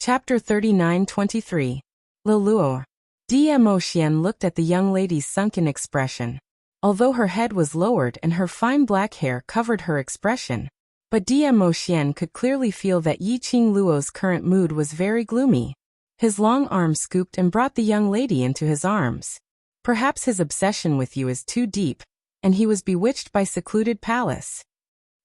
Chapter 39-23. Le Lure. Mo Xian looked at the young lady's sunken expression. Although her head was lowered and her fine black hair covered her expression, but Mo Xian could clearly feel that Yi Qing Luo's current mood was very gloomy. His long arm scooped and brought the young lady into his arms. Perhaps his obsession with you is too deep, and he was bewitched by secluded palace.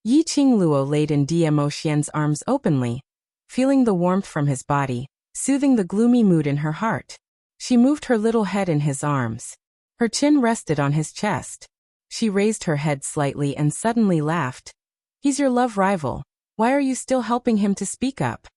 Yi Qing Luo laid in Mo Xian's arms openly, feeling the warmth from his body, soothing the gloomy mood in her heart. She moved her little head in his arms. Her chin rested on his chest. She raised her head slightly and suddenly laughed. He's your love rival. Why are you still helping him to speak up?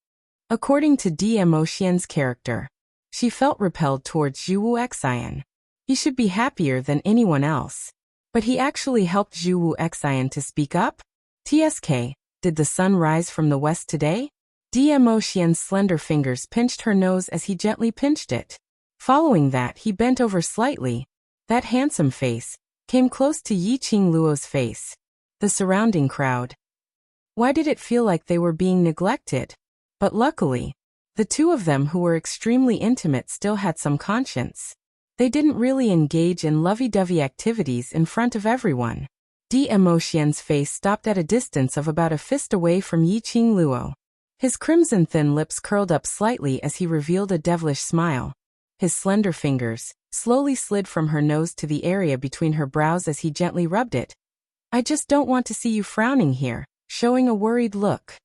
According to Mo Xian's character, she felt repelled towards Zhu Wu Xian. He should be happier than anyone else. But he actually helped Zhu Wu Xian to speak up? TSK, did the sun rise from the west today? Mo Xian's slender fingers pinched her nose as he gently pinched it. Following that, he bent over slightly. That handsome face came close to Yi Qing Luo's face. The surrounding crowd. Why did it feel like they were being neglected? But luckily, the two of them who were extremely intimate still had some conscience. They didn't really engage in lovey-dovey activities in front of everyone. Mo Xian's face stopped at a distance of about a fist away from Yi Qing Luo. His crimson thin lips curled up slightly as he revealed a devilish smile. His slender fingers slowly slid from her nose to the area between her brows as he gently rubbed it. I just don't want to see you frowning here, showing a worried look.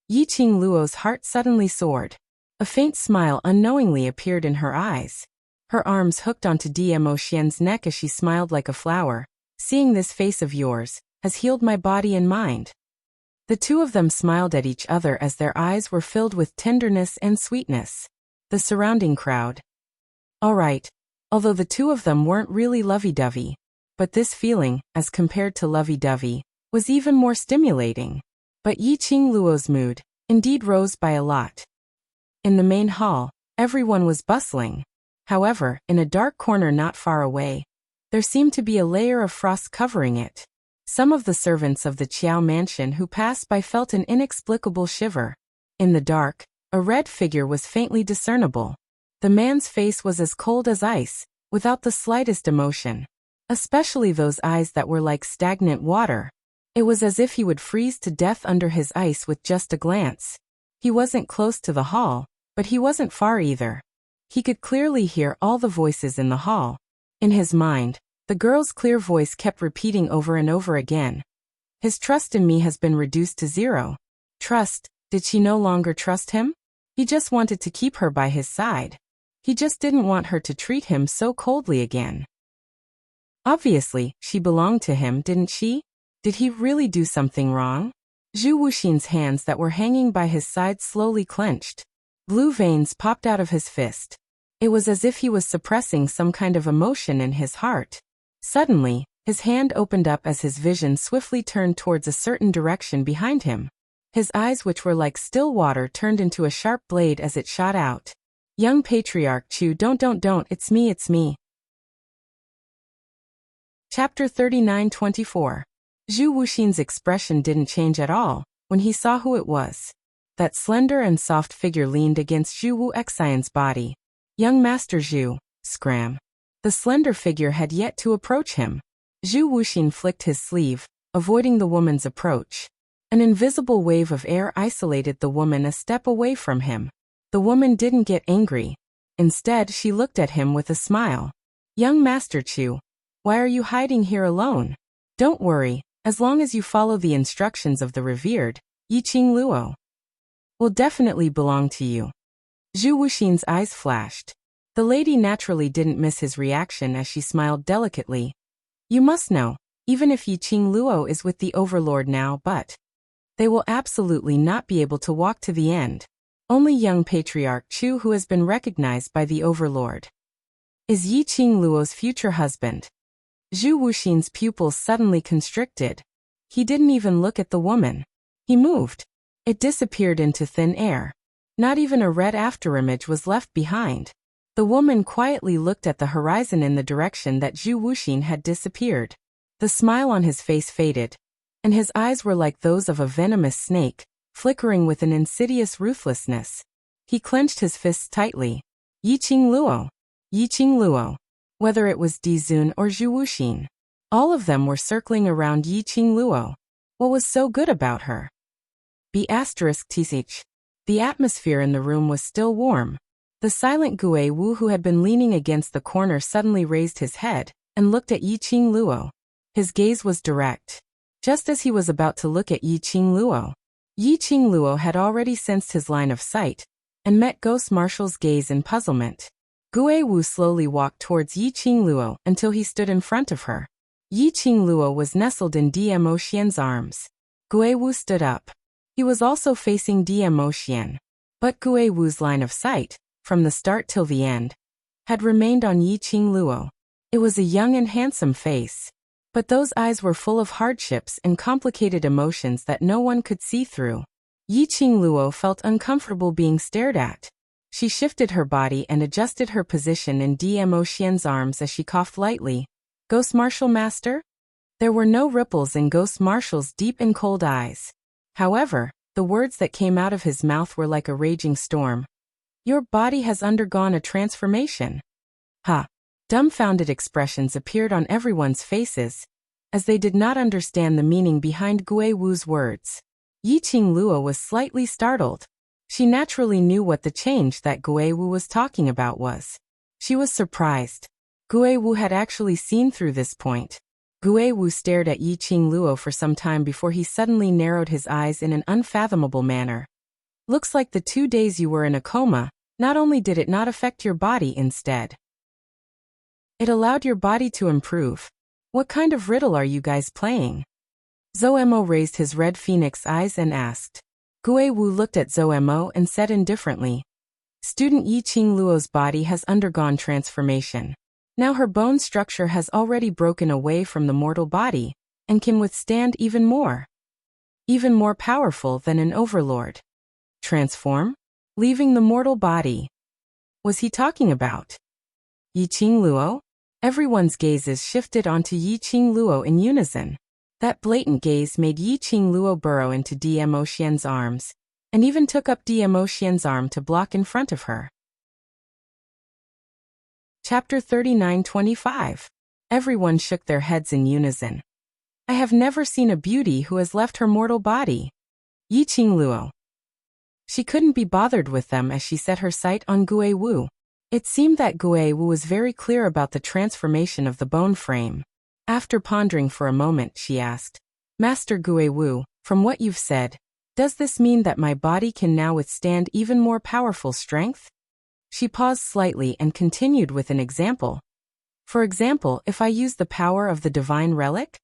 Yi Qing Luo's heart suddenly soared. A faint smile unknowingly appeared in her eyes. Her arms hooked onto Mo Xian's neck as she smiled like a flower. Seeing this face of yours has healed my body and mind. The two of them smiled at each other as their eyes were filled with tenderness and sweetness. The surrounding crowd. All right, although the two of them weren't really lovey-dovey, but this feeling, as compared to lovey-dovey, was even more stimulating. But Yi Qing Luo's mood, indeed, rose by a lot. In the main hall, everyone was bustling. However, in a dark corner not far away, there seemed to be a layer of frost covering it. Some of the servants of the Qiao mansion who passed by felt an inexplicable shiver. In the dark, a red figure was faintly discernible. The man's face was as cold as ice, without the slightest emotion. Especially those eyes that were like stagnant water. It was as if he would freeze to death under his ice with just a glance. He wasn't close to the hall, but he wasn't far either. He could clearly hear all the voices in the hall. In his mind, the girl's clear voice kept repeating over and over again. His trust in me has been reduced to zero. Trust, did she no longer trust him? He just wanted to keep her by his side. He just didn't want her to treat him so coldly again. Obviously, she belonged to him, didn't she? Did he really do something wrong? Zhu Wuxin's hands that were hanging by his side slowly clenched. Blue veins popped out of his fist. It was as if he was suppressing some kind of emotion in his heart. Suddenly, his hand opened up as his vision swiftly turned towards a certain direction behind him. His eyes, which were like still water, turned into a sharp blade as it shot out. Young Patriarch Chu, don't, it's me. Chapter 39-24. Zhu Wuxin's expression didn't change at all when he saw who it was. That slender and soft figure leaned against Zhu Wu Xian's body. Young Master Zhu, scram. The slender figure had yet to approach him. Zhu Wuxin flicked his sleeve, avoiding the woman's approach. An invisible wave of air isolated the woman a step away from him. The woman didn't get angry. Instead, she looked at him with a smile. Young Master Chu, why are you hiding here alone? Don't worry, as long as you follow the instructions of the revered Yi Qing Luo, will definitely belong to you. Zhu Wuxin's eyes flashed. The lady naturally didn't miss his reaction as she smiled delicately. You must know, even if Yi Qing Luo is with the Overlord now, but they will absolutely not be able to walk to the end. Only young Patriarch Chu, who has been recognized by the Overlord, is Yi Qing Luo's future husband. Zhu Wuxin's pupils suddenly constricted. He didn't even look at the woman. He moved. It disappeared into thin air. Not even a red afterimage was left behind. The woman quietly looked at the horizon in the direction that Zhu Wuxin had disappeared. The smile on his face faded, and his eyes were like those of a venomous snake, flickering with an insidious ruthlessness. He clenched his fists tightly. Yiqing Luo. Yiqing Luo. Whether it was Dizun or Zhu Wuxin, all of them were circling around Yiqing Luo. What was so good about her? *TCH. The atmosphere in the room was still warm. The silent Gue Wu, who had been leaning against the corner, suddenly raised his head and looked at Yiqing Luo. His gaze was direct. Just as he was about to look at Yiqing Luo had already sensed his line of sight and met Ghost Marshall's gaze in puzzlement. Gue Wu slowly walked towards Yiqing Luo until he stood in front of her. Yiqing Luo was nestled in Dmo Xian's arms. Gue Wu stood up. He was also facing Dmo Xian. But Gue Wu's line of sight, from the start till the end, had remained on Yiqing Luo. It was a young and handsome face. But those eyes were full of hardships and complicated emotions that no one could see through. Yiqing Luo felt uncomfortable being stared at. She shifted her body and adjusted her position in Dmo Xian's arms as she coughed lightly. Ghost Marshal Master? There were no ripples in Ghost Marshall's deep and cold eyes. However, the words that came out of his mouth were like a raging storm. Your body has undergone a transformation. Ha! Dumbfounded expressions appeared on everyone's faces, as they did not understand the meaning behind Gue Wu's words. Yiqing Luo was slightly startled. She naturally knew what the change that Gue Wu was talking about was. She was surprised. Gue Wu had actually seen through this point. Gue Wu stared at Yiqing Luo for some time before he suddenly narrowed his eyes in an unfathomable manner. Looks like the 2 days you were in a coma, not only did it not affect your body, instead it allowed your body to improve. What kind of riddle are you guys playing? Zoemo raised his red phoenix eyes and asked. Gue Wu looked at Zoemo and said indifferently. Student Yiqing Luo's body has undergone transformation. Now her bone structure has already broken away from the mortal body, and can withstand even more powerful than an overlord. Transform? Leaving the mortal body. Was he talking about Yiqing Luo? Everyone's gazes shifted onto Yiqing Luo in unison. That blatant gaze made Yiqing Luo burrow into Dmo Xian's arms, and even took up Dmo Xian's arm to block in front of her. Chapter 39-25. Everyone shook their heads in unison. I have never seen a beauty who has left her mortal body. Yiqing Luo. She couldn't be bothered with them as she set her sight on Gue Wu. It seemed that Gue Wu was very clear about the transformation of the bone frame. After pondering for a moment, she asked, Master Gue Wu, from what you've said, does this mean that my body can now withstand even more powerful strength? She paused slightly and continued with an example. For example, if I use the power of the divine relic?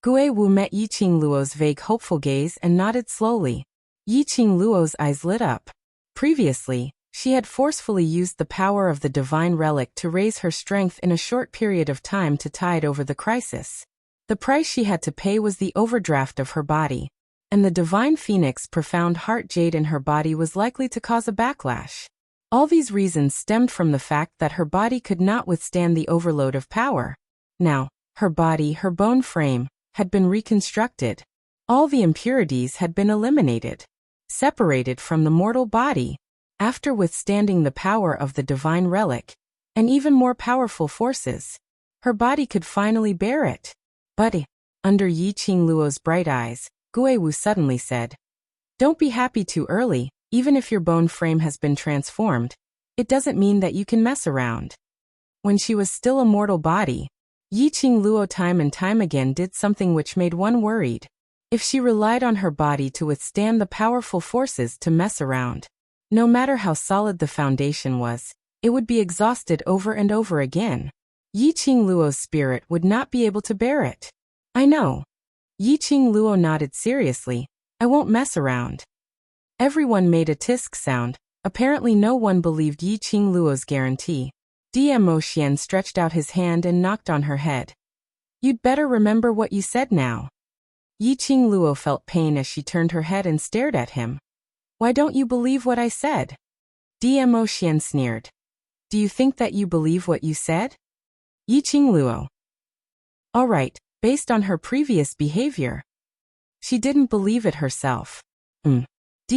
Gue Wu met Yiqing Luo's vague hopeful gaze and nodded slowly. Yiqing Luo's eyes lit up. Previously, she had forcefully used the power of the divine relic to raise her strength in a short period of time to tide over the crisis. The price she had to pay was the overdraft of her body, and the divine phoenix profound heart jade in her body was likely to cause a backlash. All these reasons stemmed from the fact that her body could not withstand the overload of power. Now, her body, her bone frame, had been reconstructed. All the impurities had been eliminated, separated from the mortal body. After withstanding the power of the divine relic, and even more powerful forces, her body could finally bear it. But, under Yiqing Luo's bright eyes, Gue Wu suddenly said, Don't be happy too early, even if your bone frame has been transformed, it doesn't mean that you can mess around. When she was still a mortal body, Yiqing Luo time and time again did something which made one worried. If she relied on her body to withstand the powerful forces to mess around, no matter how solid the foundation was, it would be exhausted over and over again. Yiqing Luo's spirit would not be able to bear it. I know. Yiqing Luo nodded seriously. I won't mess around. Everyone made a tisk sound. Apparently no one believed Yiqing Luo's guarantee. Dmo Xian stretched out his hand and knocked on her head. You'd better remember what you said now. Yiqing Luo felt pain as she turned her head and stared at him. Why don't you believe what I said? Dmo Xian sneered. Do you think that you believe what you said? Yiqing Luo. All right, based on her previous behavior. She didn't believe it herself.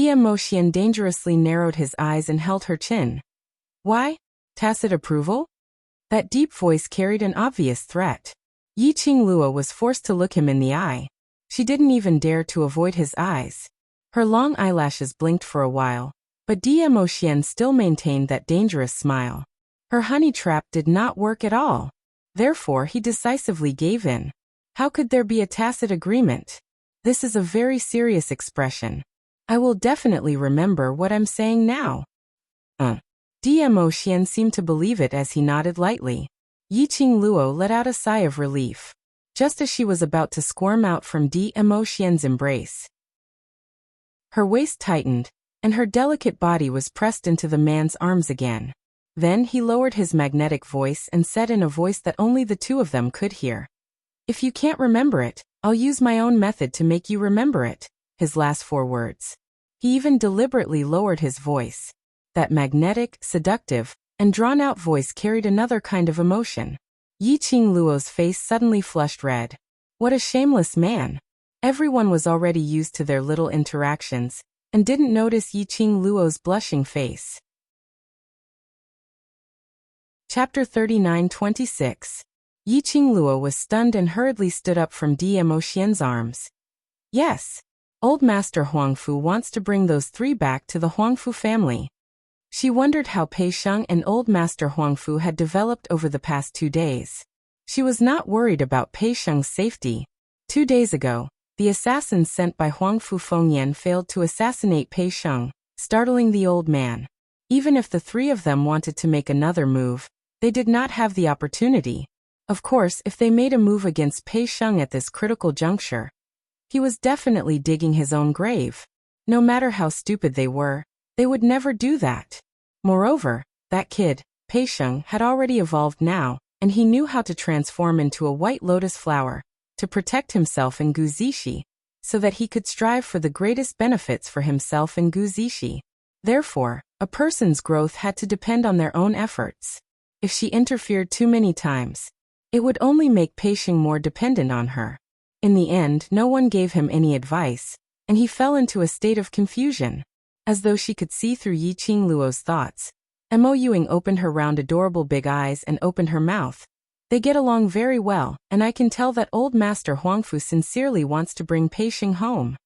Moxian dangerously narrowed his eyes and held her chin. Why? Tacit approval? That deep voice carried an obvious threat. Yi Qingluo was forced to look him in the eye. She didn't even dare to avoid his eyes. Her long eyelashes blinked for a while, but Moxian still maintained that dangerous smile. Her honey trap did not work at all. Therefore, he decisively gave in. How could there be a tacit agreement? This is a very serious expression. I will definitely remember what I'm saying now. Moxian seemed to believe it as he nodded lightly. Yi Qingluo let out a sigh of relief, just as she was about to squirm out from Moxian's embrace. Her waist tightened, and her delicate body was pressed into the man's arms again. Then he lowered his magnetic voice and said in a voice that only the two of them could hear. If you can't remember it, I'll use my own method to make you remember it, his last 4 words. He even deliberately lowered his voice. That magnetic, seductive, and drawn-out voice carried another kind of emotion. Yi Qingluo's face suddenly flushed red. What a shameless man. Everyone was already used to their little interactions, and didn't notice Yi Qingluo's blushing face. Chapter 39-26. Yi Qingluo was stunned and hurriedly stood up from Moxian's arms. Yes. Old Master Huangfu wants to bring those 3 back to the Huangfu family. She wondered how Pei Sheng and Old Master Huangfu had developed over the past 2 days. She was not worried about Pei Sheng's safety. 2 days ago, the assassins sent by Huangfu Fengyan failed to assassinate Pei Sheng, startling the old man. Even if the 3 of them wanted to make another move, they did not have the opportunity. Of course, if they made a move against Pei Sheng at this critical juncture, he was definitely digging his own grave. No matter how stupid they were, they would never do that. Moreover, that kid, Pei Sheng, had already evolved now, and he knew how to transform into a white lotus flower, to protect himself in Guzishi, so that he could strive for the greatest benefits for himself in Guzishi. Therefore, a person's growth had to depend on their own efforts. If she interfered too many times, it would only make Pei Sheng more dependent on her. In the end, no one gave him any advice, and he fell into a state of confusion. As though she could see through Yi Qingluo's thoughts, Mo Yuing opened her round adorable big eyes and opened her mouth. They get along very well, and I can tell that old Master Huangfu sincerely wants to bring Pei Sheng home.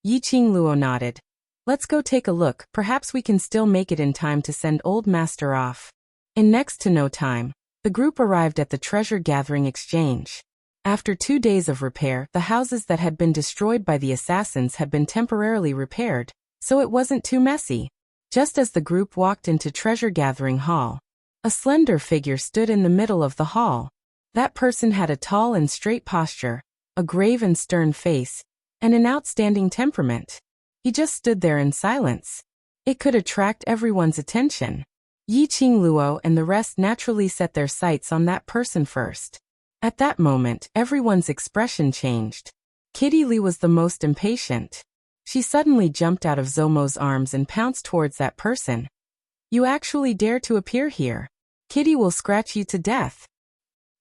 Yi Qingluo nodded. Let's go take a look, perhaps we can still make it in time to send old Master off. In next to no time, the group arrived at the treasure-gathering exchange. After 2 days of repair, the houses that had been destroyed by the assassins had been temporarily repaired, so it wasn't too messy. Just as the group walked into treasure-gathering hall, a slender figure stood in the middle of the hall. That person had a tall and straight posture, a grave and stern face, and an outstanding temperament. He just stood there in silence. It could attract everyone's attention. Yi Qingluo and the rest naturally set their sights on that person first. At that moment, everyone's expression changed. Kitty Li was the most impatient. She suddenly jumped out of Zomo's arms and pounced towards that person. You actually dare to appear here. Kitty will scratch you to death.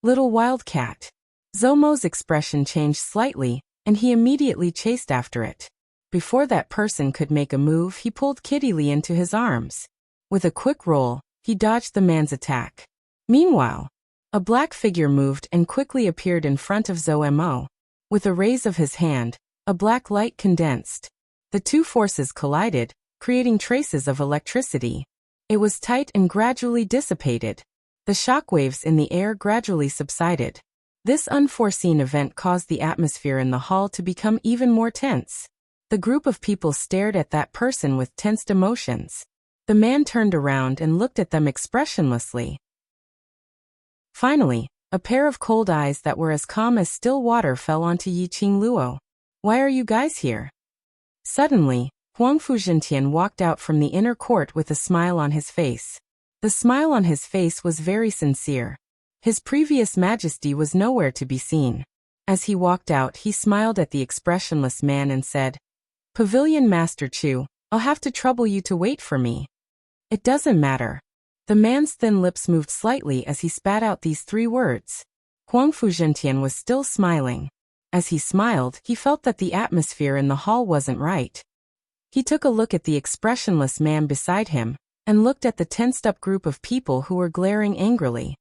Little wildcat. Zomo's expression changed slightly, and he immediately chased after it. Before that person could make a move, he pulled Kitty Li into his arms. With a quick roll, he dodged the man's attack. Meanwhile, a black figure moved and quickly appeared in front of Mo. With a raise of his hand, a black light condensed. The 2 forces collided, creating traces of electricity. It was tight and gradually dissipated. The shockwaves in the air gradually subsided. This unforeseen event caused the atmosphere in the hall to become even more tense. The group of people stared at that person with tensed emotions. The man turned around and looked at them expressionlessly. Finally, a pair of cold eyes that were as calm as still water fell onto Yi Qingluo. Why are you guys here? Suddenly, Huangfu Zhentian walked out from the inner court with a smile on his face. The smile on his face was very sincere. His previous majesty was nowhere to be seen. As he walked out, he smiled at the expressionless man and said, Pavilion Master Chu, I'll have to trouble you to wait for me. It doesn't matter. The man's thin lips moved slightly as he spat out these 3 words. Huangfu Zhentian was still smiling. As he smiled, he felt that the atmosphere in the hall wasn't right. He took a look at the expressionless man beside him, and looked at the tensed-up group of people who were glaring angrily.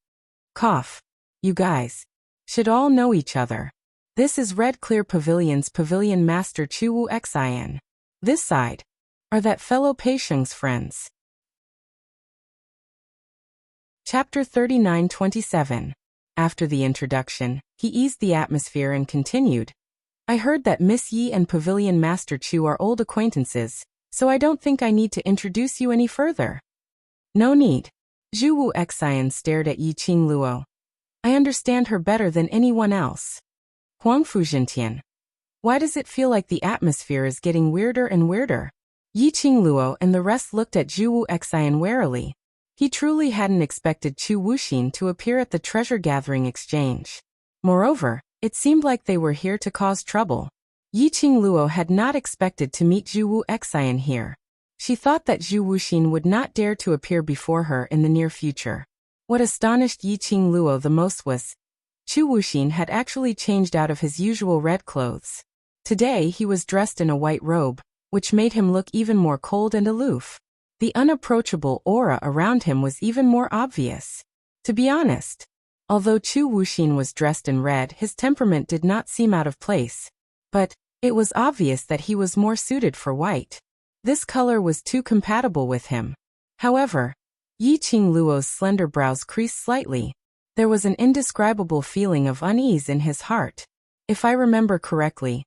Cough. You guys should all know each other. This is Red Clear Pavilion's Pavilion Master Chuwu Xin. This side are that fellow Peisheng's friends. Chapter 39-27. After the introduction, he eased the atmosphere and continued. I heard that Miss Yi and Pavilion Master Chu are old acquaintances, so I don't think I need to introduce you any further. No need. Zhu Xin stared at Yi Qingluo. I understand her better than anyone else. Huang Fuzhintian. Why does it feel like the atmosphere is getting weirder and weirder? Yi Qingluo and the rest looked at Zhu Xin warily. He truly hadn't expected Chu Wuxin to appear at the treasure-gathering exchange. Moreover, it seemed like they were here to cause trouble. Yi Qingluo had not expected to meet Zhu Xin here. She thought that Zhu Wuxin would not dare to appear before her in the near future. What astonished Yi Qingluo the most was, Chu Wuxin had actually changed out of his usual red clothes. Today he was dressed in a white robe, which made him look even more cold and aloof. The unapproachable aura around him was even more obvious. To be honest, although Chu Wuxin was dressed in red, his temperament did not seem out of place. But it was obvious that he was more suited for white. This color was too compatible with him. However, Yi Qingluo's slender brows creased slightly. There was an indescribable feeling of unease in his heart. If I remember correctly,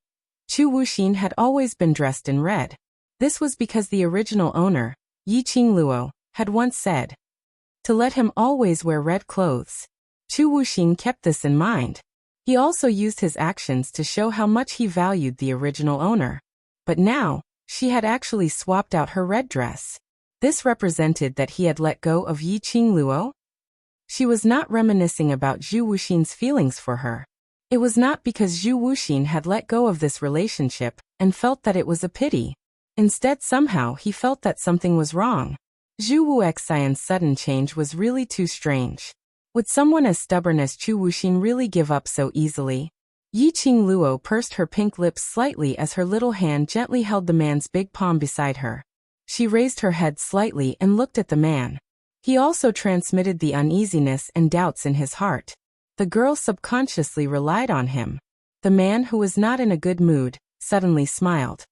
Chu Wuxin had always been dressed in red. This was because the original owner, Yi Qingluo, had once said to let him always wear red clothes. Chu Wuxin kept this in mind. He also used his actions to show how much he valued the original owner. But now, she had actually swapped out her red dress. This represented that he had let go of Yi Qingluo. She was not reminiscing about Zhu Wuxin's feelings for her. It was not because Zhu Wuxin had let go of this relationship and felt that it was a pity. Instead, somehow he felt that something was wrong. Zhu Wuxian's sudden change was really too strange. Would someone as stubborn as Chu Wuxin really give up so easily? Yi Qingluo pursed her pink lips slightly as her little hand gently held the man's big palm beside her. She raised her head slightly and looked at the man. He also transmitted the uneasiness and doubts in his heart. The girl subconsciously relied on him. The man, who was not in a good mood, suddenly smiled.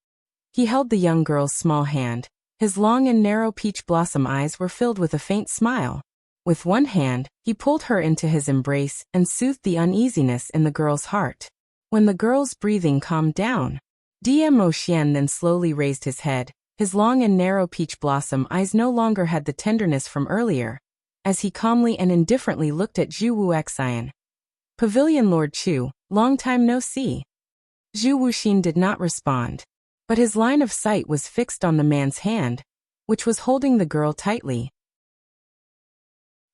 He held the young girl's small hand. His long and narrow peach blossom eyes were filled with a faint smile. With one hand, he pulled her into his embrace and soothed the uneasiness in the girl's heart. When the girl's breathing calmed down, Dmo Xian then slowly raised his head. His long and narrow peach blossom eyes no longer had the tenderness from earlier, as he calmly and indifferently looked at Zhu Wuxian. Pavilion Lord Chu, long time no see. Zhu Wuxin did not respond, but his line of sight was fixed on the man's hand, which was holding the girl tightly.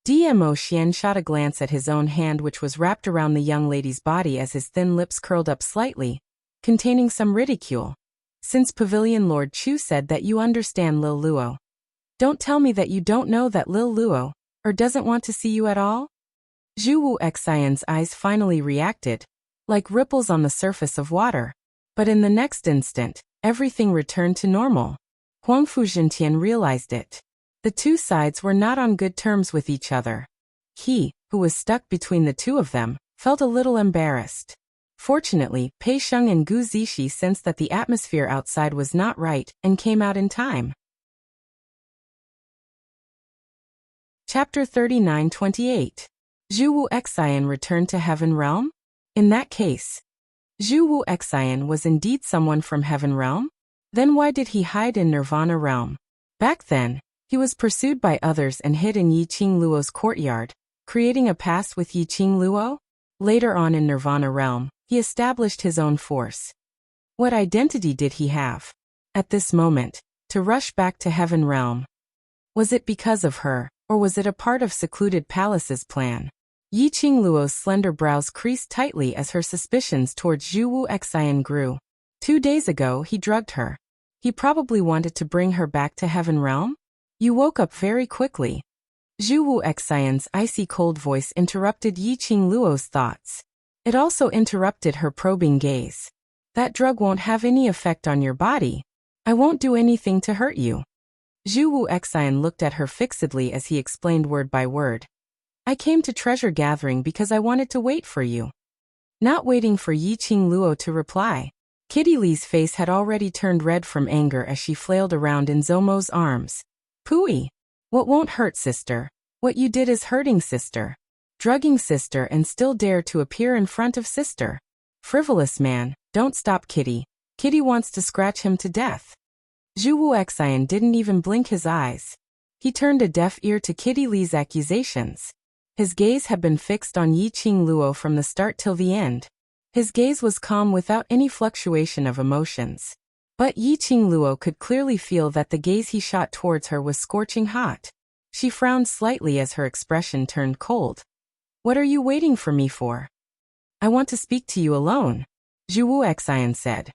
Dmo Xian shot a glance at his own hand, which was wrapped around the young lady's body as his thin lips curled up slightly, containing some ridicule. Since Pavilion Lord Chu said that you understand Lil Luo, don't tell me that you don't know that Lil Luo, or doesn't want to see you at all? Zhu Wuxian's eyes finally reacted, like ripples on the surface of water. But in the next instant, everything returned to normal. Huang Fuzhintian realized it. The two sides were not on good terms with each other. He, who was stuck between the two of them, felt a little embarrassed. Fortunately, Pei Sheng and Gu Zishi sensed that the atmosphere outside was not right and came out in time. Chapter 39-28. Zhu Wuxian returned to Heaven Realm? In that case, Zhu Wuxian was indeed someone from Heaven Realm? Then why did he hide in Nirvana Realm? Back then, he was pursued by others and hid in Yi Qingluo's courtyard, creating a past with Yi Qingluo. Later on in Nirvana Realm, he established his own force. What identity did he have? At this moment, to rush back to Heaven Realm. Was it because of her, or was it a part of Secluded Palace's plan? Yi Qingluo's slender brows creased tightly as her suspicions towards Zhu Wuxian grew. 2 days ago he drugged her. He probably wanted to bring her back to Heaven Realm? You woke up very quickly. Zhu Wuxian's icy cold voice interrupted Yi Qingluo's thoughts. It also interrupted her probing gaze. That drug won't have any effect on your body. I won't do anything to hurt you. Zhu Wu Xian looked at her fixedly as he explained word by word. I came to treasure gathering because I wanted to wait for you. Not waiting for Yi Qing Luo to reply. Kitty Li's face had already turned red from anger as she flailed around in Zomo's arms. Pooey! What won't hurt, sister? What you did is hurting, sister. Drugging sister and still dare to appear in front of sister. Frivolous man, don't stop Kitty. Kitty wants to scratch him to death. Zhu Wu Xian didn't even blink his eyes. He turned a deaf ear to Kitty Li's accusations. His gaze had been fixed on Yi Qing Luo from the start till the end. His gaze was calm without any fluctuation of emotions. But Yi Qing Luo could clearly feel that the gaze he shot towards her was scorching hot. She frowned slightly as her expression turned cold. What are you waiting for me for? I want to speak to you alone, Zhu Wu Xian said.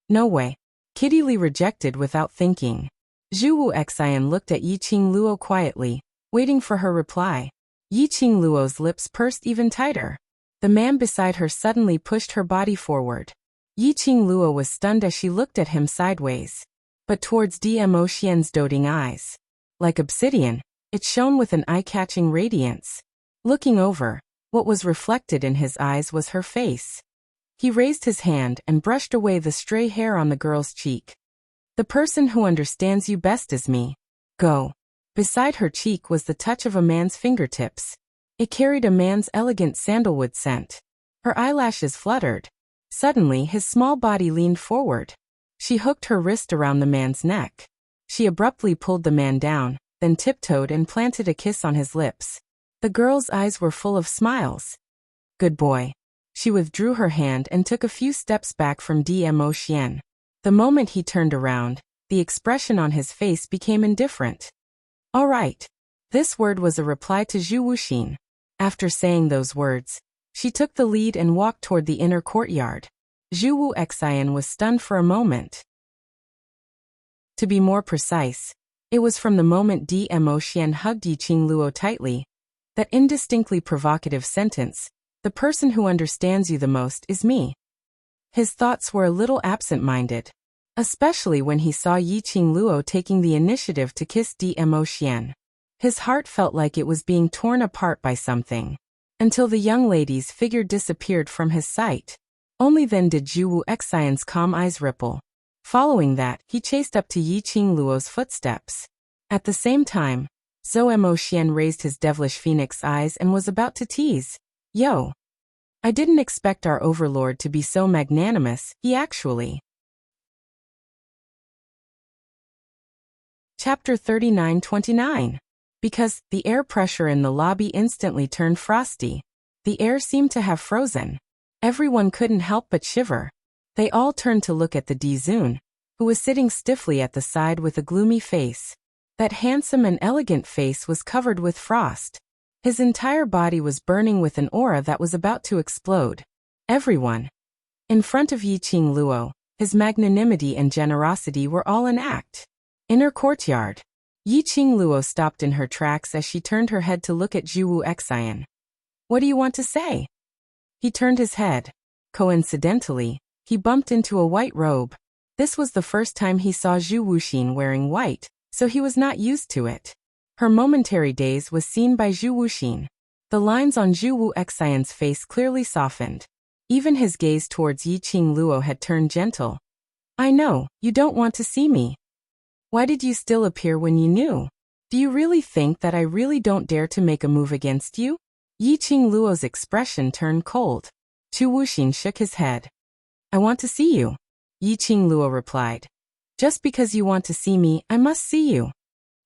No way. Kitty Li rejected without thinking. Zhu Wu Xian looked at Yi Qing Luo quietly, waiting for her reply. Yi Qing Luo's lips pursed even tighter. The man beside her suddenly pushed her body forward. Yi Qing Luo was stunned as she looked at him sideways. But towards Dmo Xian's doting eyes. Like obsidian, it shone with an eye-catching radiance. Looking over, what was reflected in his eyes was her face. He raised his hand and brushed away the stray hair on the girl's cheek. The person who understands you best is me. Go. Beside her cheek was the touch of a man's fingertips. It carried a man's elegant sandalwood scent. Her eyelashes fluttered. Suddenly his small body leaned forward. She hooked her wrist around the man's neck. She abruptly pulled the man down, then tiptoed and planted a kiss on his lips. The girl's eyes were full of smiles. Good boy. She withdrew her hand and took a few steps back from Dmo Xian. The moment he turned around, the expression on his face became indifferent. All right. This word was a reply to Zhu Wuxin. After saying those words, she took the lead and walked toward the inner courtyard. Zhu Wu Xian was stunned for a moment. To be more precise, it was from the moment Dmo Xian hugged Yi Qing Luo tightly. That indistinctly provocative sentence, the person who understands you the most is me. His thoughts were a little absent-minded, especially when he saw Yi Qing Luo taking the initiative to kiss Dmo Xian. His heart felt like it was being torn apart by something. Until the young lady's figure disappeared from his sight. Only then did Zhu Wu Xian's calm eyes ripple. Following that, he chased up to Yi Qing Luo's footsteps. At the same time, Zmo Xian raised his devilish phoenix eyes and was about to tease. Yo! I didn't expect our overlord to be so magnanimous, he actually. Chapter 39-29. Because the air pressure in the lobby instantly turned frosty. The air seemed to have frozen. Everyone couldn't help but shiver. They all turned to look at the Dizun, who was sitting stiffly at the side with a gloomy face. That handsome and elegant face was covered with frost. His entire body was burning with an aura that was about to explode. Everyone. In front of Yi Qing Luo, his magnanimity and generosity were all an act. Inner courtyard. Yi Qing Luo stopped in her tracks as she turned her head to look at Zhu Wu Xian. What do you want to say? He turned his head. Coincidentally, he bumped into a white robe. This was the first time he saw Zhu Wuxin wearing white, so he was not used to it. Her momentary daze was seen by Zhu Wuxin. The lines on Zhu Wu Xian's face clearly softened. Even his gaze towards Yi Qing Luo had turned gentle. I know, you don't want to see me. Why did you still appear when you knew? Do you really think that I really don't dare to make a move against you? Yi Qing Luo's expression turned cold. Zhu Wuxin shook his head. I want to see you, Yi Qing Luo replied. Just because you want to see me, I must see you.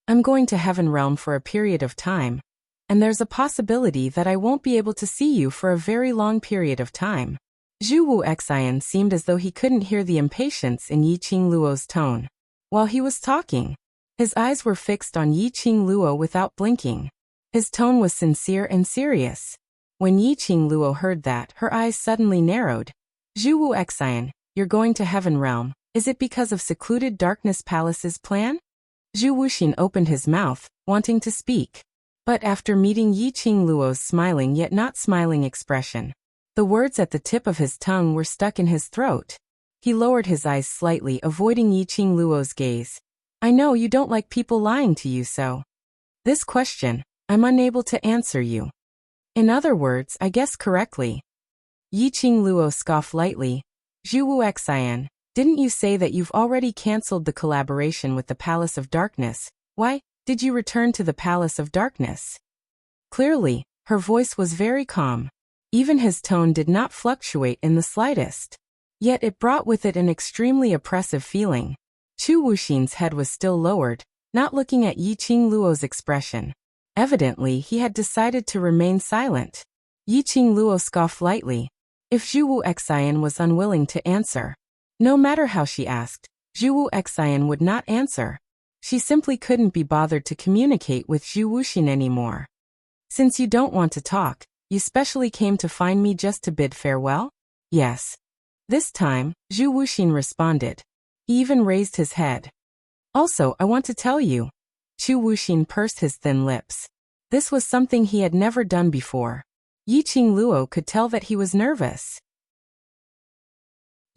I'm going to Heaven Realm for a period of time, and there's a possibility that I won't be able to see you for a very long period of time. Zhu Wu Xian seemed as though he couldn't hear the impatience in Yi Qing Luo's tone. While he was talking, his eyes were fixed on Yi Qing Luo without blinking. His tone was sincere and serious. When Yi Qing Luo heard that, her eyes suddenly narrowed. Zhu Wu Xian, you're going to Heaven Realm. Is it because of secluded Darkness Palace's plan? Zhu Wuxin opened his mouth, wanting to speak. But after meeting Yi Qing Luo's smiling yet not smiling expression, the words at the tip of his tongue were stuck in his throat. He lowered his eyes slightly, avoiding Yiqing Luo's gaze. I know you don't like people lying to you, so. This question, I'm unable to answer you. In other words, I guessed correctly. Yiqing Luo scoffed lightly. Zhu Xian, didn't you say that you've already cancelled the collaboration with the Palace of Darkness? Why did you return to the Palace of Darkness? Clearly, her voice was very calm. Even his tone did not fluctuate in the slightest. Yet it brought with it an extremely oppressive feeling. Chu Wuxin's head was still lowered, not looking at Yiqing Luo's expression. Evidently, he had decided to remain silent. Yiqing Luo scoffed lightly. If Zhu Xian was unwilling to answer, no matter how she asked, Zhu Xian would not answer. She simply couldn't be bothered to communicate with Zhu Wuxin anymore. Since you don't want to talk, you specially came to find me just to bid farewell? Yes. This time, Zhu Wuxin responded. He even raised his head. Also, I want to tell you. Chu Wuxin pursed his thin lips. This was something he had never done before. Yiqing Luo could tell that he was nervous.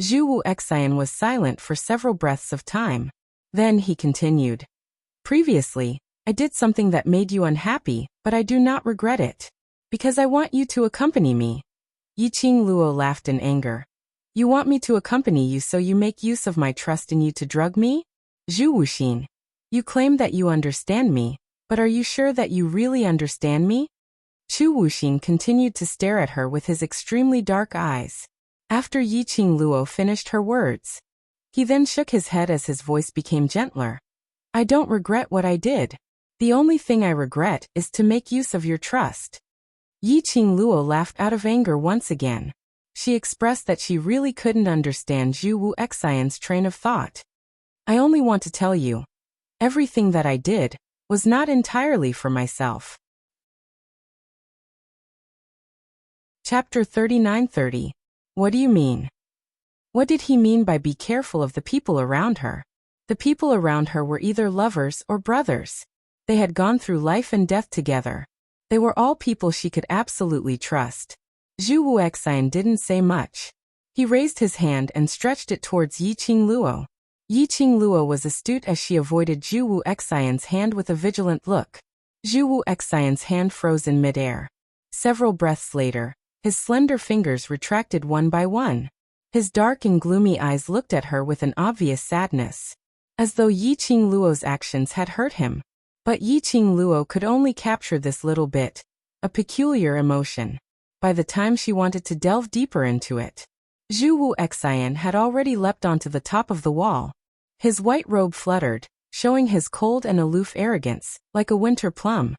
Zhu Xian was silent for several breaths of time. Then he continued. Previously, I did something that made you unhappy, but I do not regret it. Because I want you to accompany me. Yiqing Luo laughed in anger. You want me to accompany you, so you make use of my trust in you to drug me? Zhu Wuxin, you claim that you understand me, but are you sure that you really understand me? Chu Wuxin continued to stare at her with his extremely dark eyes. After Yiqing Luo finished her words, he then shook his head as his voice became gentler. I don't regret what I did. The only thing I regret is to make use of your trust. Yiqing Luo laughed out of anger once again. She expressed that she really couldn't understand Zhu Xian's train of thought. I only want to tell you, everything that I did was not entirely for myself. Chapter 39:30. What do you mean? What did he mean by be careful of the people around her? The people around her were either lovers or brothers. They had gone through life and death together. They were all people she could absolutely trust. Zhu Xian didn't say much. He raised his hand and stretched it towards Yiqing Luo. Yiqing Luo was astute as she avoided Zhu Xian's hand with a vigilant look. Zhu Xian's hand froze in midair. Several breaths later, his slender fingers retracted one by one. His dark and gloomy eyes looked at her with an obvious sadness, as though Yiqing Luo's actions had hurt him. But Yiqing Luo could only capture this little bit, a peculiar emotion. By the time she wanted to delve deeper into it, Zhu Xian had already leapt onto the top of the wall. His white robe fluttered, showing his cold and aloof arrogance, like a winter plum.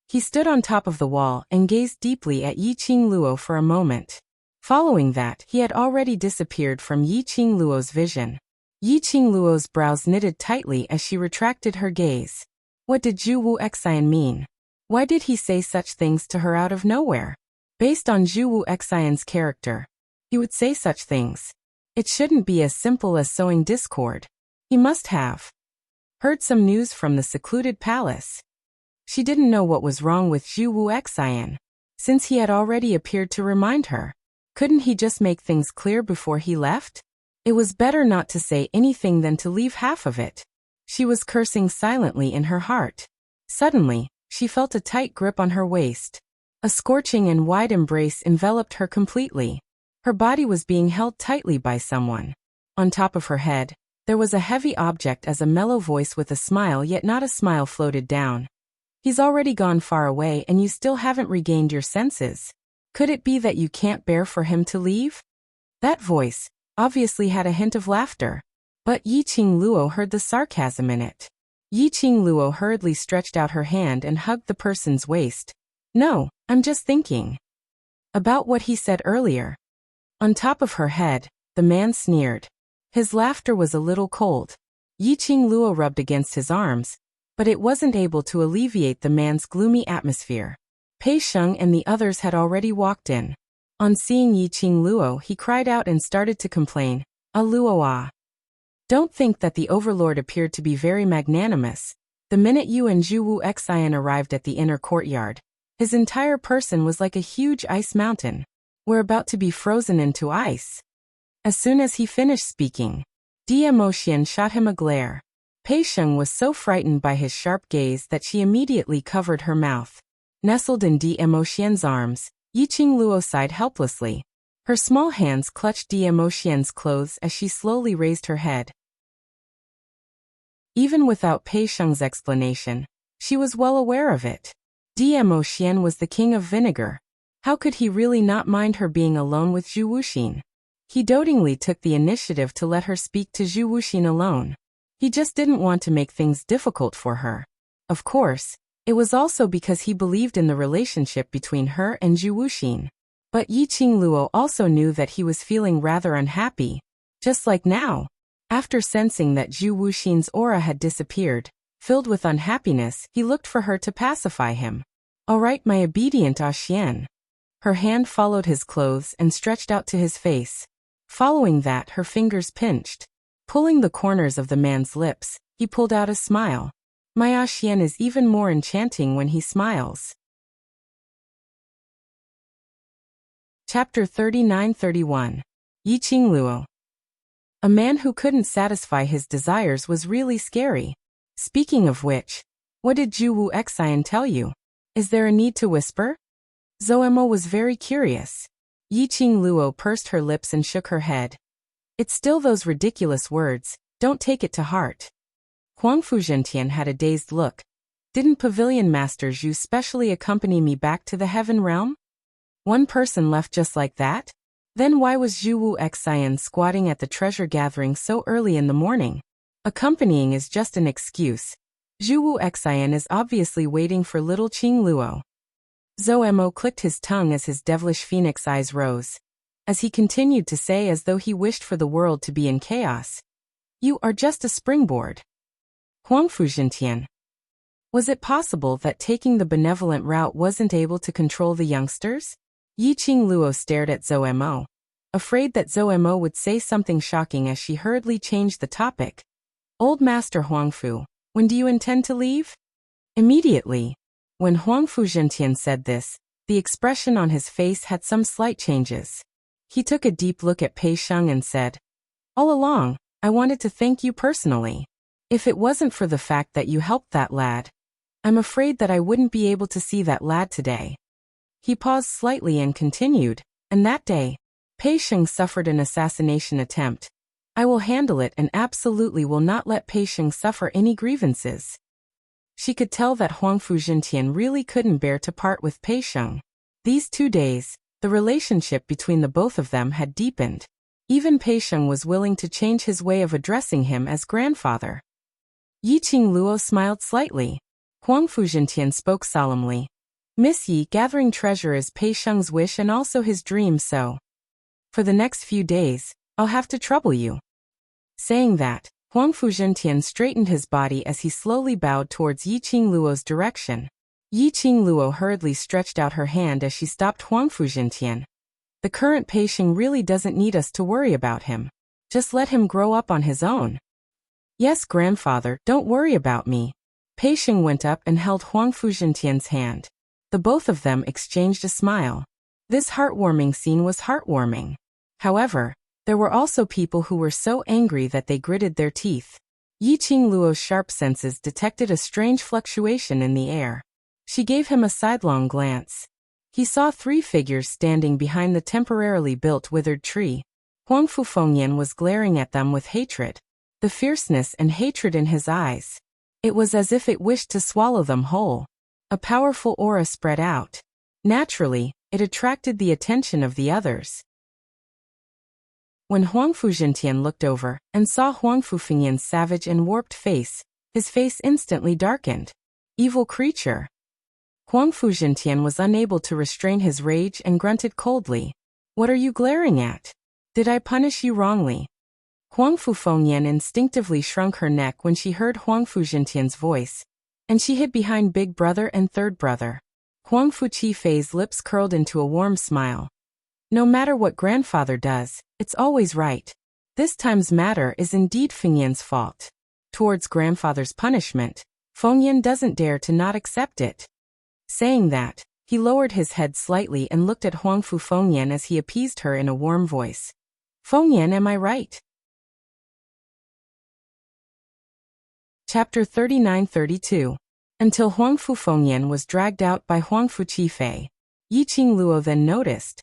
He stood on top of the wall and gazed deeply at Yiqing Luo for a moment. Following that, he had already disappeared from Yiqing Luo's vision. Yiqing Luo's brows knitted tightly as she retracted her gaze. What did Zhu Xian mean? Why did he say such things to her out of nowhere? Based on Zhu Xian's character, he would say such things. It shouldn't be as simple as sowing discord. He must have heard some news from the secluded palace. She didn't know what was wrong with Zhu Xian, since he had already appeared to remind her. Couldn't he just make things clear before he left? It was better not to say anything than to leave half of it. She was cursing silently in her heart. Suddenly, she felt a tight grip on her waist. A scorching and wide embrace enveloped her completely. Her body was being held tightly by someone. On top of her head, there was a heavy object as a mellow voice with a smile yet not a smile floated down. He's already gone far away and you still haven't regained your senses. Could it be that you can't bear for him to leave? That voice obviously had a hint of laughter, but Yiqing Luo heard the sarcasm in it. Yiqing Luo hurriedly stretched out her hand and hugged the person's waist. No, I'm just thinking about what he said earlier. On top of her head, the man sneered. His laughter was a little cold. Yiqing Luo rubbed against his arms, but it wasn't able to alleviate the man's gloomy atmosphere. Pei Sheng and the others had already walked in. On seeing Yiqing Luo, he cried out and started to complain. Luo. Don't think that the overlord appeared to be very magnanimous. The minute you and Zhu Xian arrived at the inner courtyard, his entire person was like a huge ice mountain. We're about to be frozen into ice. As soon as he finished speaking, Emotion shot him a glare. Pei Sheng was so frightened by his sharp gaze that she immediately covered her mouth. Nestled in Emotion's arms, Yiqing Luo sighed helplessly. Her small hands clutched Emotion's clothes as she slowly raised her head. Even without Pei Sheng's explanation, she was well aware of it. Emotion was the king of vinegar. How could he really not mind her being alone with Zhu Wuxin? He dotingly took the initiative to let her speak to Zhu Wuxin alone. He just didn't want to make things difficult for her. Of course, it was also because he believed in the relationship between her and Zhu Wuxin. But Yiqing Luo also knew that he was feeling rather unhappy. Just like now. After sensing that Zhu Wuxin's aura had disappeared, filled with unhappiness, he looked for her to pacify him. "All right, my obedient Xian." Her hand followed his clothes and stretched out to his face. Following that, her fingers pinched. Pulling the corners of the man's lips, he pulled out a smile. My Xian is even more enchanting when he smiles. Chapter 39-31. Yiqing Luo. A man who couldn't satisfy his desires was really scary. Speaking of which, what did Zhu Wu Xian tell you? Is there a need to whisper? Zoemo was very curious. Yiqing Luo pursed her lips and shook her head. It's still those ridiculous words, don't take it to heart. Huang Fuzhentian had a dazed look. Didn't Pavilion Master Zhu specially accompany me back to the Heaven Realm? One person left just like that? Then why was Zhu Wu Xian squatting at the treasure gathering so early in the morning? Accompanying is just an excuse. Zhu Wu Xian is obviously waiting for little Qing Luo. Zoemo clicked his tongue as his devilish phoenix eyes rose. As he continued to say as though he wished for the world to be in chaos. You are just a springboard. Huang Fuzhentian. Was it possible that taking the benevolent route wasn't able to control the youngsters? Yiqing Luo stared at Zoemo, afraid that Zoemo would say something shocking as she hurriedly changed the topic. Old Master Huangfu, when do you intend to leave? Immediately. When Huang Fuzhentian said this, the expression on his face had some slight changes. He took a deep look at Pei Sheng and said, All along, I wanted to thank you personally. If it wasn't for the fact that you helped that lad, I'm afraid that I wouldn't be able to see that lad today. He paused slightly and continued, and that day, Pei Sheng suffered an assassination attempt. I will handle it and absolutely will not let Pei Sheng suffer any grievances. She could tell that Huang Fuzhentian really couldn't bear to part with Pei Sheng. These 2 days, the relationship between the both of them had deepened. Even Pei Sheng was willing to change his way of addressing him as grandfather. Yiqing Luo smiled slightly. Huang Fuzhentian spoke solemnly. Miss Yi, gathering treasure is Pei Sheng's wish and also his dream, so for the next few days, I'll have to trouble you. Saying that, Huang Fuzhentian straightened his body as he slowly bowed towards Yiqing Luo's direction. Yiqing Luo hurriedly stretched out her hand as she stopped Huang Fuzhentian. The current Pei Sheng really doesn't need us to worry about him. Just let him grow up on his own. Yes, grandfather, don't worry about me. Pei Sheng went up and held Huang Fuzhentian's hand. The both of them exchanged a smile. This heartwarming scene was heartwarming. However, there were also people who were so angry that they gritted their teeth. Yiqing Luo's sharp senses detected a strange fluctuation in the air. She gave him a sidelong glance. He saw 3 figures standing behind the temporarily built withered tree. Huang Fufengyan was glaring at them with hatred. The fierceness and hatred in his eyes. It was as if it wished to swallow them whole. A powerful aura spread out. Naturally, it attracted the attention of the others. When Huang Fuzhentian looked over and saw Huang Fufengyan's savage and warped face, his face instantly darkened. Evil creature. Huang Fuzhentian was unable to restrain his rage and grunted coldly. What are you glaring at? Did I punish you wrongly? Huang Fufengyan instinctively shrunk her neck when she heard Huang Fuzhentian's voice, and she hid behind big brother and third brother. Huang Fuqifei's lips curled into a warm smile. No matter what grandfather does, it's always right. This time's matter is indeed Fengyan's fault. Towards grandfather's punishment, Fengyan doesn't dare to not accept it. Saying that, he lowered his head slightly and looked at Huang Fufengyan as he appeased her in a warm voice. Fengyan, am I right? Chapter 39-32. Until Huangfu Fengyan was dragged out by Huangfu Qifei. Yiqing Luo then noticed.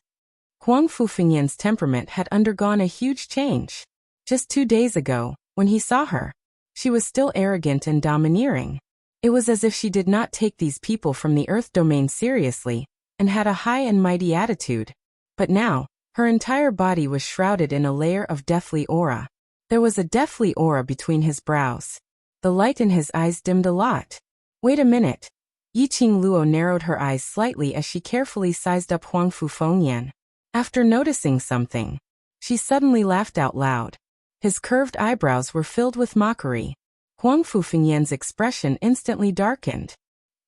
Huangfu Fengyan's temperament had undergone a huge change. Just 2 days ago, when he saw her, she was still arrogant and domineering. It was as if she did not take these people from the earth domain seriously, and had a high and mighty attitude. But now, her entire body was shrouded in a layer of deathly aura. There was a deathly aura between his brows. The light in his eyes dimmed a lot. Wait a minute. Yiqing Luo narrowed her eyes slightly as she carefully sized up Huangfu Fengyan. After noticing something, she suddenly laughed out loud. His curved eyebrows were filled with mockery. Huangfu Fengyan's expression instantly darkened.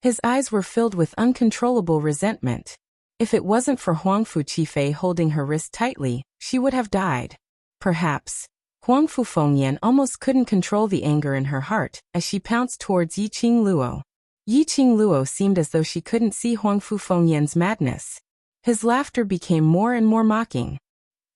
His eyes were filled with uncontrollable resentment. If it wasn't for Huangfu Qifei holding her wrist tightly, she would have died. Perhaps. Huangfu Fengyan almost couldn't control the anger in her heart as she pounced towards Yiqing Luo. Yiqing Luo seemed as though she couldn't see Huangfu Fengyan's madness. His laughter became more and more mocking.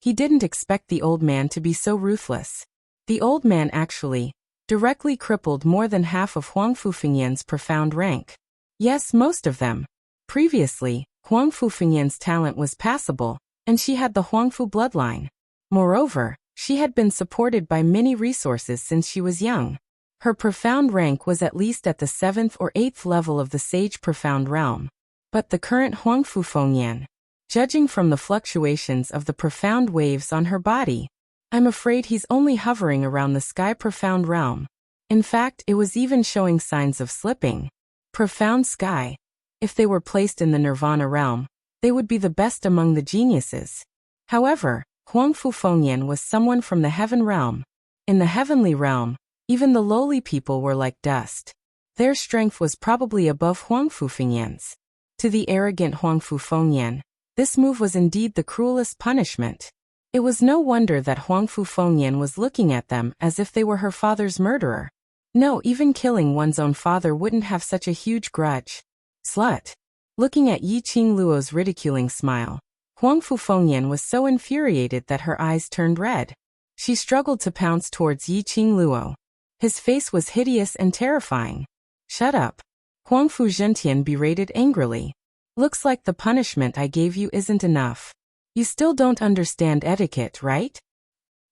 He didn't expect the old man to be so ruthless. The old man actually directly crippled more than half of Huangfu Fengyan's profound rank. Yes, most of them. Previously, Huangfu Fengyan's talent was passable, and she had the Huangfu bloodline. Moreover, she had been supported by many resources since she was young. Her profound rank was at least at the 7th or 8th level of the Sage Profound Realm. But the current Huangfu Fengyan, judging from the fluctuations of the profound waves on her body, I'm afraid he's only hovering around the Sky Profound Realm. In fact, it was even showing signs of slipping. Profound Sky. If they were placed in the Nirvana realm, they would be the best among the geniuses. However, Huangfu Fengyan was someone from the heaven realm. In the heavenly realm, even the lowly people were like dust. Their strength was probably above Huangfu Fengyan's. To the arrogant Huangfu Fengyan, this move was indeed the cruelest punishment. It was no wonder that Huangfu Fengyan was looking at them as if they were her father's murderer. No, even killing one's own father wouldn't have such a huge grudge. Slut. Looking at Yiqing Luo's ridiculing smile, Huangfu Fengyan was so infuriated that her eyes turned red. She struggled to pounce towards Yiqing Luo. His face was hideous and terrifying. Shut up. Huangfu Zhentian berated angrily. Looks like the punishment I gave you isn't enough. You still don't understand etiquette, right?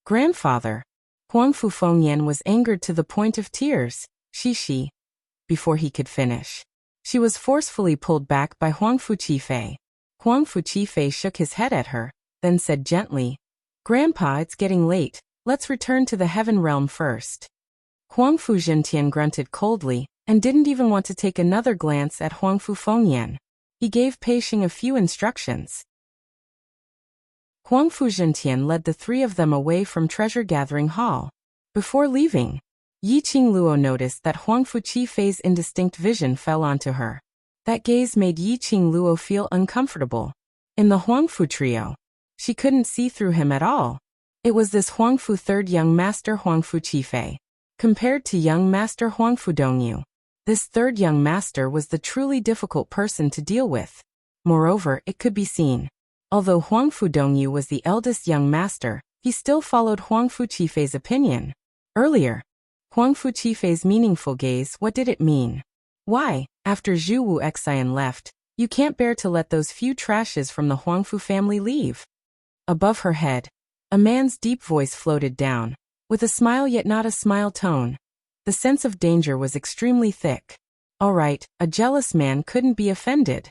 Grandfather. Huangfu Fengyan was angered to the point of tears. She. Before he could finish, she was forcefully pulled back by Huangfu Qifei. Huangfu Qifei shook his head at her, then said gently, Grandpa, it's getting late. Let's return to the heaven realm first. Huangfu Zhentian grunted coldly, and didn't even want to take another glance at Huangfu Fengyan. He gave Peishing a few instructions. Huangfu Zhentian led the three of them away from Treasure Gathering Hall. Before leaving, Yiqing Luo noticed that Huangfu Qifei's indistinct vision fell onto her. That gaze made Yiqing Luo feel uncomfortable. In the Huangfu trio, she couldn't see through him at all. It was this Huangfu third young master Huangfu Qifei. Compared to young master Huangfu Dongyu, this third young master was the truly difficult person to deal with. Moreover, it could be seen. Although Huangfu Dongyu was the eldest young master, he still followed Huangfu Qifei's opinion. Earlier, Huangfu Qifei's meaningful gaze, what did it mean? Why, after Zhu Wu Xian left, you can't bear to let those few trashes from the Huangfu family leave? Above her head, a man's deep voice floated down, with a smile yet not a smile tone. The sense of danger was extremely thick. All right, a jealous man couldn't be offended.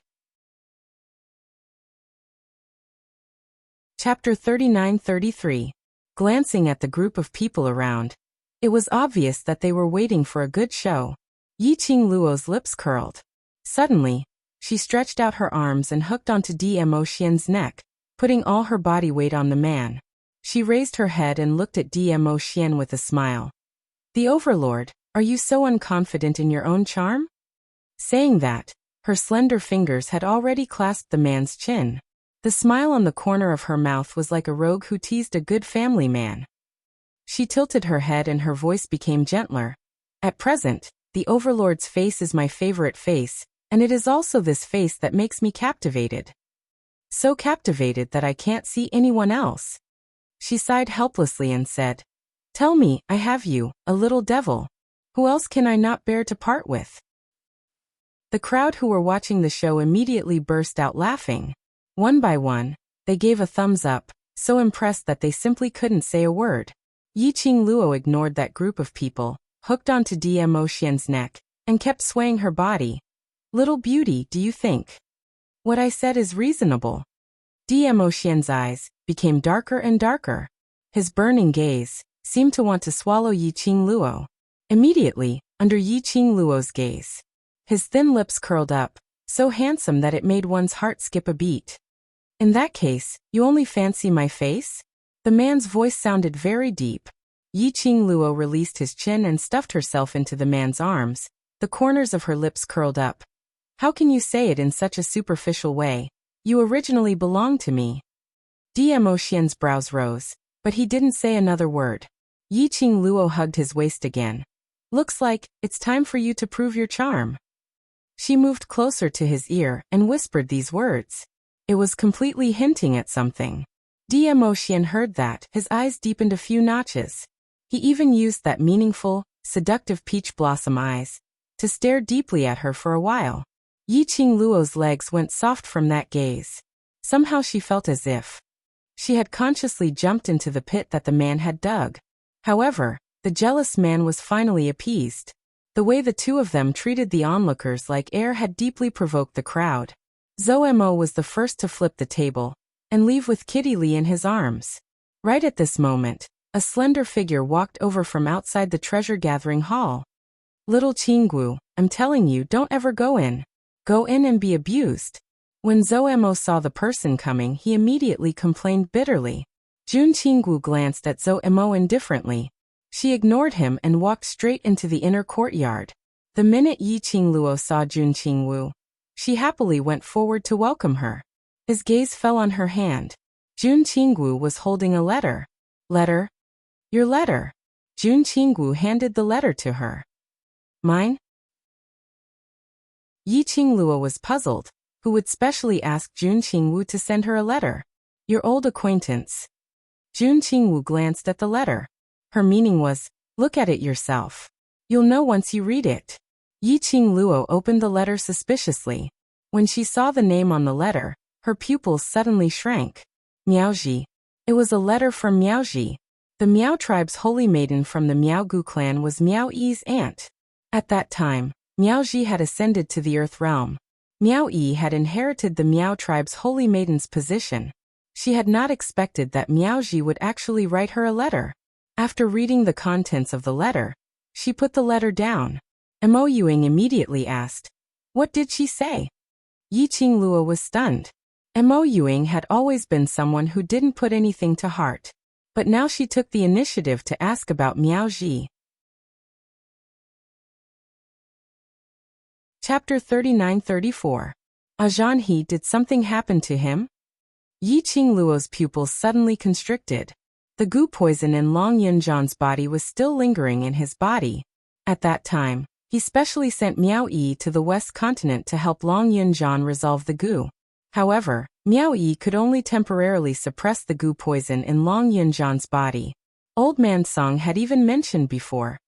Chapter 39-33. Glancing at the group of people around, it was obvious that they were waiting for a good show. Yiqing Luo's lips curled. Suddenly, she stretched out her arms and hooked onto Dmo Xian's neck, putting all her body weight on the man. She raised her head and looked at Dmo Xian with a smile. The Overlord, are you so unconfident in your own charm? Saying that, her slender fingers had already clasped the man's chin. The smile on the corner of her mouth was like a rogue who teased a good family man. She tilted her head and her voice became gentler. At present, the Overlord's face is my favorite face, and it is also this face that makes me captivated. So captivated that I can't see anyone else. She sighed helplessly and said, "Tell me, I have you, a little devil. Who else can I not bear to part with?" The crowd who were watching the show immediately burst out laughing. One by one, they gave a thumbs up, so impressed that they simply couldn't say a word. Yiqing Luo ignored that group of people, hooked onto Dmo Xian's neck, and kept swaying her body. "Little beauty, do you think what I said is reasonable?" Dmo Xian's eyes became darker and darker. His burning gaze seemed to want to swallow Yiqing Luo. Immediately, under Yiqing Luo's gaze, his thin lips curled up, so handsome that it made one's heart skip a beat. "In that case, you only fancy my face?" The man's voice sounded very deep. Yiqing Luo released his chin and stuffed herself into the man's arms, the corners of her lips curled up. "How can you say it in such a superficial way? You originally belonged to me." Dmo Xian's brows rose, but he didn't say another word. Yiqing Luo hugged his waist again. "Looks like it's time for you to prove your charm." She moved closer to his ear and whispered these words. It was completely hinting at something. Dmo Xian heard that, his eyes deepened a few notches. He even used that meaningful, seductive peach blossom eyes to stare deeply at her for a while. Yiqing Luo's legs went soft from that gaze. Somehow she felt as if she had consciously jumped into the pit that the man had dug. However, the jealous man was finally appeased. The way the two of them treated the onlookers like air had deeply provoked the crowd. Zhou Mo was the first to flip the table and leave with Kitty Li in his arms. Right at this moment, a slender figure walked over from outside the treasure-gathering hall. "Little Qinggu, I'm telling you, don't ever go in. Go in and be abused." When Zhou Mo saw the person coming, he immediately complained bitterly. Jun Qinggu glanced at Zhou Mo indifferently. She ignored him and walked straight into the inner courtyard. The minute Yiqing Luo saw Jun Qinggu, she happily went forward to welcome her. His gaze fell on her hand. Jun Qinggu was holding a letter. "Letter? Your letter." Jun Qinggu handed the letter to her. "Mine?" Yiqing Luo was puzzled. Who would specially ask Jun Qingwu to send her a letter? "Your old acquaintance." Jun Qingwu glanced at the letter. Her meaning was, "Look at it yourself. You'll know once you read it." Yiqing Luo opened the letter suspiciously. When she saw the name on the letter, her pupils suddenly shrank. Miaoji. It was a letter from Miaoji. The Miao tribe's holy maiden from the Miaogu clan was Miao Yi's aunt. At that time, Miaoji had ascended to the earth realm. Miao Yi had inherited the Miao tribe's holy maiden's position. She had not expected that Miaoji would actually write her a letter. After reading the contents of the letter, she put the letter down. Mo Yuing immediately asked, "What did she say?" Yiqing Luo was stunned. Mo Yuing had always been someone who didn't put anything to heart. But now she took the initiative to ask about Miaoji. Chapter 39-34. Zhan He, did something happen to him? Yiqing Luo's pupils suddenly constricted. The goo poison in Long Yunzhan's body was still lingering in his body. At that time, he specially sent Miao Yi to the West Continent to help Long Yunzhan resolve the goo. However, Miao Yi could only temporarily suppress the goo poison in Long Yunzhan's body. Old Man Song had even mentioned before.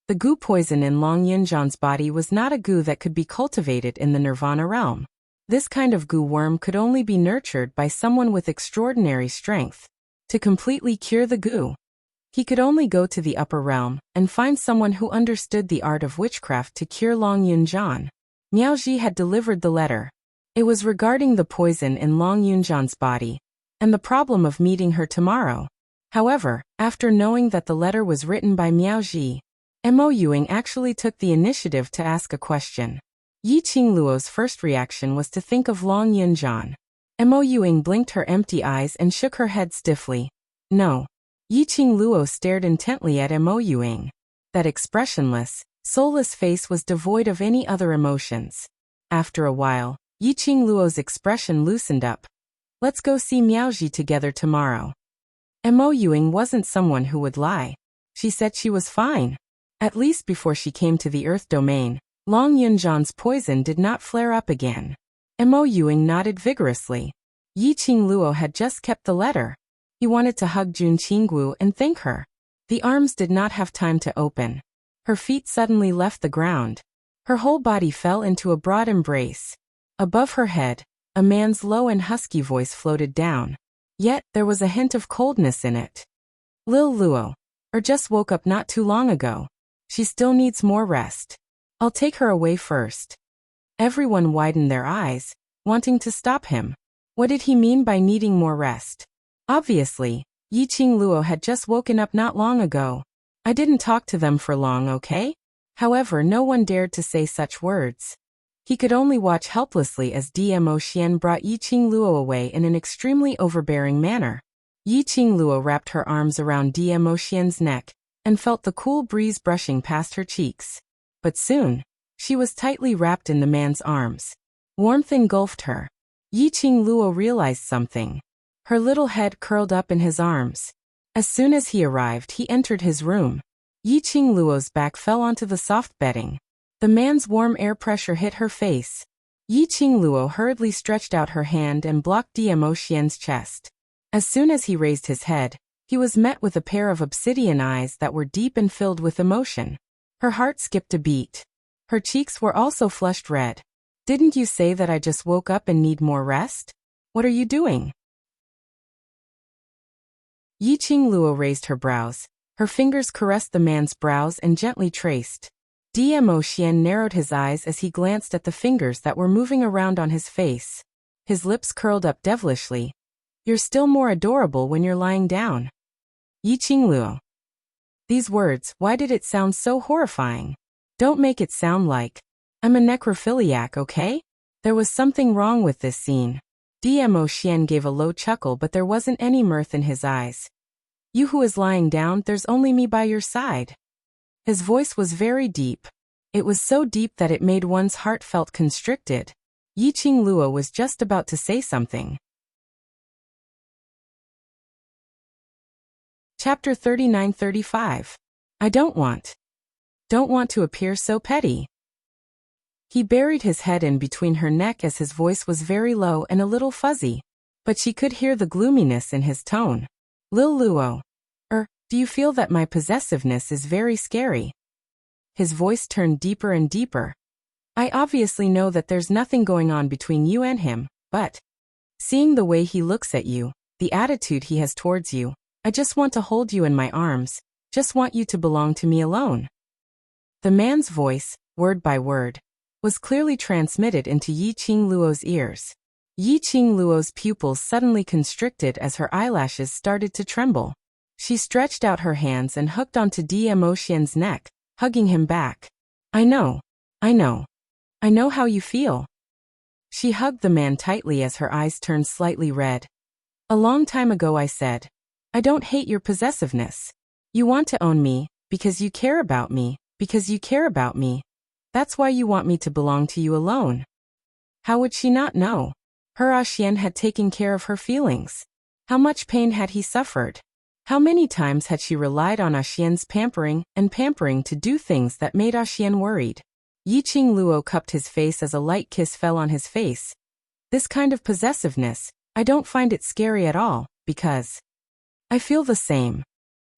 The goo poison in Long Yunzhan's body was not a goo that could be cultivated in the Nirvana realm. This kind of goo worm could only be nurtured by someone with extraordinary strength. To completely cure the goo, he could only go to the upper realm and find someone who understood the art of witchcraft to cure Long Yunzhan. Miaoji had delivered the letter. It was regarding the poison in Long Yunzhan's body, and the problem of meeting her tomorrow. However, after knowing that the letter was written by Miaoji, Mo Yuing actually took the initiative to ask a question. Yiqing Luo's first reaction was to think of Long Yunzhan. Mo Yuing blinked her empty eyes and shook her head stiffly. No. Yiqing Luo stared intently at Mo Yuing. That expressionless, soulless face was devoid of any other emotions. After a while, Yiqing Luo's expression loosened up. Let's go see Miaoji together tomorrow. Mo Yuing wasn't someone who would lie. She said she was fine. At least before she came to the Earth domain, Long Yunzhan's poison did not flare up again. Mo Yuing nodded vigorously. Yiqing Luo had just kept the letter. He wanted to hug Jun Qinggu and thank her. The arms did not have time to open. Her feet suddenly left the ground. Her whole body fell into a broad embrace. Above her head, a man's low and husky voice floated down. Yet, there was a hint of coldness in it. Lil Luo. Just woke up not too long ago. She still needs more rest. I'll take her away first. Everyone widened their eyes, wanting to stop him. What did he mean by needing more rest? Obviously, Yiqing Luo had just woken up not long ago. I didn't talk to them for long, okay? However, no one dared to say such words. He could only watch helplessly as Dmo Xian brought Yiqing Luo away in an extremely overbearing manner. Yiqing Luo wrapped her arms around Dmo Xian's neck and felt the cool breeze brushing past her cheeks. But soon, she was tightly wrapped in the man's arms. Warmth engulfed her. Yiqing Luo realized something. Her little head curled up in his arms. As soon as he arrived, he entered his room. Yiqing Luo's back fell onto the soft bedding. The man's warm air pressure hit her face. Yiqing Luo hurriedly stretched out her hand and blocked Dmo Xian's chest. As soon as he raised his head, he was met with a pair of obsidian eyes that were deep and filled with emotion. Her heart skipped a beat. Her cheeks were also flushed red. Didn't you say that I just woke up and need more rest? What are you doing? Yiqing Luo raised her brows. Her fingers caressed the man's brows and gently traced. Dmo Xian narrowed his eyes as he glanced at the fingers that were moving around on his face. His lips curled up devilishly. You're still more adorable when you're lying down. Yiqing Luo. These words, why did it sound so horrifying? Don't make it sound like I'm a necrophiliac, okay? There was something wrong with this scene. Dmo Xian gave a low chuckle, but there wasn't any mirth in his eyes. You who is lying down, there's only me by your side. His voice was very deep. It was so deep that it made one's heart felt constricted. Yiqing Luo was just about to say something. Chapter 39-35. I don't want to appear so petty. He buried his head in between her neck as his voice was very low and a little fuzzy, but she could hear the gloominess in his tone. Lil Luo. Do you feel that my possessiveness is very scary? His voice turned deeper and deeper. I obviously know that there's nothing going on between you and him, but seeing the way he looks at you, the attitude he has towards you, I just want to hold you in my arms, just want you to belong to me alone. The man's voice, word by word, was clearly transmitted into Yiqing Luo's ears. Yiqing Luo's pupils suddenly constricted as her eyelashes started to tremble. She stretched out her hands and hooked onto Dmo Xian's neck, hugging him back. I know how you feel. She hugged the man tightly as her eyes turned slightly red. A long time ago I said, I don't hate your possessiveness. You want to own me, because you care about me, That's why you want me to belong to you alone. How would she not know? Her Xian had taken care of her feelings. How much pain had he suffered? How many times had she relied on Xian's pampering to do things that made Xian worried? Yiqing Luo cupped his face as a light kiss fell on his face. This kind of possessiveness, I don't find it scary at all, because I feel the same.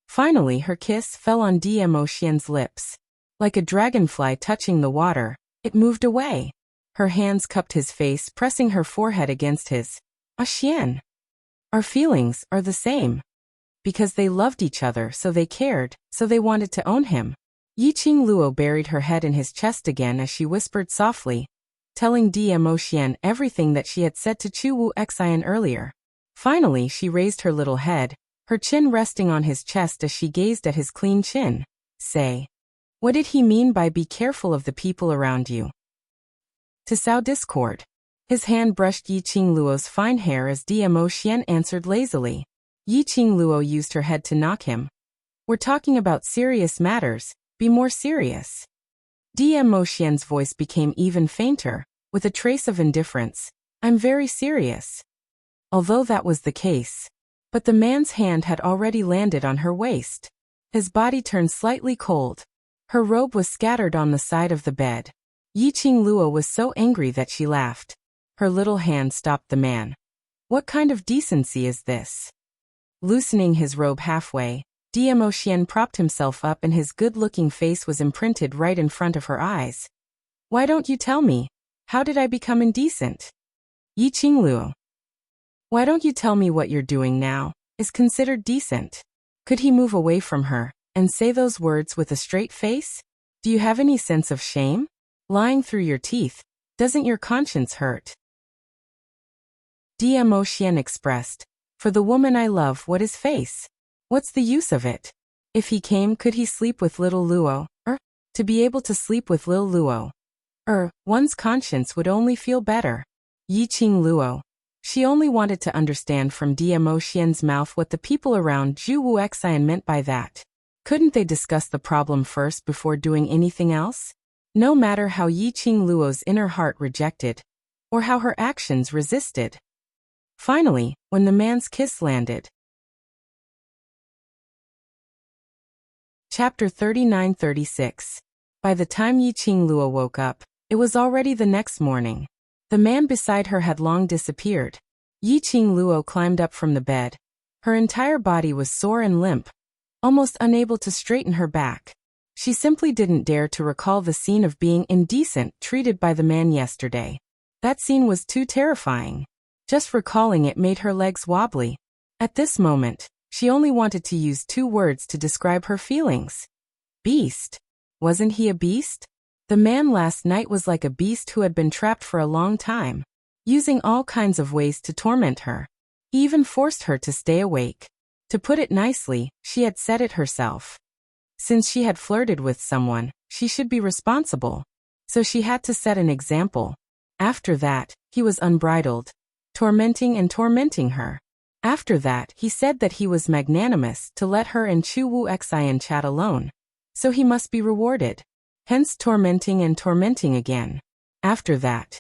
Finally, her kiss fell on Dmo Xian's lips. Like a dragonfly touching the water, it moved away. Her hands cupped his face, pressing her forehead against his. Xian. Our feelings are the same. Because they loved each other, so they cared, so they wanted to own him. Yiqing Luo buried her head in his chest again as she whispered softly, telling Dmo Xian everything that she had said to Chu Wu Xian earlier. Finally, she raised her little head, her chin resting on his chest as she gazed at his clean chin. Say. What did he mean by be careful of the people around you? To sow discord. His hand brushed Yiqing Luo's fine hair as Dmo Xian answered lazily. Yiqing Luo used her head to knock him. We're talking about serious matters, be more serious. Dmo Xian's voice became even fainter, with a trace of indifference. I'm very serious. Although that was the case. But the man's hand had already landed on her waist. His body turned slightly cold. Her robe was scattered on the side of the bed. Yiqing Luo was so angry that she laughed. Her little hand stopped the man. What kind of decency is this? Loosening his robe halfway, Diemo propped himself up and his good-looking face was imprinted right in front of her eyes. Why don't you tell me? How did I become indecent? Yi Qingluo. Why don't you tell me what you're doing now is considered decent? Could he move away from her and say those words with a straight face? Do you have any sense of shame? Lying through your teeth, doesn't your conscience hurt? Diemo expressed, for the woman I love, what is face? What's the use of it? If he came, could he sleep with little Luo? To be able to sleep with Lil Luo. One's conscience would only feel better. Yi Qingluo. She only wanted to understand from Diemo mouth what the people around Zhu Wuxian meant by that. Couldn't they discuss the problem first before doing anything else? No matter how Yi Qingluo's inner heart rejected, or how her actions resisted. Finally, when the man's kiss landed. Chapter 39-36. By the time Yi Qingluo woke up, it was already the next morning. The man beside her had long disappeared. Yi Qingluo climbed up from the bed. Her entire body was sore and limp, almost unable to straighten her back. She simply didn't dare to recall the scene of being indecent treated by the man yesterday. That scene was too terrifying. Just recalling it made her legs wobbly. At this moment, she only wanted to use 2 words to describe her feelings. Beast. Wasn't he a beast? The man last night was like a beast who had been trapped for a long time, using all kinds of ways to torment her. He even forced her to stay awake. To put it nicely, she had said it herself. Since she had flirted with someone, she should be responsible. So she had to set an example. After that, he was unbridled, tormenting and tormenting her. After that, he said that he was magnanimous to let her and Zhu Wuxian chat alone. So he must be rewarded. Hence tormenting and tormenting again. After that.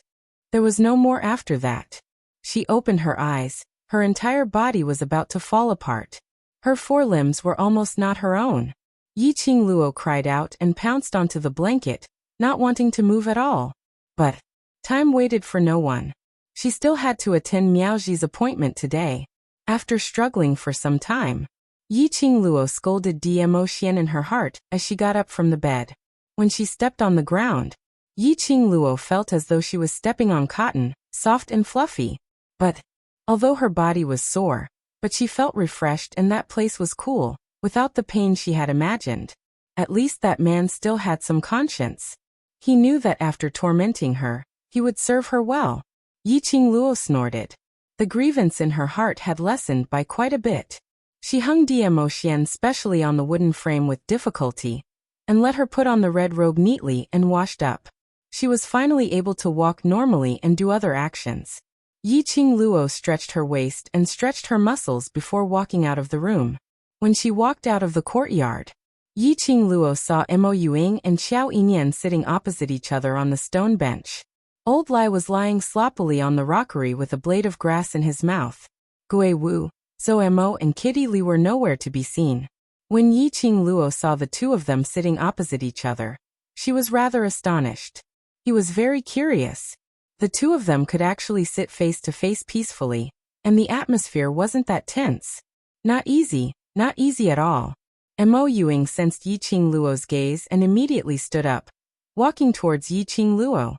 There was no more after that. She opened her eyes. Her entire body was about to fall apart. Her forelimbs were almost not her own. Yi Qingluo cried out and pounced onto the blanket, not wanting to move at all. But time waited for no one. She still had to attend Miaoji's appointment today. After struggling for some time, Yi Qingluo scolded Diemo in her heart as she got up from the bed. When she stepped on the ground, Yi Qingluo felt as though she was stepping on cotton, soft and fluffy. But although her body was sore, but she felt refreshed and that place was cool, without the pain she had imagined. At least that man still had some conscience. He knew that after tormenting her, he would serve her well. Yi Qingluo snorted. The grievance in her heart had lessened by quite a bit. She hung Diemo specially on the wooden frame with difficulty, and let her put on the red robe neatly and washed up. She was finally able to walk normally and do other actions. Yi Qingluo stretched her waist and stretched her muscles before walking out of the room. When she walked out of the courtyard, Yi Qingluo saw Mo Yuing and Xiao Yinyan sitting opposite each other on the stone bench. Old Lai was lying sloppily on the rockery with a blade of grass in his mouth. Gui Wu, Zhou Mo and Kitty Li were nowhere to be seen. When Yi Qingluo saw the 2 of them sitting opposite each other, she was rather astonished. He was very curious. The 2 of them could actually sit face to face peacefully, and the atmosphere wasn't that tense. Not easy at all. Mo Yuing sensed Yi Qingluo's gaze and immediately stood up, walking towards Yi Qingluo.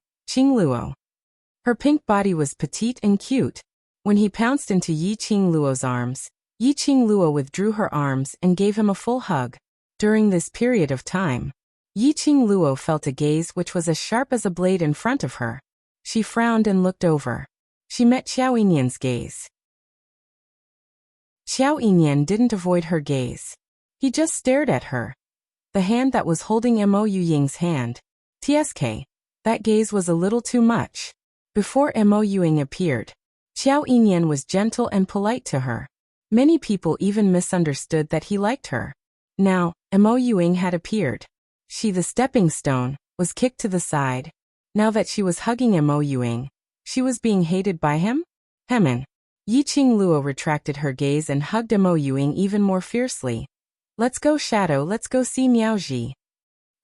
Her pink body was petite and cute. When he pounced into Yi Qingluo's arms, Yi Qingluo withdrew her arms and gave him a full hug. During this period of time, Yi Qingluo felt a gaze which was as sharp as a blade in front of her. She frowned and looked over. She met Xiao Yinyan's gaze. Xiao Yinyan didn't avoid her gaze. He just stared at her. The hand that was holding Mo Yuying's hand. TSK. That gaze was a little too much. Before Mo Yuing appeared, Xiao Yinyan was gentle and polite to her. Many people even misunderstood that he liked her. Now, Mo Yuing had appeared. She, the stepping stone, was kicked to the side. Now that she was hugging Mo Yuing, she was being hated by him? Yi Qingluo retracted her gaze and hugged Mo Yuing even more fiercely. Let's go, Shadow, let's go see Miaoji.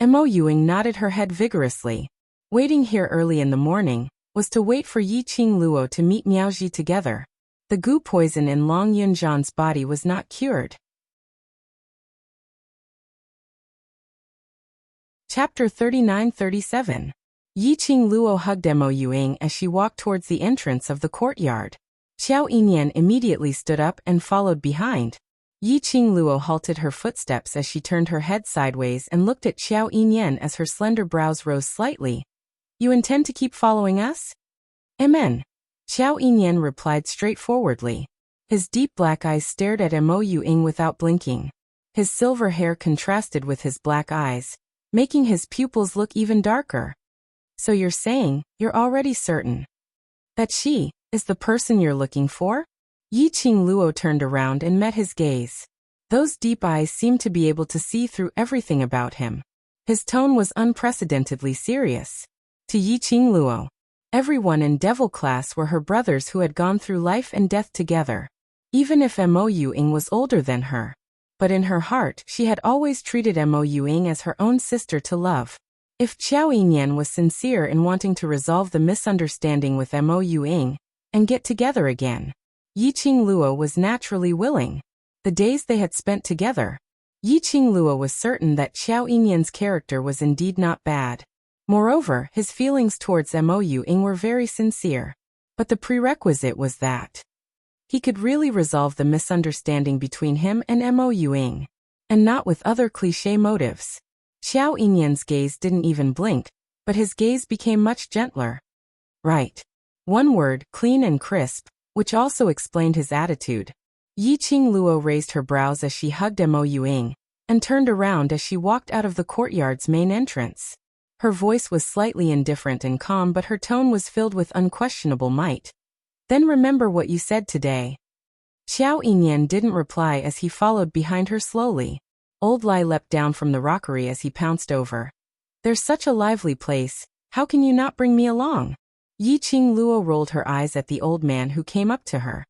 Mo Yuing nodded her head vigorously. Waiting here early in the morning was to wait for Yi Qingluo to meet Miaoji together. The goo poison in Long Yunjian's body was not cured. Chapter 39-37. Yiqing Luo hugged Mo Yuing as she walked towards the entrance of the courtyard. Xiao Yinyan immediately stood up and followed behind. Yiqing Luo halted her footsteps as she turned her head sideways and looked at Xiao Yinyan as her slender brows rose slightly. You intend to keep following us? Amen. Xiao Yinyan replied straightforwardly. His deep black eyes stared at Mo Yuing without blinking. His silver hair contrasted with his black eyes, making his pupils look even darker. So you're saying, you're already certain that she is the person you're looking for? Yiqing Luo turned around and met his gaze. Those deep eyes seemed to be able to see through everything about him. His tone was unprecedentedly serious. To Yiqing Luo, everyone in Devil class were her brothers who had gone through life and death together. Even if Mo Yuing was older than her. But in her heart, she had always treated Mo Yuing as her own sister to love. If Xiao Yinyan was sincere in wanting to resolve the misunderstanding with Mo Yuing and get together again, Yiqing Luo was naturally willing. The days they had spent together, Yiqing Luo was certain that Xiao Yinyan's character was indeed not bad. Moreover, his feelings towards Mo Yuing were very sincere. But the prerequisite was that he could really resolve the misunderstanding between him and Mo Yuing, and not with other cliché motives. Xiao Yinyan's gaze didn't even blink, but his gaze became much gentler. Right. One word, clean and crisp, which also explained his attitude. Yiqing Luo raised her brows as she hugged Mo Yuing, and turned around as she walked out of the courtyard's main entrance. Her voice was slightly indifferent and calm, but her tone was filled with unquestionable might. Then remember what you said today. Xiao Yinyan didn't reply as he followed behind her slowly. Old Lai leapt down from the rockery as he pounced over. There's such a lively place, how can you not bring me along? Yiqing Luo rolled her eyes at the old man who came up to her.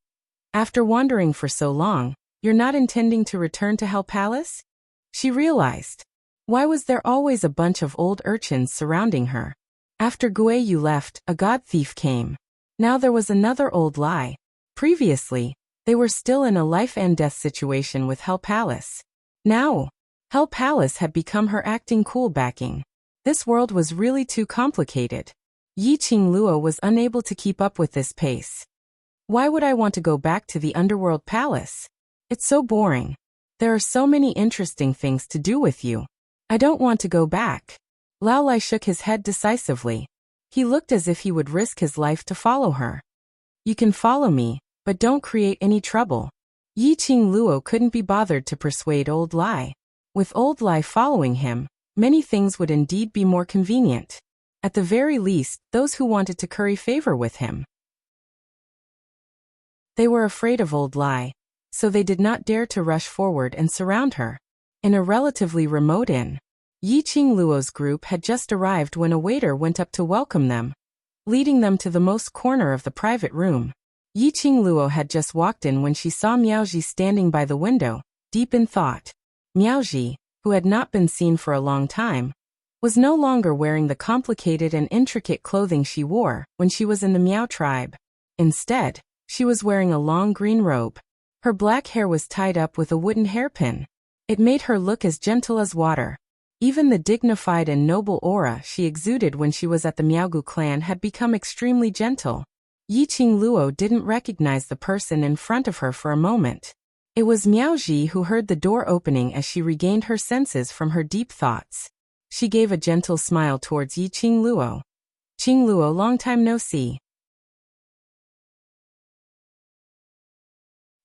After wandering for so long, you're not intending to return to Hell Palace? She realized. Why was there always a bunch of old urchins surrounding her? After Gui Yu left, a god thief came. Now there was another old Lai. Previously, they were still in a life and death situation with Hell Palace. Now, Hell Palace had become her acting cool backing. This world was really too complicated. Yiqing Luo was unable to keep up with this pace. Why would I want to go back to the Underworld Palace? It's so boring. There are so many interesting things to do with you. I don't want to go back. Lao Lai shook his head decisively. He looked as if he would risk his life to follow her. You can follow me, but don't create any trouble. Yiqing Luo couldn't be bothered to persuade Old Lai. With Old Lai following him, many things would indeed be more convenient. At the very least, those who wanted to curry favor with him. They were afraid of Old Lai, so they did not dare to rush forward and surround her. In a relatively remote inn, Yiqing Luo's group had just arrived when a waiter went up to welcome them, leading them to the most corner of the private room. Yiqing Luo had just walked in when she saw Miaoji standing by the window, deep in thought. Miaoji, who had not been seen for a long time, was no longer wearing the complicated and intricate clothing she wore when she was in the Miao tribe. Instead, she was wearing a long green robe. Her black hair was tied up with a wooden hairpin. It made her look as gentle as water. Even the dignified and noble aura she exuded when she was at the Miaogu clan had become extremely gentle. Yiqing Luo didn't recognize the person in front of her for a moment. It was Miaoji who heard the door opening as she regained her senses from her deep thoughts. She gave a gentle smile towards Yiqing Luo. Qing Luo, long time no see.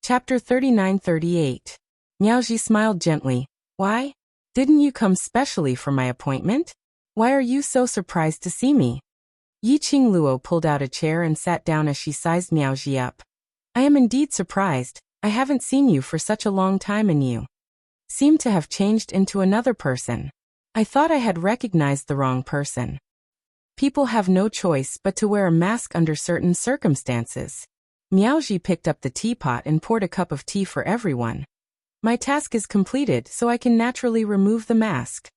Chapter 39-38. Miaoji smiled gently. Why? Didn't you come specially for my appointment? Why are you so surprised to see me? Yiqing Luo pulled out a chair and sat down as she sized Miaoji up. I am indeed surprised. I haven't seen you for such a long time and you seem to have changed into another person. I thought I had recognized the wrong person. People have no choice but to wear a mask under certain circumstances. Miaoji picked up the teapot and poured a cup of tea for everyone. My task is completed, so I can naturally remove the mask.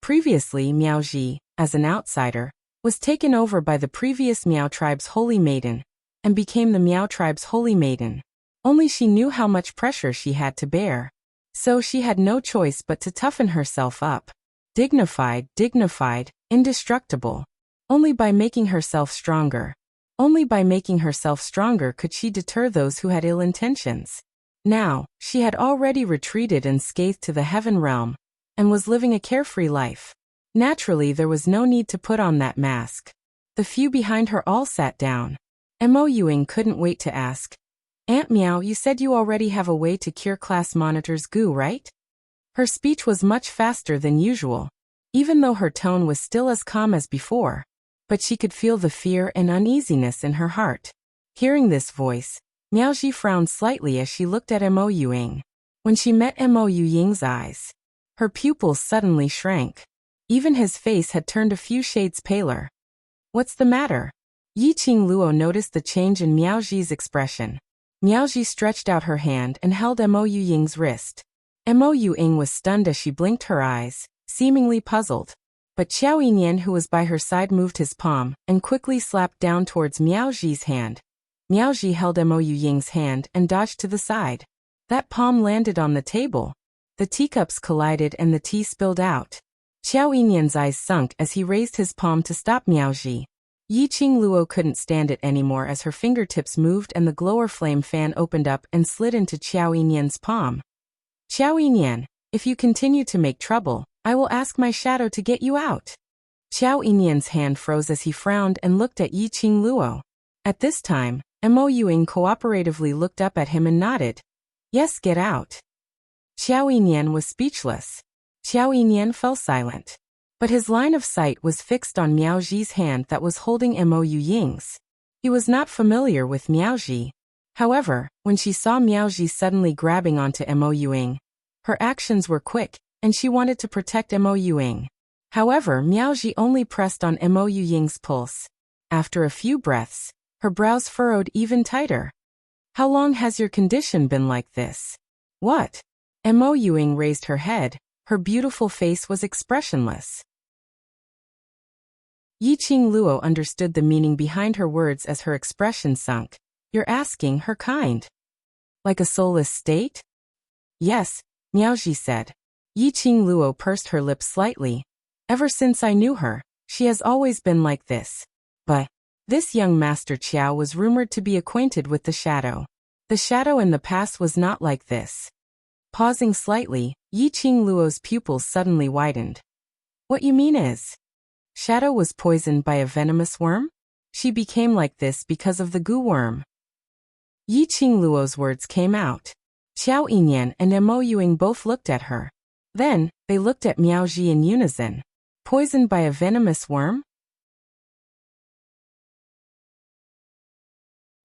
Previously, Miaoji, as an outsider, was taken over by the previous Miao tribe's holy maiden, and became the Miao tribe's holy maiden. Only she knew how much pressure she had to bear. So she had no choice but to toughen herself up. Dignified, indestructible. Only by making herself stronger. Only by making herself stronger could she deter those who had ill intentions. Now, she had already retreated unscathed to the heaven realm, and was living a carefree life. Naturally, there was no need to put on that mask. The few behind her all sat down. Mo Yuing couldn't wait to ask, "Aunt Miao, you said you already have a way to cure class monitor's goo, right?" Her speech was much faster than usual, even though her tone was still as calm as before. But she could feel the fear and uneasiness in her heart. Hearing this voice, Miaoji frowned slightly as she looked at Mo Yuing. When she met Mo Yuying's eyes, her pupils suddenly shrank. Even his face had turned a few shades paler. "What's the matter?" Yi Qing Luo noticed the change in Miaoji's expression. Miaoji stretched out her hand and held Mo Yuying's wrist. Mo Yuying was stunned as she blinked her eyes, seemingly puzzled. But Xiao Yinyan, who was by her side, moved his palm and quickly slapped down towards Miaoji's hand. Miaoji held Mo Yuying's hand and dodged to the side. That palm landed on the table. The teacups collided and the tea spilled out. Xiao Yinyan's eyes sunk as he raised his palm to stop Miaoji. Yi Qing Luo couldn't stand it anymore as her fingertips moved and the glower flame fan opened up and slid into Xiao Yinyan's palm. "Xiao Yinyan, if you continue to make trouble, I will ask my shadow to get you out." Xiao Yinyan's hand froze as he frowned and looked at Yi Qing Luo. At this time, Mo Yuing cooperatively looked up at him and nodded. "Yes, get out." Xiao Yinyan was speechless. Xiao Yinyan fell silent. But his line of sight was fixed on Miaoji's hand that was holding Mo Yuying's. He was not familiar with Miaoji. However, when she saw Miaoji suddenly grabbing onto Mo Yuing, her actions were quick, and she wanted to protect Mo Yuing. However, Miaoji only pressed on Mo Yuying's pulse. After a few breaths, her brows furrowed even tighter. "How long has your condition been like this?" "What?" Mo Yuing raised her head. Her beautiful face was expressionless. Yi Qing Luo understood the meaning behind her words as her expression sunk. "You're asking her kind? Like a soulless state?" "Yes," Miaoji said. Yi Qing Luo pursed her lips slightly. "Ever since I knew her, she has always been like this. But this young Master Qiao was rumored to be acquainted with the shadow. The shadow in the past was not like this." Pausing slightly, Yi Qing Luo's pupils suddenly widened. "What you mean is, shadow was poisoned by a venomous worm? She became like this because of the goo worm." Yi Qing Luo's words came out. Xiao Yinyan and Mo Yuing both looked at her. Then, they looked at Miaoji in unison. Poisoned by a venomous worm?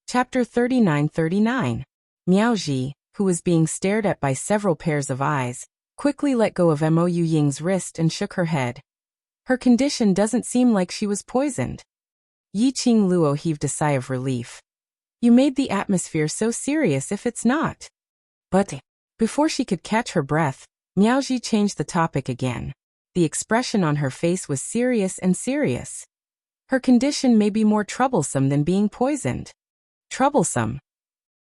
Chapter 39-39. Miaoji, who was being stared at by several pairs of eyes, quickly let go of Mo Yuying's wrist and shook her head. "Her condition doesn't seem like she was poisoned." Yi Qing Luo heaved a sigh of relief. "You made the atmosphere so serious if it's not." But, before she could catch her breath, Miaoji changed the topic again. The expression on her face was serious and serious. "Her condition may be more troublesome than being poisoned." "Troublesome?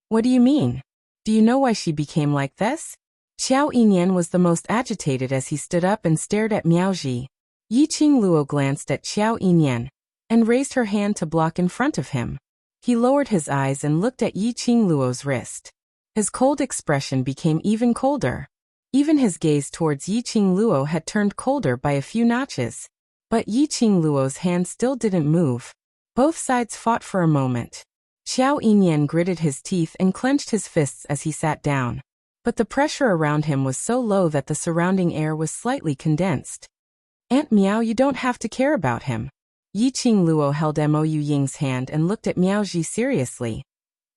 What do you mean? Do you know why she became like this?" Xiao Yinyan was the most agitated as he stood up and stared at Miaoji. Yi Qing Luo glanced at Xiao Yinyan and raised her hand to block in front of him. He lowered his eyes and looked at Yi Qing Luo's wrist. His cold expression became even colder. Even his gaze towards Yi Qing Luo had turned colder by a few notches. But Yi Qing Luo's hand still didn't move. Both sides fought for a moment. Xiao Yinyan gritted his teeth and clenched his fists as he sat down. But the pressure around him was so low that the surrounding air was slightly condensed. "Aunt Miao, you don't have to care about him." Yi Qing Luo held Mo Yuying's hand and looked at Miaoji seriously.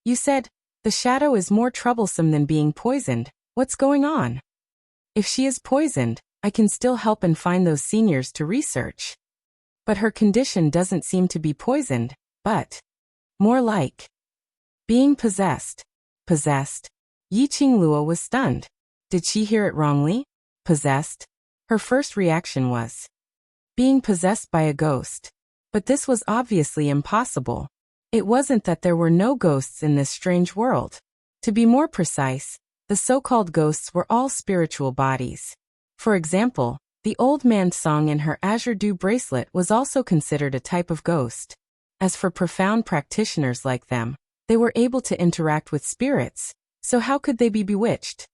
"You said, the shadow is more troublesome than being poisoned. What's going on? If she is poisoned, I can still help and find those seniors to research. But her condition doesn't seem to be poisoned, but more like being possessed." Possessed? Yi Qing Luo was stunned. Did she hear it wrongly? Possessed? Her first reaction was being possessed by a ghost. But this was obviously impossible. It wasn't that there were no ghosts in this strange world. To be more precise, the so-called ghosts were all spiritual bodies. For example, the old man's song in her azure dew bracelet was also considered a type of ghost. As for profound practitioners like them, they were able to interact with spirits, so how could they be bewitched?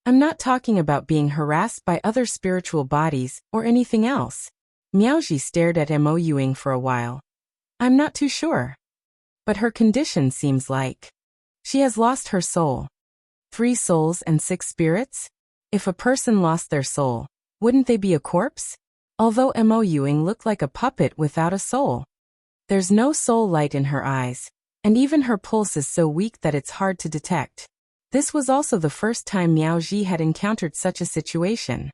I'm not talking about being harassed by other spiritual bodies or anything else. Miaoji stared at Mo Yuing for a while. I'm not too sure. But her condition seems like she has lost her soul. 3 souls and 6 spirits? If a person lost their soul, wouldn't they be a corpse? Although Mo Yuing looked like a puppet without a soul. There's no soul light in her eyes, and even her pulse is so weak that it's hard to detect. This was also the first time Miao Ji had encountered such a situation.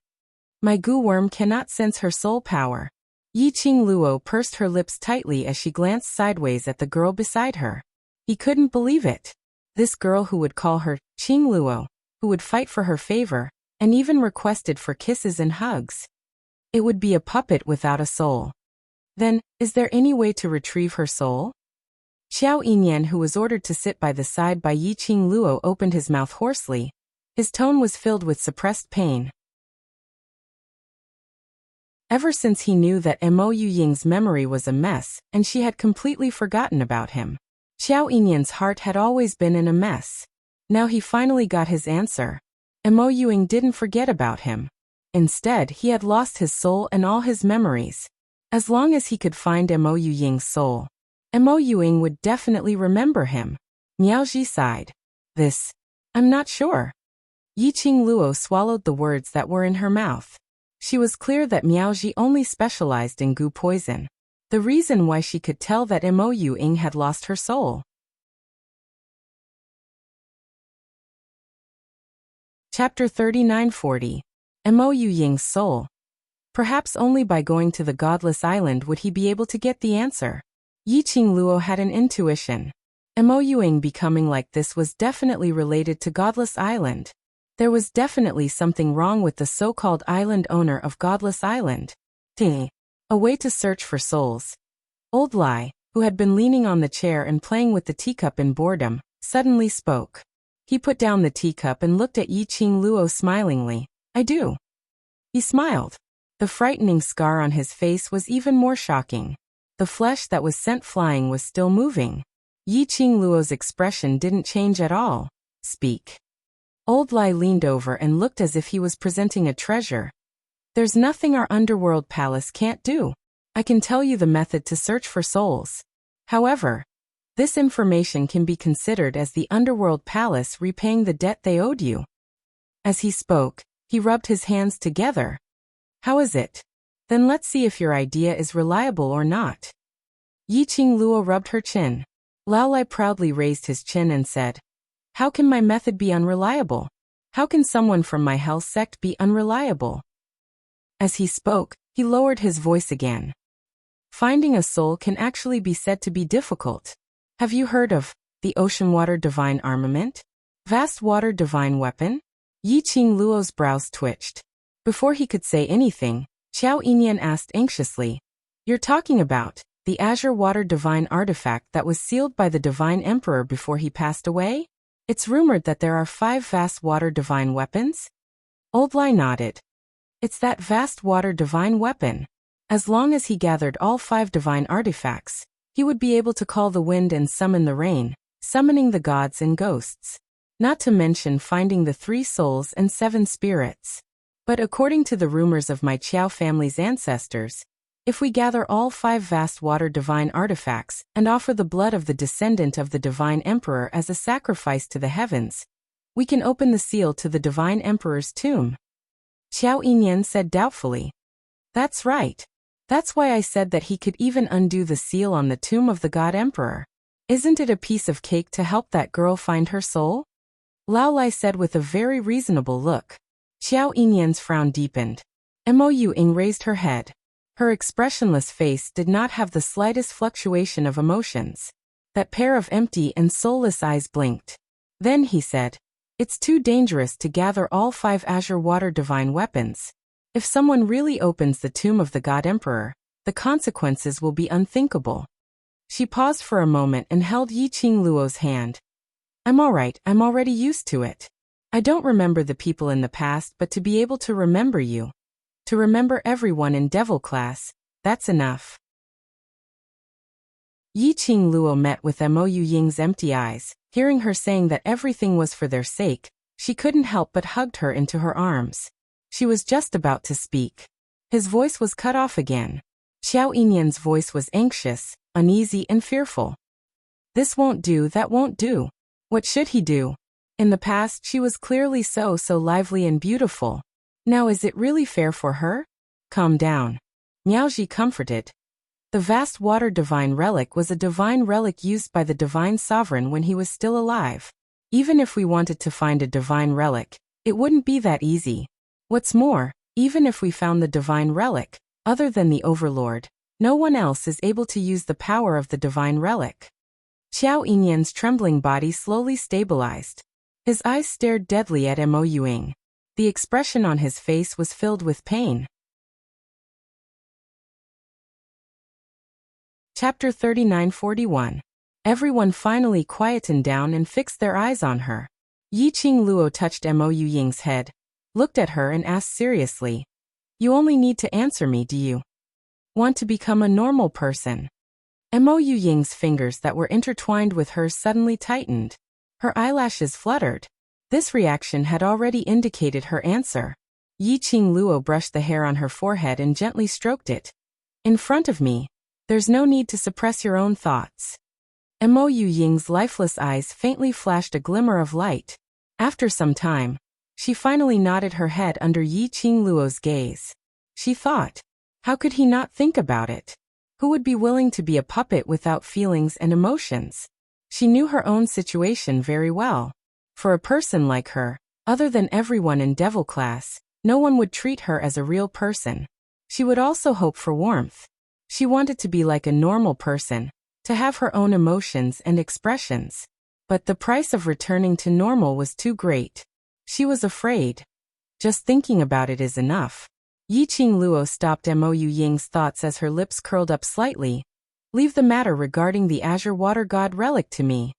My goo worm cannot sense her soul power. Yi Qing Luo pursed her lips tightly as she glanced sideways at the girl beside her. He couldn't believe it. This girl who would call her Qing Luo, who would fight for her favor, and even requested for kisses and hugs. It would be a puppet without a soul. Then, is there any way to retrieve her soul? Xiao Yinyan, who was ordered to sit by the side by Yi Qing Luo, opened his mouth hoarsely. His tone was filled with suppressed pain. Ever since he knew that Mo Yuying's memory was a mess, and she had completely forgotten about him. Xiao Yinyan's heart had always been in a mess. Now he finally got his answer. Mo Yuying didn't forget about him. Instead, he had lost his soul and all his memories. As long as he could find Mo Yuying's soul, Mo Yuing would definitely remember him. Miaoji sighed. I'm not sure. Yi Qing Luo swallowed the words that were in her mouth. She was clear that Miaoji only specialized in goo poison. The reason why she could tell that Mo Yuing had lost her soul. Chapter 3940. Mo Yuying's soul. Perhaps only by going to the Godless Island would he be able to get the answer. Yi Qing Luo had an intuition. Mo Yuing becoming like this was definitely related to Godless Island. There was definitely something wrong with the so-called island owner of Godless Island. A way to search for souls. Old Lai, who had been leaning on the chair and playing with the teacup in boredom, suddenly spoke. He put down the teacup and looked at Yi Qing Luo smilingly. I do. He smiled. The frightening scar on his face was even more shocking. The flesh that was sent flying was still moving. Yi Qing Luo's expression didn't change at all. Speak. Old Lai leaned over and looked as if he was presenting a treasure. There's nothing our underworld palace can't do. I can tell you the method to search for souls. However, this information can be considered as the underworld palace repaying the debt they owed you. As he spoke, he rubbed his hands together. How is it? Then let's see if your idea is reliable or not. Yi Qing Luo rubbed her chin. Lao Lai proudly raised his chin and said, How can my method be unreliable? How can someone from my hell sect be unreliable? As he spoke, he lowered his voice again. Finding a soul can actually be said to be difficult. Have you heard of the Ocean Water Divine Armament? Vast Water Divine Weapon? Yi Qing Luo's brows twitched. Before he could say anything, Xiao Yinyan asked anxiously, You're talking about the Azure Water Divine Artifact that was sealed by the Divine Emperor before he passed away? It's rumored that there are 5 vast water divine weapons? Old Lai nodded. It's that vast water divine weapon. As long as he gathered all 5 divine artifacts, he would be able to call the wind and summon the rain, summoning the gods and ghosts. Not to mention finding the 3 souls and 7 spirits. But according to the rumors of my Qiao family's ancestors, if we gather all 5 vast water divine artifacts and offer the blood of the descendant of the divine emperor as a sacrifice to the heavens, we can open the seal to the divine emperor's tomb. Xiao Yinyan said doubtfully. That's right. That's why I said that he could even undo the seal on the tomb of the god emperor. Isn't it a piece of cake to help that girl find her soul? Lao Lai said with a very reasonable look. Xiao Yinyan's frown deepened. Mo Yuing raised her head. Her expressionless face did not have the slightest fluctuation of emotions. That pair of empty and soulless eyes blinked. Then he said, It's too dangerous to gather all 5 Azure Water Divine weapons. If someone really opens the tomb of the God Emperor, the consequences will be unthinkable. She paused for a moment and held Yiqing Luo's hand. I'm alright, I'm already used to it. I don't remember the people in the past, but to be able to remember you. To remember everyone in Devil class, that's enough. Yiqing Luo met with Mo Ying's empty eyes. Hearing her saying that everything was for their sake, she couldn't help but hugged her into her arms. She was just about to speak. His voice was cut off again. Xiao Yinyan's voice was anxious, uneasy and fearful. This won't do, that won't do. What should he do? In the past she was clearly so lively and beautiful. Now is it really fair for her? Calm down. Miaoji comforted. The vast water divine relic was a divine relic used by the divine sovereign when he was still alive. Even if we wanted to find a divine relic, it wouldn't be that easy. What's more, even if we found the divine relic, other than the Overlord, no one else is able to use the power of the divine relic. Xiao Yinyan's trembling body slowly stabilized. His eyes stared deadly at Mo Ying. The expression on his face was filled with pain. Chapter 39-41. Everyone finally quietened down and fixed their eyes on her. Yiqing Luo touched Mo Ying's head, looked at her and asked seriously, You only need to answer me, do you want to become a normal person? Mo Ying's fingers that were intertwined with hers suddenly tightened. Her eyelashes fluttered. This reaction had already indicated her answer. Yiqing Luo brushed the hair on her forehead and gently stroked it. In front of me. There's no need to suppress your own thoughts. Mo Ying's lifeless eyes faintly flashed a glimmer of light. After some time, she finally nodded her head under Yiqing Luo's gaze. She thought, how could he not think about it? Who would be willing to be a puppet without feelings and emotions? She knew her own situation very well. For a person like her, other than everyone in Devil class, no one would treat her as a real person. She would also hope for warmth. She wanted to be like a normal person, to have her own emotions and expressions. But the price of returning to normal was too great. She was afraid. Just thinking about it is enough. Yiqing Luo stopped Mo Ying's thoughts as her lips curled up slightly. Leave the matter regarding the Azure Water God relic to me.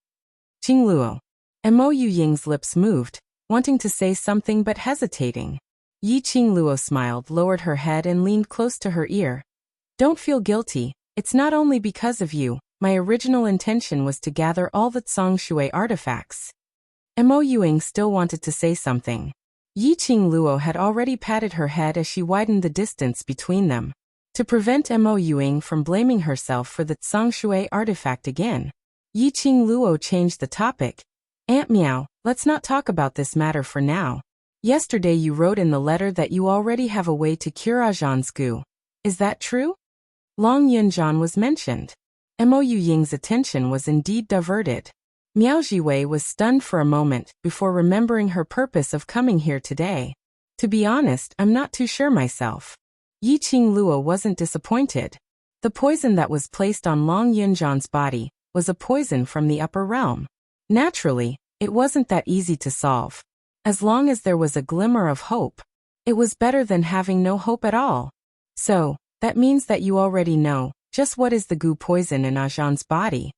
Qing Luo. Mo Ying's lips moved, wanting to say something but hesitating. Yiqing Luo smiled, lowered her head and leaned close to her ear. Don't feel guilty, it's not only because of you. My original intention was to gather all the Tsongshui artifacts. Mo Ying still wanted to say something. Yiqing Luo had already patted her head as she widened the distance between them. To prevent Mo Ying from blaming herself for the Tsongshui artifact again, Yiqing Luo changed the topic. Aunt Meow, let's not talk about this matter for now. Yesterday you wrote in the letter that you already have a way to cure Ajan's goo. Is that true? Long Yunjan was mentioned. Mo Ying's attention was indeed diverted. Miao Jiwei was stunned for a moment before remembering her purpose of coming here today. To be honest, I'm not too sure myself. Yiqing Luo wasn't disappointed. The poison that was placed on Long Yunjan's body was a poison from the upper realm. Naturally, it wasn't that easy to solve. As long as there was a glimmer of hope, it was better than having no hope at all. So, that means that you already know just what is the goo poison in Ajan's body?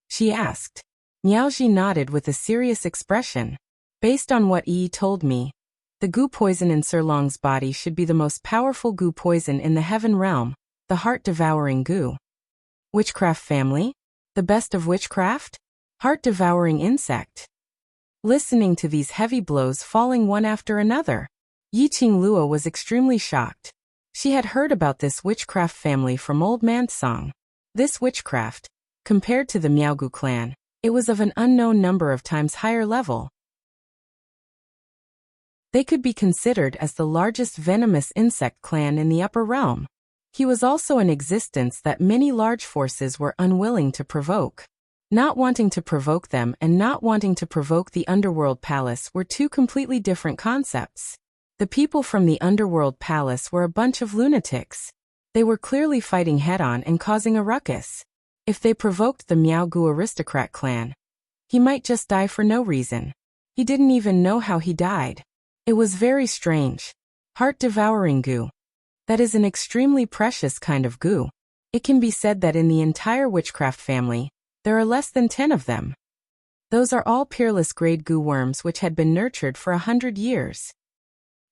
She asked. Miaoji nodded with a serious expression. Based on what Yi told me, the goo poison in Sir Long's body should be the most powerful goo poison in the heaven realm, the heart-devouring goo. Witchcraft family? The best of witchcraft? Heart-devouring insect. Listening to these heavy blows falling one after another, Yiqing Luo was extremely shocked. She had heard about this witchcraft family from Old Man Song. This witchcraft, compared to the Miaogu clan, it was of an unknown number of times higher level. They could be considered as the largest venomous insect clan in the upper realm. He was also an existence that many large forces were unwilling to provoke. Not wanting to provoke them and not wanting to provoke the Underworld Palace were two completely different concepts. The people from the Underworld Palace were a bunch of lunatics. They were clearly fighting head-on and causing a ruckus. If they provoked the Miaogu aristocrat clan, he might just die for no reason. He didn't even know how he died. It was very strange. Heart-devouring goo. That is an extremely precious kind of goo. It can be said that in the entire witchcraft family, there are less than 10 of them. Those are all peerless grade goo worms which had been nurtured for 100 years.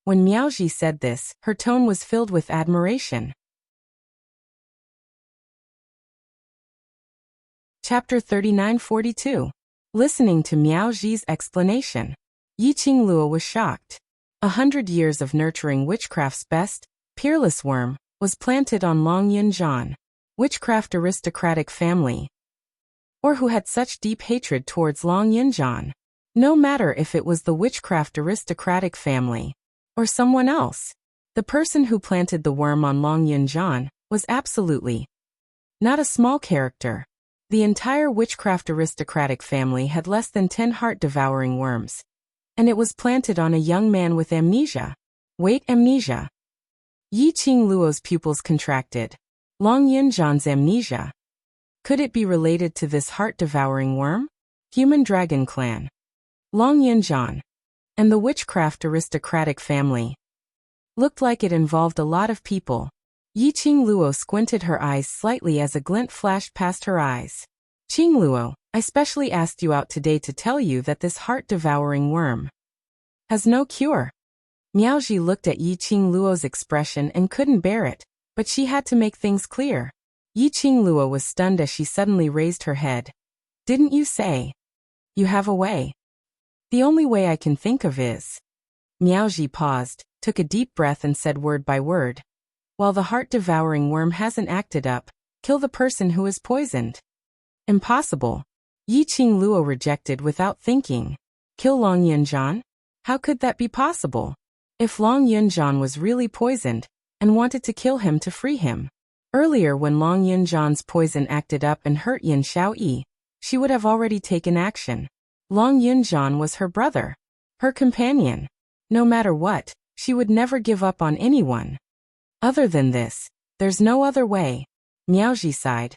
When Miaoji said this, her tone was filled with admiration. Chapter 3942. Listening to Miaoji's explanation. Yiqing Luo was shocked. 100 years of nurturing witchcraft's best, peerless worm, was planted on Long Yunjian, witchcraft aristocratic family, or who had such deep hatred towards Long Yunjian. No matter if it was the witchcraft aristocratic family, or someone else, the person who planted the worm on Long Yunjian was absolutely not a small character. The entire witchcraft aristocratic family had less than 10 heart-devouring worms, and it was planted on a young man with amnesia. Wait, amnesia? Yiqing Luo's pupils contracted. Long Yunjian's amnesia. Could it be related to this heart-devouring worm? Human Dragon Clan. Long Yunjian. And the witchcraft aristocratic family. Looked like it involved a lot of people. Yiqing Luo squinted her eyes slightly as a glint flashed past her eyes. Qing Luo, I specially asked you out today to tell you that this heart-devouring worm has no cure. Miaoji looked at Yiqing Luo's expression and couldn't bear it, but she had to make things clear. Yiqing Luo was stunned as she suddenly raised her head. Didn't you say you have a way? The only way I can think of is. Miaoji paused, took a deep breath and said word by word. While the heart-devouring worm hasn't acted up, kill the person who is poisoned. Impossible. Yiqing Luo rejected without thinking. Kill Long Yunjian? How could that be possible? If Long Yunjian was really poisoned, and wanted to kill him to free him. Earlier when Long Yunjian's poison acted up and hurt Yin Xiaoyi, she would have already taken action. Long Yunjian was her brother. Her companion. No matter what, she would never give up on anyone. Other than this, there's no other way. Miaoji sighed.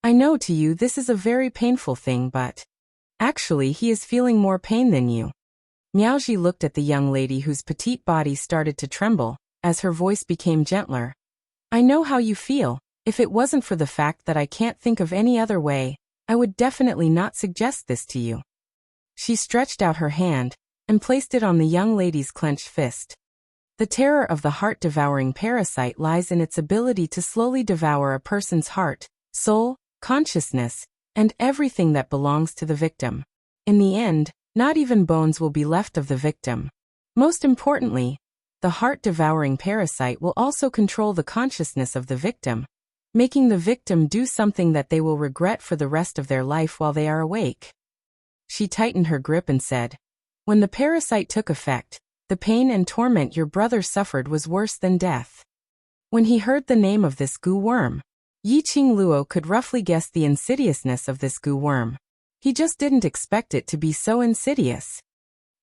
I know to you this is a very painful thing, but actually he is feeling more pain than you. Miaoji looked at the young lady whose petite body started to tremble, as her voice became gentler. I know how you feel. If it wasn't for the fact that I can't think of any other way, I would definitely not suggest this to you. She stretched out her hand, and placed it on the young lady's clenched fist. The terror of the heart-devouring parasite lies in its ability to slowly devour a person's heart, soul, consciousness, and everything that belongs to the victim. In the end, not even bones will be left of the victim. Most importantly, the heart-devouring parasite will also control the consciousness of the victim, making the victim do something that they will regret for the rest of their life while they are awake. She tightened her grip and said, when the parasite took effect, the pain and torment your brother suffered was worse than death. When he heard the name of this goo worm, Yiqing Luo could roughly guess the insidiousness of this goo worm. He just didn't expect it to be so insidious.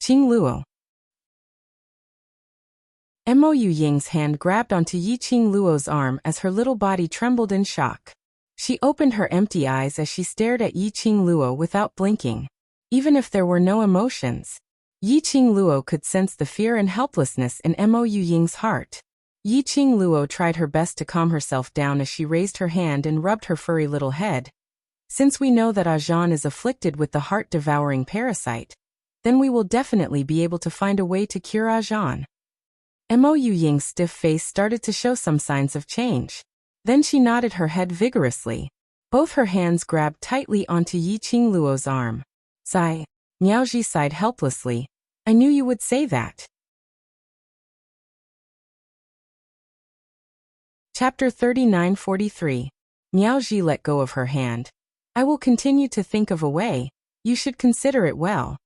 Qing Luo. Mo Ying's hand grabbed onto Yiqing Luo's arm as her little body trembled in shock. She opened her empty eyes as she stared at Yiqing Luo without blinking. Even if there were no emotions, Yiqing Luo could sense the fear and helplessness in Mo Ying's heart. Yiqing Luo tried her best to calm herself down as she raised her hand and rubbed her furry little head. Since we know that Ajan is afflicted with the heart-devouring parasite, then we will definitely be able to find a way to cure Ajan. Mo Ying's stiff face started to show some signs of change. Then she nodded her head vigorously. Both her hands grabbed tightly onto Yiqing Luo's arm. Sigh. Miaoji sighed helplessly. I knew you would say that. Chapter 3943. Miaoji let go of her hand. I will continue to think of a way. You should consider it well.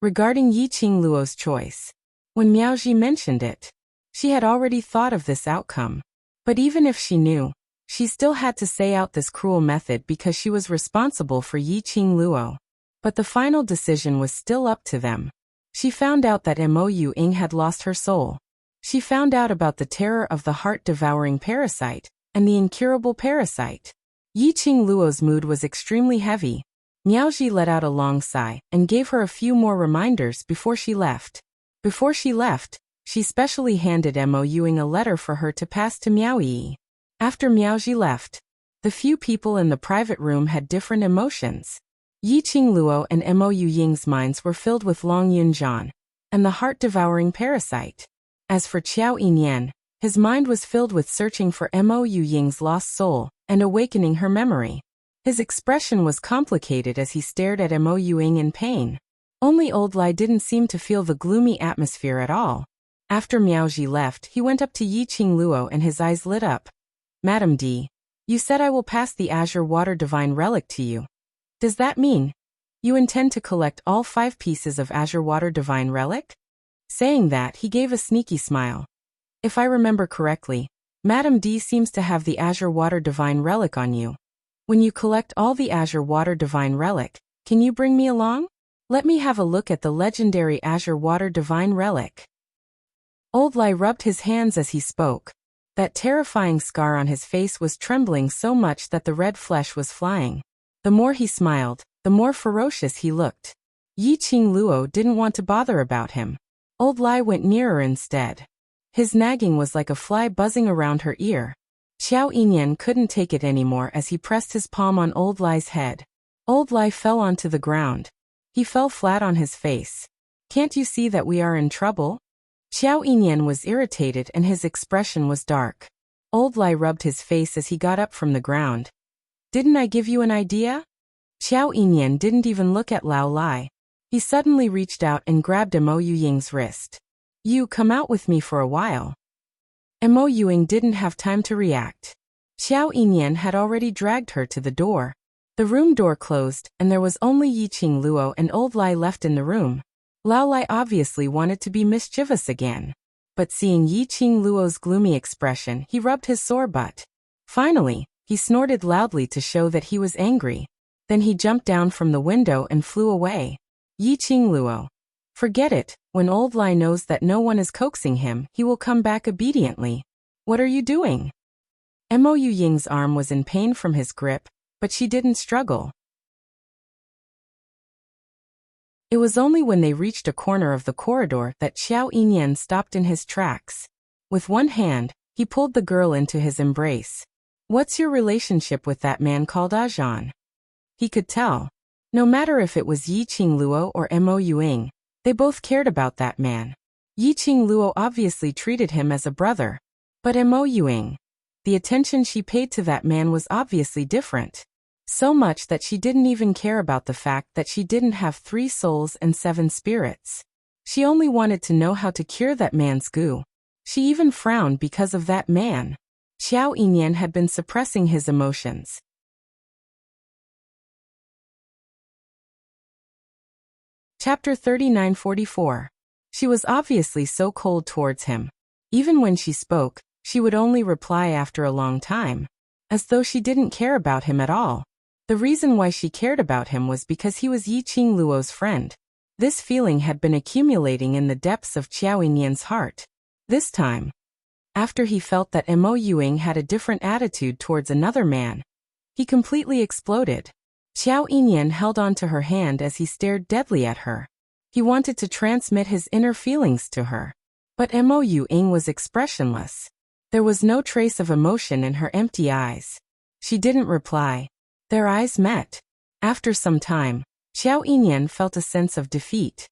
Regarding Yiqing Luo's choice. When Miaoji mentioned it, she had already thought of this outcome. But even if she knew, she still had to say out this cruel method because she was responsible for Yiqing Luo. But the final decision was still up to them. She found out that Mo Ying had lost her soul. She found out about the terror of the heart-devouring parasite, and the incurable parasite. Yiqing Luo's mood was extremely heavy. Miaoji let out a long sigh, and gave her a few more reminders before she left. Before she left, she specially handed Mo Ying a letter for her to pass to Miaoyi. After Miaoji left, The few people in the private room had different emotions. Yiqing Luo and Mo Yuying's minds were filled with Long Yunjian and the heart-devouring parasite. As for Qiao Yinyan, his mind was filled with searching for Mo Yuying's lost soul and awakening her memory. His expression was complicated as he stared at Mo Yuying in pain. Only Old Lai didn't seem to feel the gloomy atmosphere at all. After Miaoji left, he went up to Yiqing Luo and his eyes lit up. Madam D, you said I will pass the Azure Water Divine Relic to you. Does that mean you intend to collect all 5 pieces of Azure Water Divine Relic? Saying that, he gave a sneaky smile. If I remember correctly, Madam D seems to have the Azure Water Divine Relic on you. When you collect all the Azure Water Divine Relic, can you bring me along? Let me have a look at the legendary Azure Water Divine Relic. Old Lai rubbed his hands as he spoke. That terrifying scar on his face was trembling so much that the red flesh was flying. The more he smiled, the more ferocious he looked. Yiqing Luo didn't want to bother about him. Old Lai went nearer instead. His nagging was like a fly buzzing around her ear. Qiao Yinyan couldn't take it anymore as he pressed his palm on Old Lai's head. Old Lai fell onto the ground. He fell flat on his face. Can't you see that we are in trouble? Qiao Yinyan was irritated and his expression was dark. Old Lai rubbed his face as he got up from the ground. Didn't I give you an idea? Qiao Yinyan didn't even look at Lao Lai. He suddenly reached out and grabbed Mo Yuying's wrist. You come out with me for a while. Mo Yuying didn't have time to react. Qiao Yinyan had already dragged her to the door. The room door closed, and there was only Yiqing Luo and Old Lai left in the room. Lao Lai obviously wanted to be mischievous again. But seeing Yiqing Luo's gloomy expression, he rubbed his sore butt. Finally, he snorted loudly to show that he was angry. Then he jumped down from the window and flew away. Yiqing Luo. Forget it, when Old Lai knows that no one is coaxing him, he will come back obediently. What are you doing? Mo Yuying's arm was in pain from his grip, but she didn't struggle. It was only when they reached a corner of the corridor that Qiao Yinyan stopped in his tracks. With one hand, he pulled the girl into his embrace. What's your relationship with that man called Ajan? He could tell. No matter if it was Yiqing Luo or Mo Yuying, they both cared about that man. Yiqing Luo obviously treated him as a brother. But Mo Yuying, the attention she paid to that man was obviously different. So much that she didn't even care about the fact that she didn't have 3 souls and 7 spirits. She only wanted to know how to cure that man's goo. She even frowned because of that man. Qiao Yinyan had been suppressing his emotions. Chapter 39-44. She was obviously so cold towards him. Even when she spoke, she would only reply after a long time, as though she didn't care about him at all. The reason why she cared about him was because he was Yiqing Luo's friend. This feeling had been accumulating in the depths of Qiao Yinyan's heart. This time, after he felt that Mo Yuying had a different attitude towards another man, he completely exploded. Qiao Yinyan held on to her hand as he stared deadly at her. He wanted to transmit his inner feelings to her. But Mo Yuying was expressionless. There was no trace of emotion in her empty eyes. She didn't reply. Their eyes met. After some time, Qiao Yinyan felt a sense of defeat.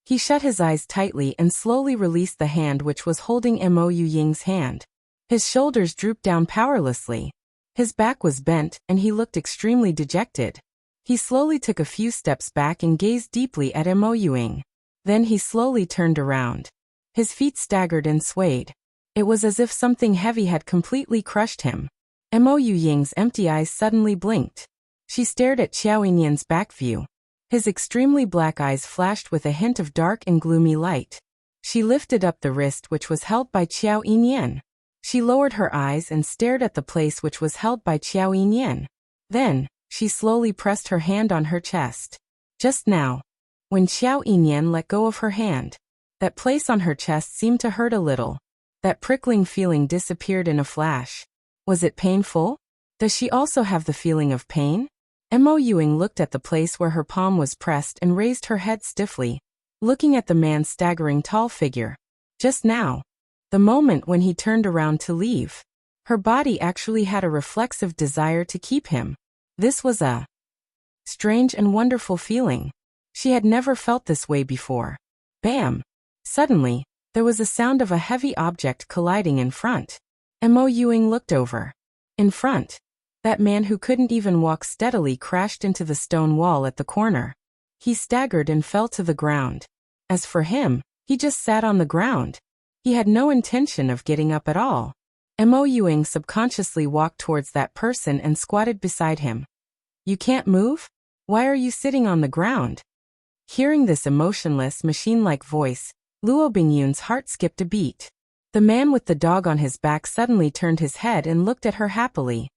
He shut his eyes tightly and slowly released the hand which was holding Mo Yuying's hand. His shoulders drooped down powerlessly. His back was bent and he looked extremely dejected. He slowly took a few steps back and gazed deeply at Mo Yuying. Then he slowly turned around. His feet staggered and swayed. It was as if something heavy had completely crushed him. Mo Yuying's empty eyes suddenly blinked. She stared at Qiao Yinyan's back view. His extremely black eyes flashed with a hint of dark and gloomy light. She lifted up the wrist which was held by Qiao Yinyan. She lowered her eyes and stared at the place which was held by Qiao Yinyan. Then, she slowly pressed her hand on her chest. Just now, when Qiao Yinyan let go of her hand, that place on her chest seemed to hurt a little. That prickling feeling disappeared in a flash. Was it painful? Does she also have the feeling of pain? Mo Yuying looked at the place where her palm was pressed and raised her head stiffly, looking at the man's staggering tall figure. Just now, the moment when he turned around to leave. Her body actually had a reflexive desire to keep him. This was a strange and wonderful feeling. She had never felt this way before. Bam! Suddenly, there was a sound of a heavy object colliding in front. Mo Ewing looked over. In front, that man who couldn't even walk steadily crashed into the stone wall at the corner. He staggered and fell to the ground. As for him, he just sat on the ground. He had no intention of getting up at all. Mo Ewing subconsciously walked towards that person and squatted beside him. You can't move? Why are you sitting on the ground? Hearing this emotionless, machine-like voice, Luo Bingyun's heart skipped a beat. The man with the dog on his back suddenly turned his head and looked at her happily.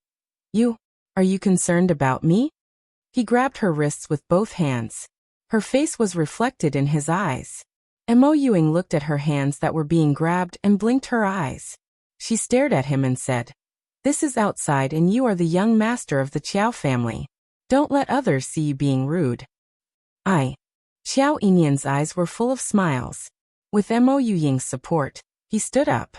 Are you concerned about me? He grabbed her wrists with both hands. Her face was reflected in his eyes. Mo Ewing looked at her hands that were being grabbed and blinked her eyes. She stared at him and said, "This is outside and you are the young master of the Qiao family. Don't let others see you being rude." Xiao Yinyan's eyes were full of smiles. With Mo Yuying's support, he stood up.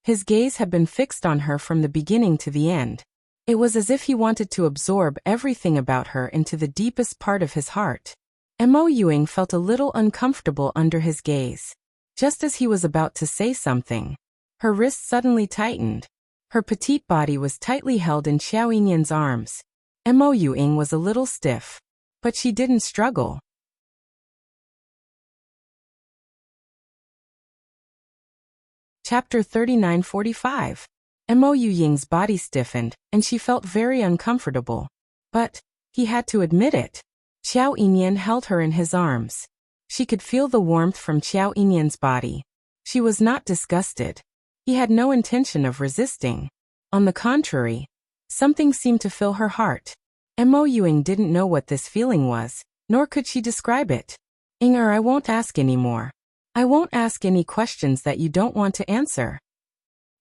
His gaze had been fixed on her from the beginning to the end. It was as if he wanted to absorb everything about her into the deepest part of his heart. Mo Ewing felt a little uncomfortable under his gaze. Just as he was about to say something, her wrist suddenly tightened. Her petite body was tightly held in Xiao Yinyan's arms. Mo Ewing was a little stiff, but she didn't struggle. Chapter 39:45. Mo Yuying's body stiffened, and she felt very uncomfortable. But he had to admit it. Xiao Yinyan held her in his arms. She could feel the warmth from Xiao Yinyan's body. She was not disgusted. He had no intention of resisting. On the contrary, something seemed to fill her heart. Mo Ewing didn't know what this feeling was, nor could she describe it. I won't ask anymore. I won't ask any questions that you don't want to answer.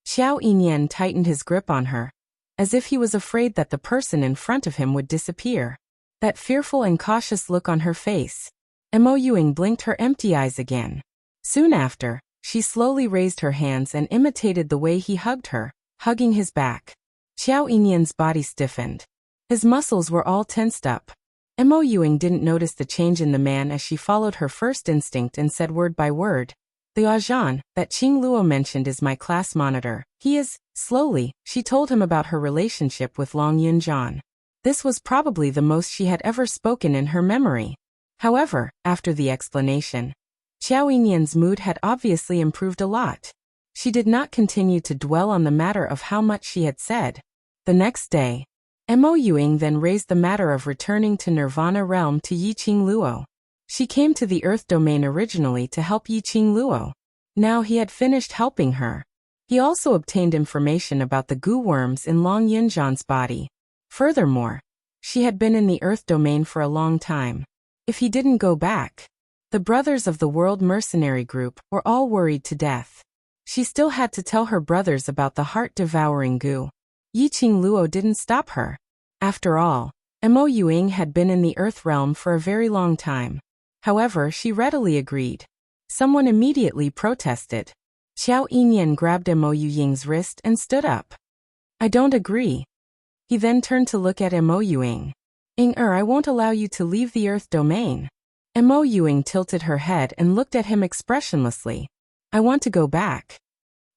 Xiao Yinyan tightened his grip on her, as if he was afraid that the person in front of him would disappear. That fearful and cautious look on her face. Mo Ewing blinked her empty eyes again. Soon after, she slowly raised her hands and imitated the way he hugged her, hugging his back. Xiao Yinyan's body stiffened. His muscles were all tensed up. Mo Ewing didn't notice the change in the man as she followed her first instinct and said word by word, "The Ajan that Qing Luo mentioned is my class monitor. He is..." Slowly, she told him about her relationship with Long Yunjian. This was probably the most she had ever spoken in her memory. However, after the explanation, Xiao Yinyan's mood had obviously improved a lot. She did not continue to dwell on the matter of how much she had said. The next day, Mo Ewing then raised the matter of returning to Nirvana realm to Yiqing Luo. She came to the Earth domain originally to help Yiqing Luo. Now he had finished helping her. He also obtained information about the goo worms in Long Yunjian's body. Furthermore, she had been in the Earth domain for a long time. If he didn't go back, the brothers of the World Mercenary Group were all worried to death. She still had to tell her brothers about the heart-devouring goo. Yiqing Luo didn't stop her. After all, Mo Ewing had been in the Earth realm for a very long time. However, she readily agreed. Someone immediately protested. Xiao Yinyan grabbed Mo Yuying's wrist and stood up. "I don't agree." He then turned to look at Mo Ewing. I won't allow you to leave the Earth domain." Mo Ewing tilted her head and looked at him expressionlessly. "I want to go back."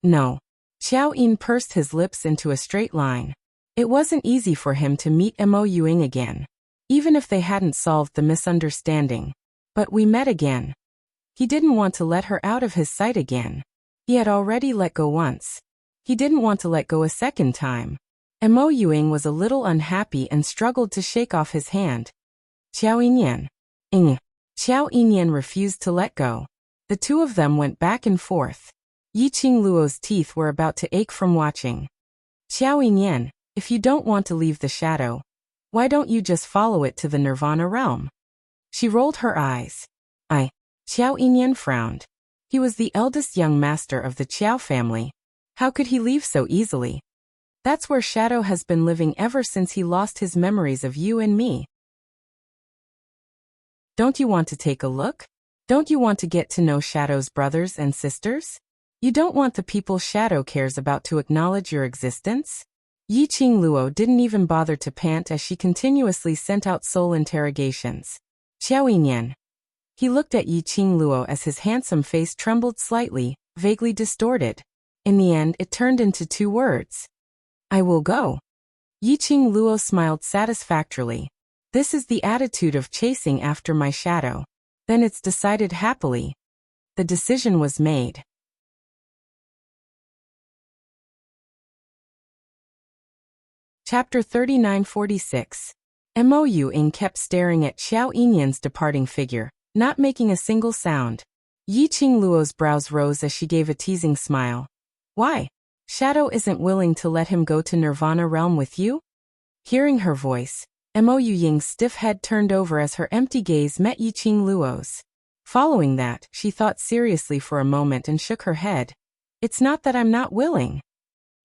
"No." Xiao Yin pursed his lips into a straight line. It wasn't easy for him to meet Mo Ewing again, even if they hadn't solved the misunderstanding. But we met again. He didn't want to let her out of his sight again. He had already let go once. He didn't want to let go a second time. Mo Ewing was a little unhappy and struggled to shake off his hand. "Xiao Yinyan." Xiao Yinyan refused to let go. The two of them went back and forth. Yiqing Luo's teeth were about to ache from watching. "Xiao Yinyan, if you don't want to leave the shadow, why don't you just follow it to the Nirvana realm?" She rolled her eyes. Xiao Yinyan frowned. He was the eldest young master of the Qiao family. How could he leave so easily? That's where Shadow has been living ever since he lost his memories of you and me. Don't you want to take a look? Don't you want to get to know Shadow's brothers and sisters? You don't want the people Shadow cares about to acknowledge your existence? Yi Qingluo didn't even bother to pant as she continuously sent out soul interrogations. Xiao Yinyan. He looked at Yi Qingluo as his handsome face trembled slightly, vaguely distorted. In the end, it turned into 2 words. I will go. Yi Qingluo smiled satisfactorily. This is the attitude of chasing after my shadow. Then it's decided happily. The decision was made. Chapter 3946. Mo Ying kept staring at Xiao Yinyan's departing figure, not making a single sound. Yi Qingluo's brows rose as she gave a teasing smile. Why? Shadow isn't willing to let him go to Nirvana realm with you? Hearing her voice, Mo Ying's stiff head turned over as her empty gaze met Yi Qingluo's. Following that, she thought seriously for a moment and shook her head. It's not that I'm not willing.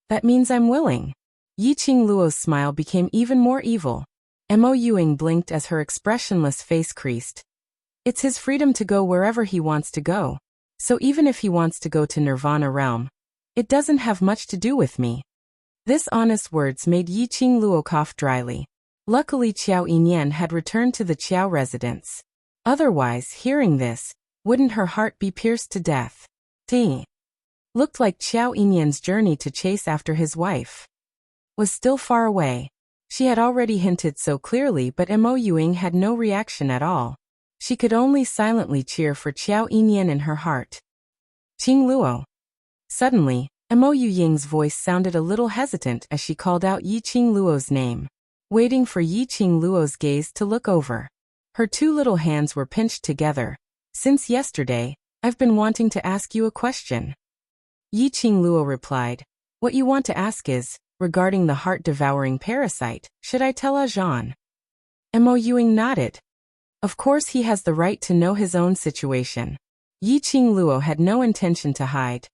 That means I'm willing. Yi Qingluo's smile became even more evil. Mo Ying blinked as her expressionless face creased. It's his freedom to go wherever he wants to go. So even if he wants to go to Nirvana realm, it doesn't have much to do with me. This honest words made Yi Qingluo cough dryly. Luckily Xiao Yinyan had returned to the Qiao residence. Otherwise, hearing this, wouldn't her heart be pierced to death? Ting. Looked like Xiao Yinyan's journey to chase after his wife was still far away. She had already hinted so clearly, but Mo Ying had no reaction at all. She could only silently cheer for Xiao Yinyan in her heart. Qingluo. Suddenly, Mo Ying's voice sounded a little hesitant as she called out Yi Qingluo's name, waiting for Yi Qingluo's gaze to look over. Her 2 little hands were pinched together. Since yesterday, I've been wanting to ask you a question. Yi Qingluo replied. What you want to ask is, regarding the heart-devouring parasite, should I tell Ajan? Mo Ying nodded. Of course he has the right to know his own situation. Yi Qingluo had no intention to hide.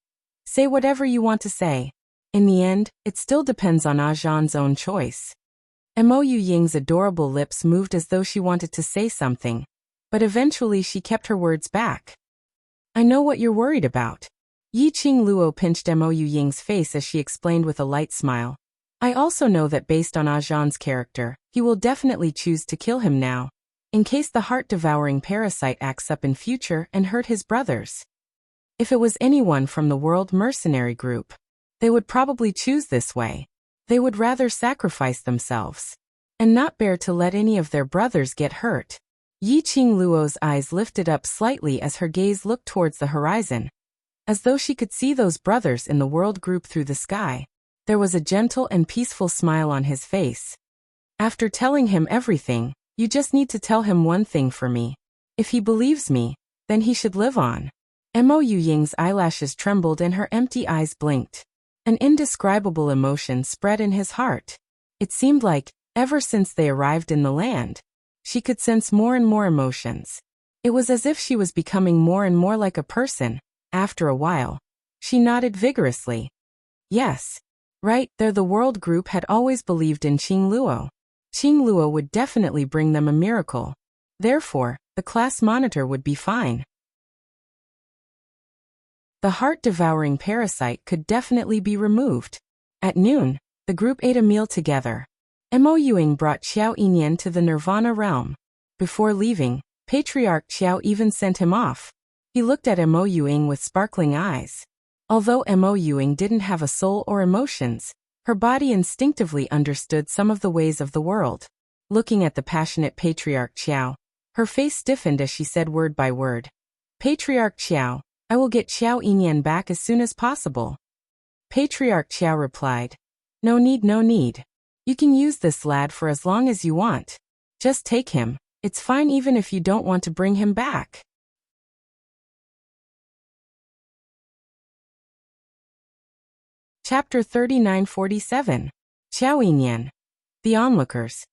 Say whatever you want to say. In the end, it still depends on Ajan's own choice. Mo Ying's adorable lips moved as though she wanted to say something, but eventually she kept her words back. I know what you're worried about. Yi Qingluo pinched Mo Ying's face as she explained with a light smile. I also know that based on Ajan's character, he will definitely choose to kill him now, in case the heart-devouring parasite acts up in future and hurt his brothers. If it was anyone from the World Mercenary Group, they would probably choose this way. They would rather sacrifice themselves and not bear to let any of their brothers get hurt. Yi Qingluo's eyes lifted up slightly as her gaze looked towards the horizon, as though she could see those brothers in the world group through the sky. There was a gentle and peaceful smile on his face. After telling him everything, you just need to tell him one thing for me. If he believes me, then he should live on. Mo Ying's eyelashes trembled and her empty eyes blinked. An indescribable emotion spread in his heart. It seemed like, ever since they arrived in the land, she could sense more and more emotions. It was as if she was becoming more and more like a person. After a while, she nodded vigorously. Yes. Right, there the world group had always believed in Qingluo. Qingluo would definitely bring them a miracle. Therefore, the class monitor would be fine. The heart-devouring parasite could definitely be removed. At noon, the group ate a meal together. Mo Ying brought Xiao Yinyan to the Nirvana realm. Before leaving, Patriarch Qiao even sent him off. He looked at Mo Ying with sparkling eyes. Although Mo Ying didn't have a soul or emotions, her body instinctively understood some of the ways of the world. Looking at the passionate Patriarch Qiao, her face stiffened as she said word by word. Patriarch Qiao, I will get Xiao Yinyan back as soon as possible. Patriarch Qiao replied. No need, no need. You can use this lad for as long as you want. Just take him. It's fine even if you don't want to bring him back. Chapter 3947. Xiao Yinyan. The onlookers.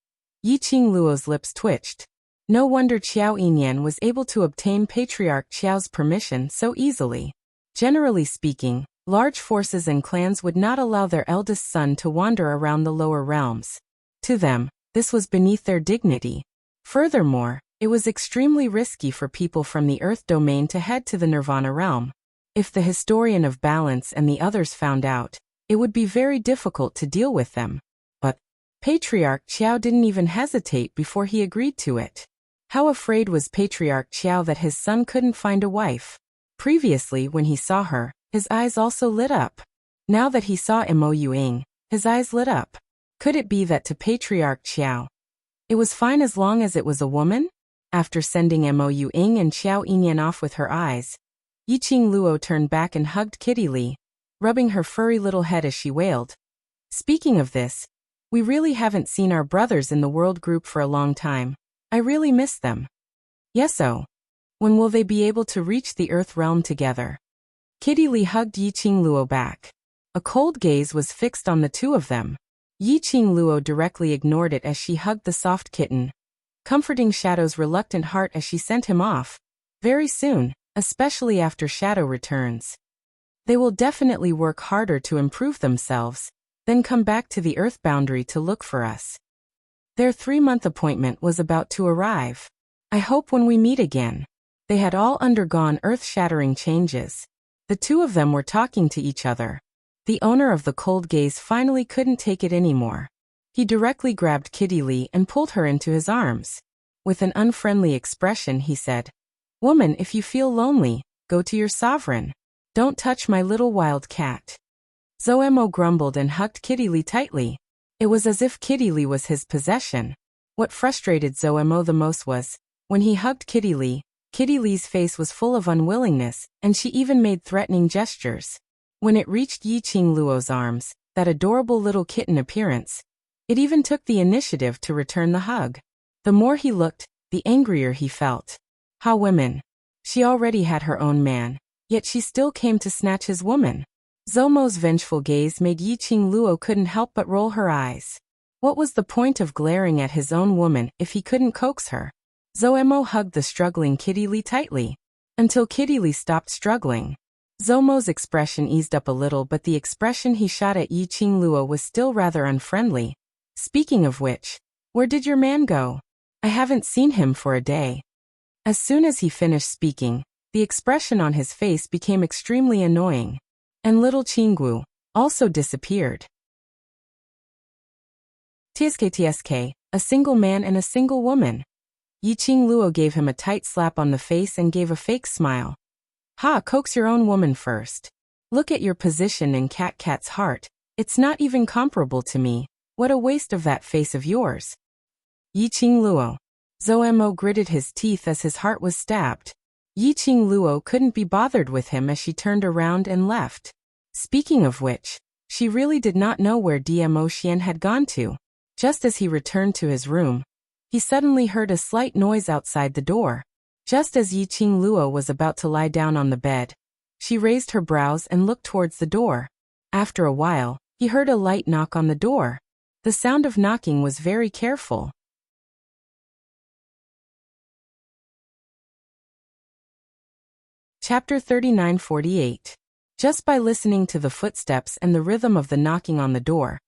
Yi Qingluo's lips twitched. No wonder Xiao Yinyan was able to obtain Patriarch Qiao's permission so easily. Generally speaking, large forces and clans would not allow their eldest son to wander around the lower realms. To them, this was beneath their dignity. Furthermore, it was extremely risky for people from the Earth domain to head to the Nirvana realm. If the historian of balance and the others found out, it would be very difficult to deal with them. But Patriarch Qiao didn't even hesitate before he agreed to it. How afraid was Patriarch Qiao that his son couldn't find a wife? Previously, when he saw her, his eyes also lit up. Now that he saw Mo Yuing, his eyes lit up. Could it be that to Patriarch Qiao, it was fine as long as it was a woman? After sending Mo Yuing and Xiao Yinyan off with her eyes, Yiqing Luo turned back and hugged Kitty Li, rubbing her furry little head as she wailed. Speaking of this, we really haven't seen our brothers in the world group for a long time. I really miss them. Yes-o. When will they be able to reach the Earth realm together? Kitty Li hugged Yiqing Luo back. A cold gaze was fixed on the two of them. Yiqing Luo directly ignored it as she hugged the soft kitten, comforting Shadow's reluctant heart as she sent him off. Very soon, especially after Shadow returns, they will definitely work harder to improve themselves, then come back to the Earth boundary to look for us. Their 3-month appointment was about to arrive. I hope when we meet again. They had all undergone earth-shattering changes. The two of them were talking to each other. The owner of the cold gaze finally couldn't take it anymore. He directly grabbed Kitty Li and pulled her into his arms. With an unfriendly expression, he said, "Woman, if you feel lonely, go to your sovereign. Don't touch my little wild cat." Zoemo grumbled and hugged Kitty Li tightly. It was as if Kitty Li was his possession. What frustrated Zoemo the most was, when he hugged Kitty Li's face was full of unwillingness, and she even made threatening gestures. When it reached Yiqing Luo's arms, that adorable little kitten appearance, it even took the initiative to return the hug. The more he looked, the angrier he felt. How women. She already had her own man, yet she still came to snatch his woman. Zomo's vengeful gaze made Yiqing Luo couldn't help but roll her eyes. What was the point of glaring at his own woman if he couldn't coax her? Zoemo hugged the struggling Kitty Li tightly, until Kitty Li stopped struggling. Zomo's expression eased up a little, but the expression he shot at Yiqing Luo was still rather unfriendly. Speaking of which, where did your man go? I haven't seen him for a day. As soon as he finished speaking, the expression on his face became extremely annoying. And little Qinggu also disappeared. TSK, a single man and a single woman. Yiqing Luo gave him a tight slap on the face and gave a fake smile. Ha, coax your own woman first. Look at your position in Cat's heart. It's not even comparable to me. What a waste of that face of yours. Yiqing Luo. Zoemo gritted his teeth as his heart was stabbed. Yiqing Luo couldn't be bothered with him as she turned around and left. Speaking of which, she really did not know where Mo Xian had gone to. Just as he returned to his room, he suddenly heard a slight noise outside the door. Just as Yiqing Luo was about to lie down on the bed, she raised her brows and looked towards the door. After a while, he heard a light knock on the door. The sound of knocking was very careful. Chapter 39-48. Just by listening to the footsteps and the rhythm of the knocking on the door,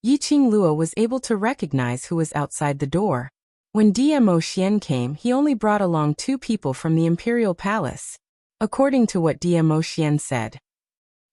Yiqing Luo was able to recognize who was outside the door. When Mo Xian came, he only brought along 2 people from the imperial palace. According to what Mo Xian said,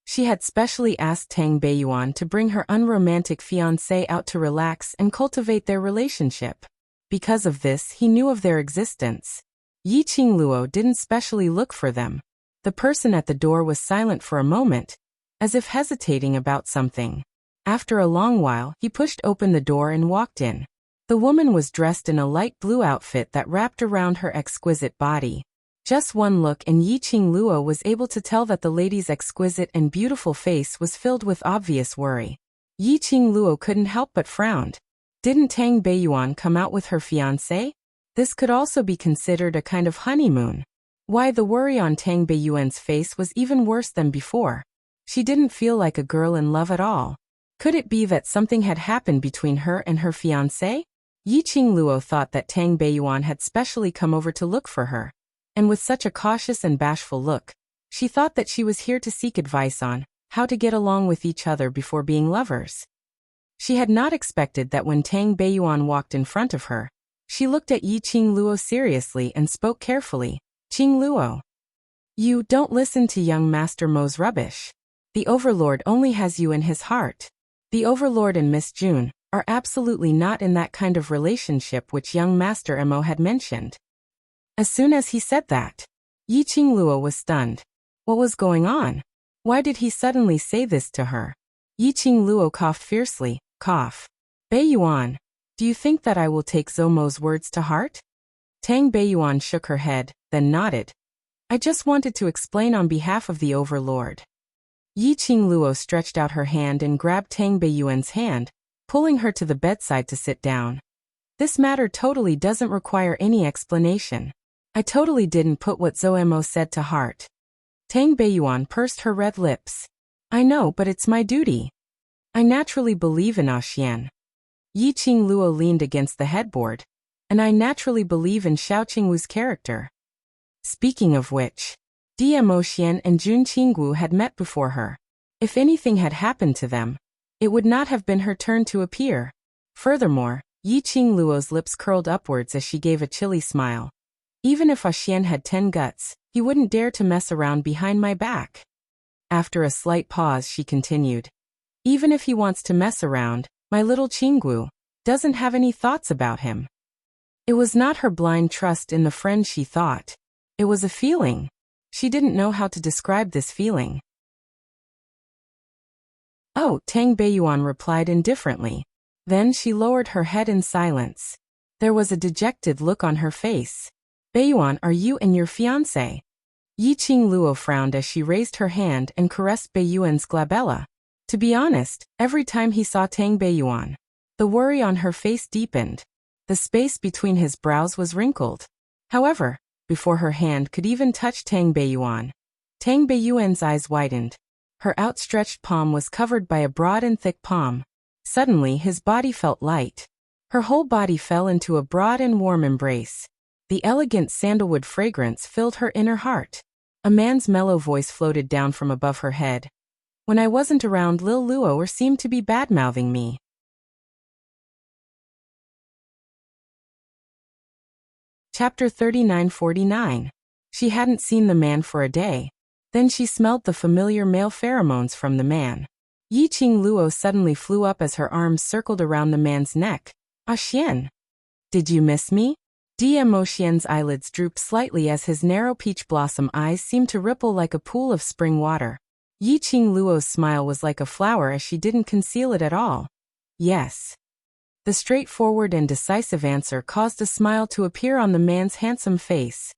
she had specially asked Tang Beiyuan to bring her unromantic fiancé out to relax and cultivate their relationship. Because of this, he knew of their existence. Yiqing Luo didn't specially look for them. The person at the door was silent for a moment, as if hesitating about something. After a long while, he pushed open the door and walked in. The woman was dressed in a light blue outfit that wrapped around her exquisite body. Just one look and Yiqing Luo was able to tell that the lady's exquisite and beautiful face was filled with obvious worry. Yiqing Luo couldn't help but frown. Didn't Tang Beiyuan come out with her fiancé? This could also be considered a kind of honeymoon. Why, the worry on Tang Beiyuan's face was even worse than before. She didn't feel like a girl in love at all. Could it be that something had happened between her and her fiancé? Yiqing Luo thought that Tang Beiyuan had specially come over to look for her. And with such a cautious and bashful look, she thought that she was here to seek advice on how to get along with each other before being lovers. She had not expected that when Tang Beiyuan walked in front of her, she looked at Yiqing Luo seriously and spoke carefully. Qing Luo. You don't listen to young Master Mo's rubbish. The Overlord only has you in his heart. The Overlord and Miss June are absolutely not in that kind of relationship which young Master Mo had mentioned. As soon as he said that, Yi Qingluo was stunned. What was going on? Why did he suddenly say this to her? Yi Qingluo coughed fiercely. Cough. Beiyuan, do you think that I will take Zomo's words to heart? Tang Beiyuan shook her head, then nodded. I just wanted to explain on behalf of the Overlord. Yi Qingluo stretched out her hand and grabbed Tang Beiyuan's hand, pulling her to the bedside to sit down. This matter totally doesn't require any explanation. I totally didn't put what Zoemo said to heart. Tang Beiyuan pursed her red lips. I know, but it's my duty. I naturally believe in Xian. Yi Qingluo leaned against the headboard. And I naturally believe in Xiao Qingwu's character. Speaking of which, Dmo Xian and Jun Qingwu had met before her. If anything had happened to them, it would not have been her turn to appear. Furthermore, Yi Qingluo's lips curled upwards as she gave a chilly smile. Even if Xian had 10 guts, he wouldn't dare to mess around behind my back. After a slight pause, she continued. Even if he wants to mess around, my little Qingwu doesn't have any thoughts about him. It was not her blind trust in the friend she thought. It was a feeling. She didn't know how to describe this feeling. Oh, Tang Beiyuan replied indifferently. Then she lowered her head in silence. There was a dejected look on her face. Beiyuan, are you and your fiancé? Yi Qingluo frowned as she raised her hand and caressed Beiyuan's glabella. To be honest, every time he saw Tang Beiyuan, the worry on her face deepened. The space between his brows was wrinkled. However, before her hand could even touch Tang Beiyuan's eyes widened. Her outstretched palm was covered by a broad and thick palm. Suddenly his body felt light. Her whole body fell into a broad and warm embrace. The elegant sandalwood fragrance filled her inner heart. A man's mellow voice floated down from above her head. When I wasn't around, Lil Luo seemed to be bad-mouthing me. Chapter 39-49. She hadn't seen the man for a day. Then she smelled the familiar male pheromones from the man. Yi Qingluo suddenly flew up as her arms circled around the man's neck. Xian. Did you miss me? Dmo Xian's eyelids drooped slightly as his narrow peach blossom eyes seemed to ripple like a pool of spring water. Yi Qingluo's smile was like a flower as she didn't conceal it at all. Yes. The straightforward and decisive answer caused a smile to appear on the man's handsome face.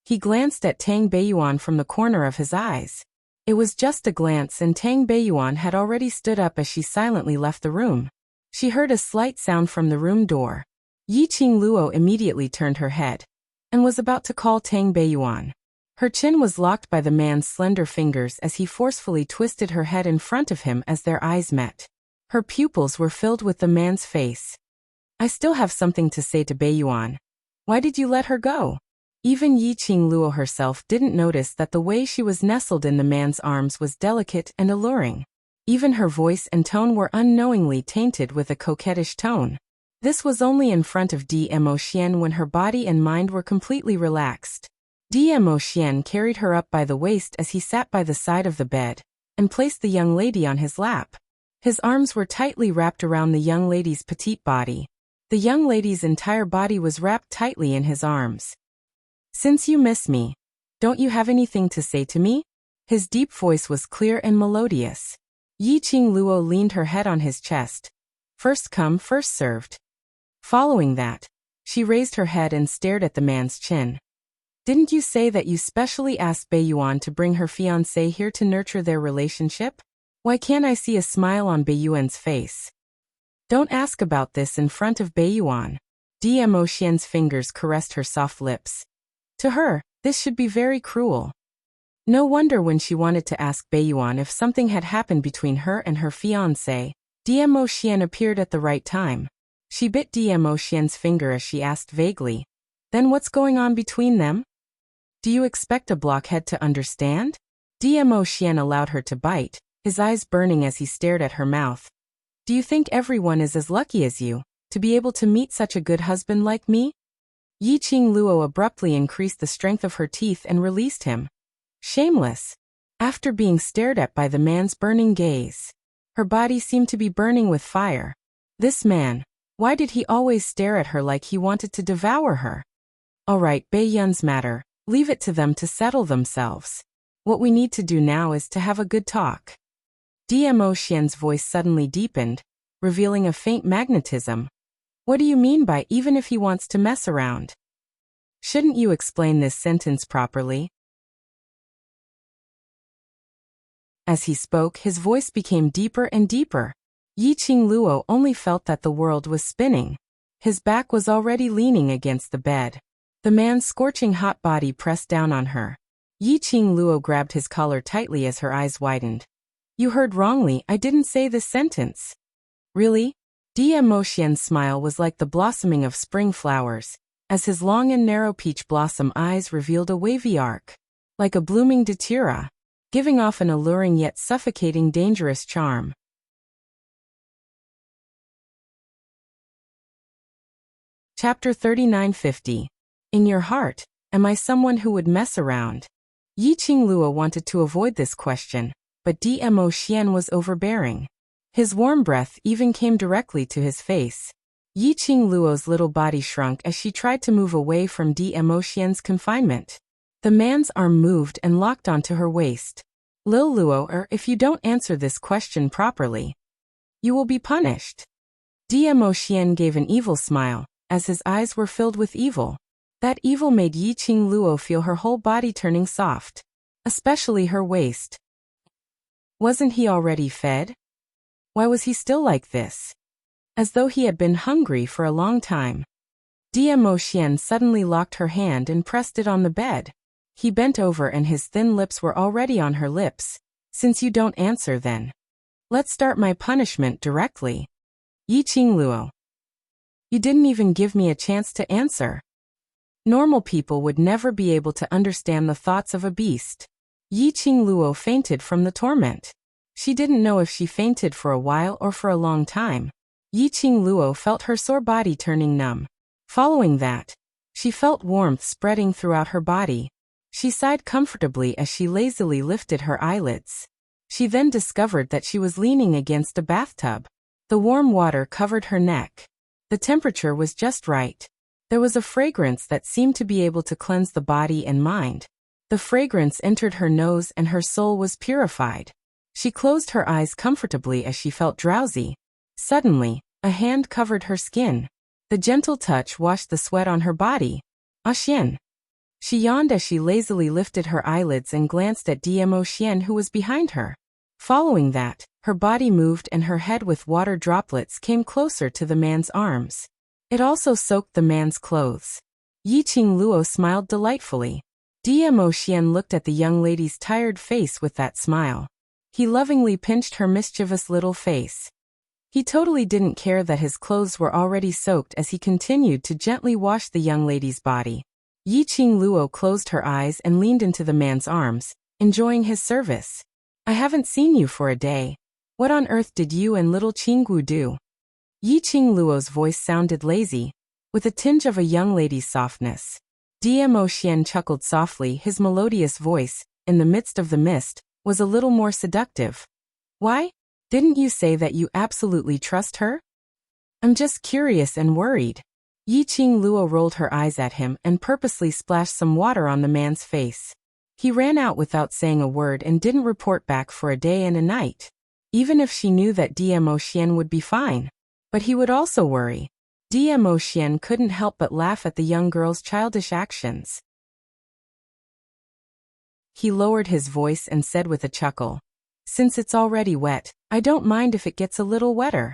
He glanced at Tang Beiyuan from the corner of his eyes. It was just a glance, and Tang Beiyuan had already stood up as she silently left the room. She heard a slight sound from the room door. Yi Qingluo immediately turned her head and was about to call Tang Beiyuan. Her chin was locked by the man's slender fingers as he forcefully twisted her head in front of him as their eyes met. Her pupils were filled with the man's face. I still have something to say to Beiyuan. Why did you let her go? Even Yi Qingluo herself didn't notice that the way she was nestled in the man's arms was delicate and alluring. Even her voice and tone were unknowingly tainted with a coquettish tone. This was only in front of Dmo Xian when her body and mind were completely relaxed. Dmo Xian carried her up by the waist as he sat by the side of the bed, and placed the young lady on his lap. His arms were tightly wrapped around the young lady's petite body. The young lady's entire body was wrapped tightly in his arms. Since you miss me, don't you have anything to say to me? His deep voice was clear and melodious. Yi Qingluo leaned her head on his chest. First come, first served. Following that, she raised her head and stared at the man's chin. Didn't you say that you specially asked Beiyuan to bring her fiancé here to nurture their relationship? Why can't I see a smile on Beiyuan's face? Don't ask about this in front of Beiyuan. Dmo Xian's fingers caressed her soft lips. To her, this should be very cruel. No wonder when she wanted to ask Beiyuan if something had happened between her and her fiancé, Dmo Xian appeared at the right time. She bit Dmo Xian's finger as she asked vaguely, then what's going on between them? Do you expect a blockhead to understand? Dmo Xian allowed her to bite, his eyes burning as he stared at her mouth. Do you think everyone is as lucky as you, to be able to meet such a good husband like me? Yi Qingluo abruptly increased the strength of her teeth and released him. Shameless. After being stared at by the man's burning gaze, her body seemed to be burning with fire. This man, why did he always stare at her like he wanted to devour her? Alright, Bae-yun's matter, leave it to them to settle themselves. What we need to do now is to have a good talk. DMO Xian's voice suddenly deepened, revealing a faint magnetism. What do you mean by even if he wants to mess around? Shouldn't you explain this sentence properly? As he spoke, his voice became deeper and deeper. Yiqing Luo only felt that the world was spinning. His back was already leaning against the bed. The man's scorching hot body pressed down on her. Yiqing Luo grabbed his collar tightly as her eyes widened. You heard wrongly, I didn't say this sentence. Really? Mo Xian's smile was like the blossoming of spring flowers, as his long and narrow peach blossom eyes revealed a wavy arc, like a blooming datura, giving off an alluring yet suffocating dangerous charm. Chapter 3950. In your heart, am I someone who would mess around? Yiqing Luo wanted to avoid this question, but Mo Xian was overbearing. His warm breath even came directly to his face. Yiqing Luo's little body shrunk as she tried to move away from Mo Xian's confinement. The man's arm moved and locked onto her waist. Lil Luo, if you don't answer this question properly, you will be punished. Mo Xian gave an evil smile, as his eyes were filled with evil. That evil made Yiqing Luo feel her whole body turning soft, especially her waist. Wasn't he already fed? Why was he still like this? As though he had been hungry for a long time. Mo Xian suddenly locked her hand and pressed it on the bed. He bent over and his thin lips were already on her lips. Since you don't answer then, let's start my punishment directly. Yiqing Luo. You didn't even give me a chance to answer. Normal people would never be able to understand the thoughts of a beast. Yiqing Luo fainted from the torment. She didn't know if she fainted for a while or for a long time. Yiqing Luo felt her sore body turning numb. Following that, she felt warmth spreading throughout her body. She sighed comfortably as she lazily lifted her eyelids. She then discovered that she was leaning against a bathtub. The warm water covered her neck. The temperature was just right. There was a fragrance that seemed to be able to cleanse the body and mind. The fragrance entered her nose and her soul was purified. She closed her eyes comfortably as she felt drowsy. Suddenly, a hand covered her skin. The gentle touch washed the sweat on her body. Xian. She yawned as she lazily lifted her eyelids and glanced at Mo Xian who was behind her. Following that, her body moved and her head with water droplets came closer to the man's arms. It also soaked the man's clothes. Yiqing Luo smiled delightfully. Mo Xian looked at the young lady's tired face with that smile. He lovingly pinched her mischievous little face. He totally didn't care that his clothes were already soaked as he continued to gently wash the young lady's body. Yiqing Luo closed her eyes and leaned into the man's arms, enjoying his service. I haven't seen you for a day. What on earth did you and little Qinggu do? Yiqing Luo's voice sounded lazy, with a tinge of a young lady's softness. Mo Xian chuckled softly. His melodious voice, in the midst of the mist, was a little more seductive. Why? Didn't you say that you absolutely trust her? I'm just curious and worried. Yiqing Luo rolled her eyes at him and purposely splashed some water on the man's face. He ran out without saying a word and didn't report back for a day and a night. Even if she knew that Mo Xian would be fine. But he would also worry. Mo Xian couldn't help but laugh at the young girl's childish actions. He lowered his voice and said with a chuckle, since it's already wet, I don't mind if it gets a little wetter.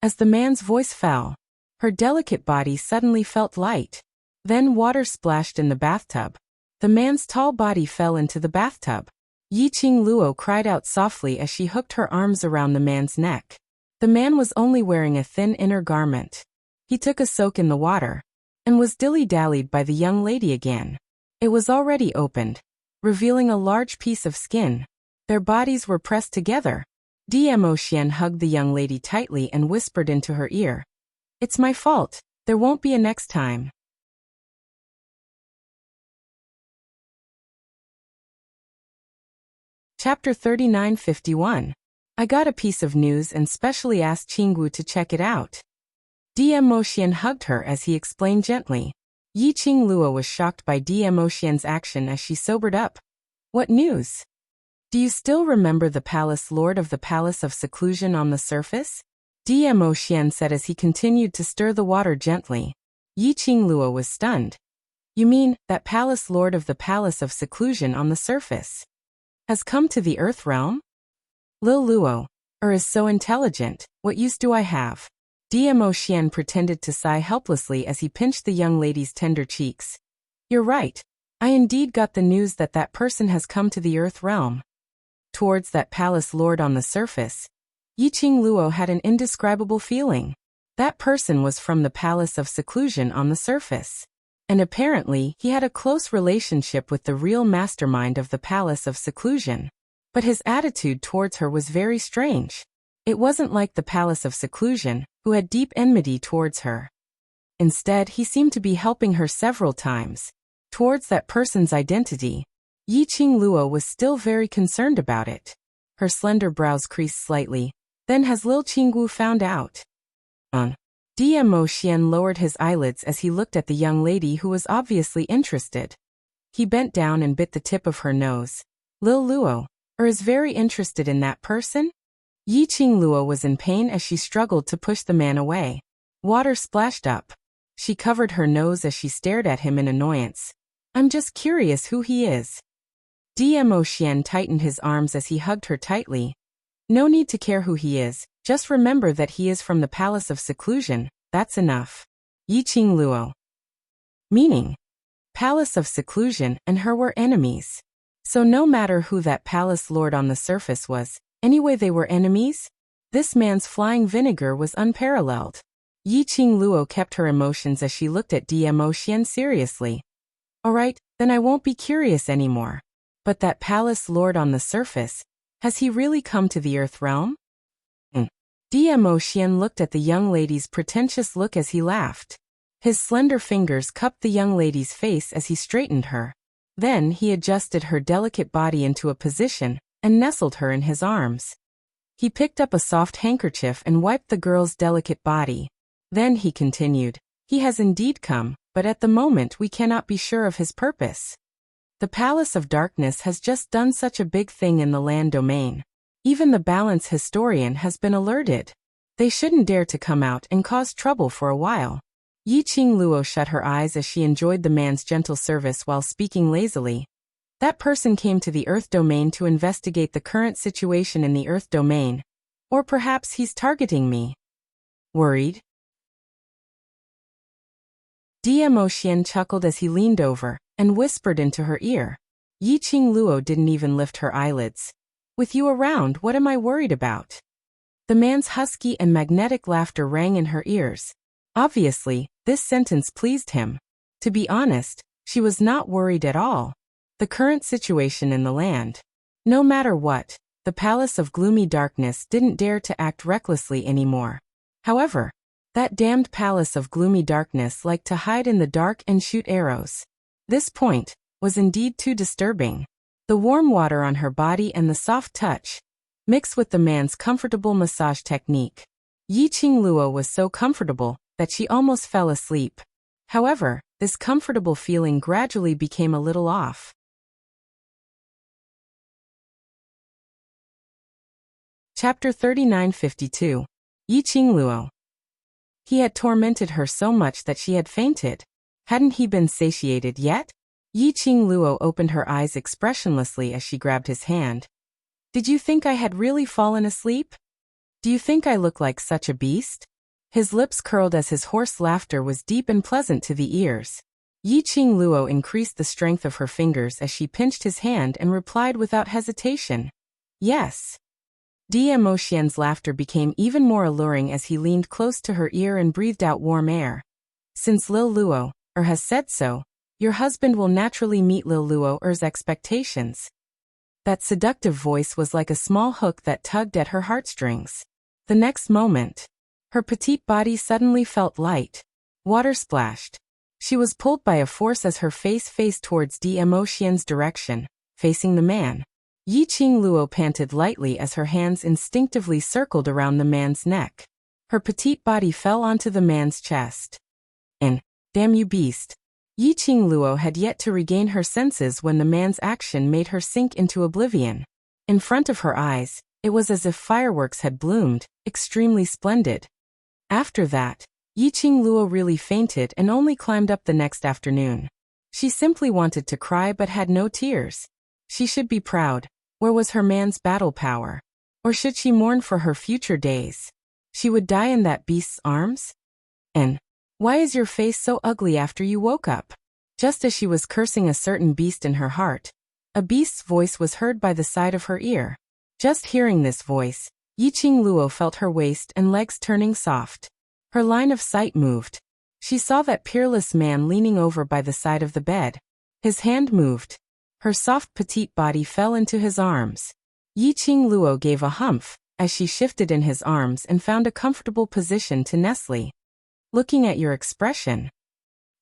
As the man's voice fell, her delicate body suddenly felt light. Then water splashed in the bathtub. The man's tall body fell into the bathtub. Yiqing Luo cried out softly as she hooked her arms around the man's neck. The man was only wearing a thin inner garment. He took a soak in the water, and was dilly-dallied by the young lady again. It was already opened, revealing a large piece of skin. Their bodies were pressed together. Mo Xian hugged the young lady tightly and whispered into her ear, "It's my fault. There won't be a next time." Chapter 3951. I got a piece of news and specially asked Qinggu to check it out. DM Moxian hugged her as he explained gently. Yi Qingluo was shocked by DM Moxian's action as she sobered up. What news? Do you still remember the palace lord of the Palace of Seclusion on the surface? DM Moxian said as he continued to stir the water gently. Yi Qingluo was stunned. You mean, that palace lord of the Palace of Seclusion on the surface has come to the Earth realm? Lil Luo, is so intelligent, what use do I have? DM Moxian pretended to sigh helplessly as he pinched the young lady's tender cheeks. You're right. I indeed got the news that that person has come to the Earth realm. Towards that palace lord on the surface, Yi Qingluo had an indescribable feeling. That person was from the Palace of Seclusion on the surface. And apparently he had a close relationship with the real mastermind of the Palace of Seclusion. But his attitude towards her was very strange. It wasn't like the Palace of Seclusion, who had deep enmity towards her. Instead, he seemed to be helping her several times. Towards that person's identity, Yi Qingluo was still very concerned about it. Her slender brows creased slightly. Then has Lil Qinggu found out? DM Moxian lowered his eyelids as he looked at the young lady who was obviously interested. He bent down and bit the tip of her nose. Lil Luo, is very interested in that person? Yi Qingluo was in pain as she struggled to push the man away. Water splashed up. She covered her nose as she stared at him in annoyance. I'm just curious who he is. DM Moxian tightened his arms as he hugged her tightly. No need to care who he is, just remember that he is from the Palace of Seclusion, that's enough. Yi Qingluo. Meaning, Palace of Seclusion and her were enemies. So no matter who that palace lord on the surface was, anyway they were enemies? This man's flying vinegar was unparalleled. Yi Qingluo kept her emotions as she looked at DM Moxian seriously. Alright, then I won't be curious anymore. But that palace lord on the surface, has he really come to the Earth realm? DM Moxian looked at the young lady's pretentious look as he laughed. His slender fingers cupped the young lady's face as he straightened her. Then he adjusted her delicate body into a position and nestled her in his arms. He picked up a soft handkerchief and wiped the girl's delicate body. Then he continued, he has indeed come, but at the moment we cannot be sure of his purpose. The Palace of Darkness has just done such a big thing in the land domain. Even the balance historian has been alerted. They shouldn't dare to come out and cause trouble for a while. Yi Qingluo shut her eyes as she enjoyed the man's gentle service while speaking lazily. That person came to the Earth domain to investigate the current situation in the Earth domain. Or perhaps he's targeting me. Worried? DM Moxian chuckled as he leaned over and whispered into her ear. Yi Qingluo didn't even lift her eyelids. With you around, what am I worried about? The man's husky and magnetic laughter rang in her ears. Obviously, this sentence pleased him. To be honest, she was not worried at all. The current situation in the land. No matter what, the Palace of Gloomy Darkness didn't dare to act recklessly anymore. However, that damned Palace of Gloomy Darkness liked to hide in the dark and shoot arrows. This point was indeed too disturbing. The warm water on her body and the soft touch, mixed with the man's comfortable massage technique. Yi Qingluo was so comfortable that she almost fell asleep. However, this comfortable feeling gradually became a little off. Chapter 3952. Yi Qingluo. He had tormented her so much that she had fainted. Hadn't he been satiated yet? Yi Qingluo opened her eyes expressionlessly as she grabbed his hand. Did you think I had really fallen asleep? Do you think I look like such a beast? His lips curled as his hoarse laughter was deep and pleasant to the ears. Yi Qingluo increased the strength of her fingers as she pinched his hand and replied without hesitation. Yes. DM Moxian's laughter became even more alluring as he leaned close to her ear and breathed out warm air. Since Lil Luo, has said so, your husband will naturally meet Lil Luo's expectations. That seductive voice was like a small hook that tugged at her heartstrings. The next moment, her petite body suddenly felt light. Water splashed. She was pulled by a force as her face faced towards DM Moxian's direction, facing the man. Yi Qing Luo panted lightly as her hands instinctively circled around the man's neck. Her petite body fell onto the man's chest. And, damn you beast. Yi Qing Luo had yet to regain her senses when the man's action made her sink into oblivion. In front of her eyes, it was as if fireworks had bloomed, extremely splendid. After that, Yi Qing Luo really fainted and only climbed up the next afternoon. She simply wanted to cry but had no tears. She should be proud. Where was her man's battle power? Or should she mourn for her future days? She would die in that beast's arms? And, why is your face so ugly after you woke up? Just as she was cursing a certain beast in her heart, a beast's voice was heard by the side of her ear. Just hearing this voice, Yi Qing Luo felt her waist and legs turning soft. Her line of sight moved. She saw that peerless man leaning over by the side of the bed. His hand moved. Her soft petite body fell into his arms. Yi Qing Luo gave a humph as she shifted in his arms and found a comfortable position to nestle. Looking at your expression.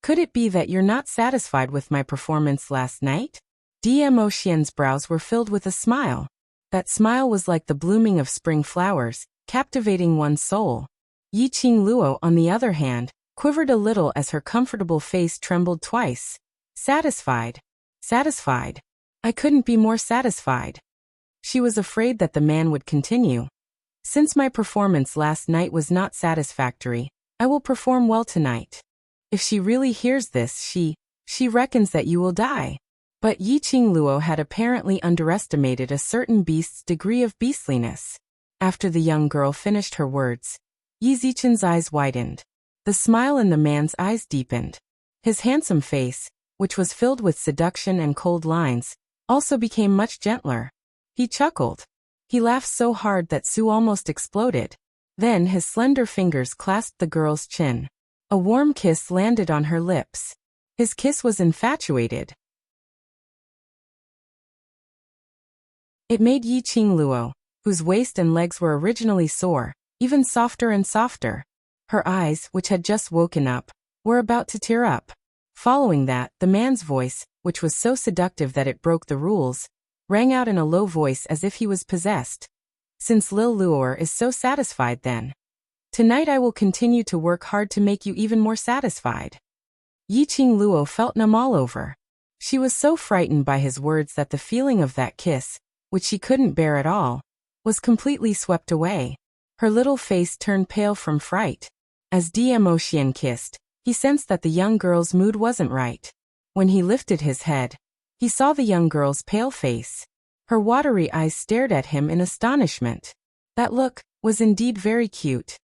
Could it be that you're not satisfied with my performance last night? Dmo Xian's brows were filled with a smile. That smile was like the blooming of spring flowers, captivating one's soul. Yi Qing Luo, on the other hand, quivered a little as her comfortable face trembled twice. Satisfied. Satisfied. I couldn't be more satisfied. She was afraid that the man would continue. Since my performance last night was not satisfactory, I will perform well tonight. If she really hears this, she reckons that you will die. But Yi Qing Luo had apparently underestimated a certain beast's degree of beastliness. After the young girl finished her words, Yi Zichen's eyes widened. The smile in the man's eyes deepened. His handsome face, which was filled with seduction and cold lines, also became much gentler. He chuckled. He laughed so hard that Sue almost exploded. Then his slender fingers clasped the girl's chin. A warm kiss landed on her lips. His kiss was infatuated. It made Yi Qing Luo, whose waist and legs were originally sore, even softer and softer. Her eyes, which had just woken up, were about to tear up. Following that, the man's voice, which was so seductive that it broke the rules, rang out in a low voice as if he was possessed. Since Lil Luor is so satisfied then. Tonight I will continue to work hard to make you even more satisfied. Yi Qing Luo felt numb all over. She was so frightened by his words that the feeling of that kiss, which she couldn't bear at all, was completely swept away. Her little face turned pale from fright. As Dmo Xian kissed, he sensed that the young girl's mood wasn't right. When he lifted his head, he saw the young girl's pale face. Her watery eyes stared at him in astonishment. That look was indeed very cute.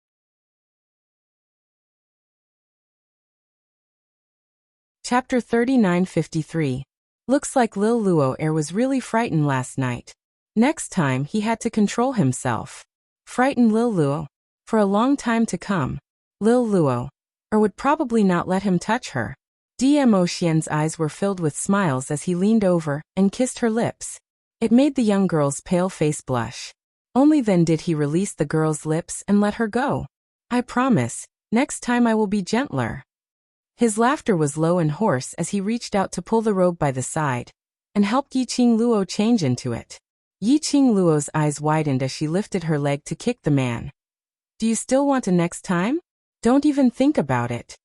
Chapter 3953. Looks like Lil Luo was really frightened last night. Next time he had to control himself. Frighten Lil Luo. For a long time to come, Lil Luo would probably not let him touch her. Dmo Xian's eyes were filled with smiles as he leaned over and kissed her lips. It made the young girl's pale face blush. Only then did he release the girl's lips and let her go. I promise, next time I will be gentler. His laughter was low and hoarse as he reached out to pull the robe by the side and helped Yi Qing Luo change into it. Yi Qing Luo's eyes widened as she lifted her leg to kick the man. Do you still want a next time? Don't even think about it.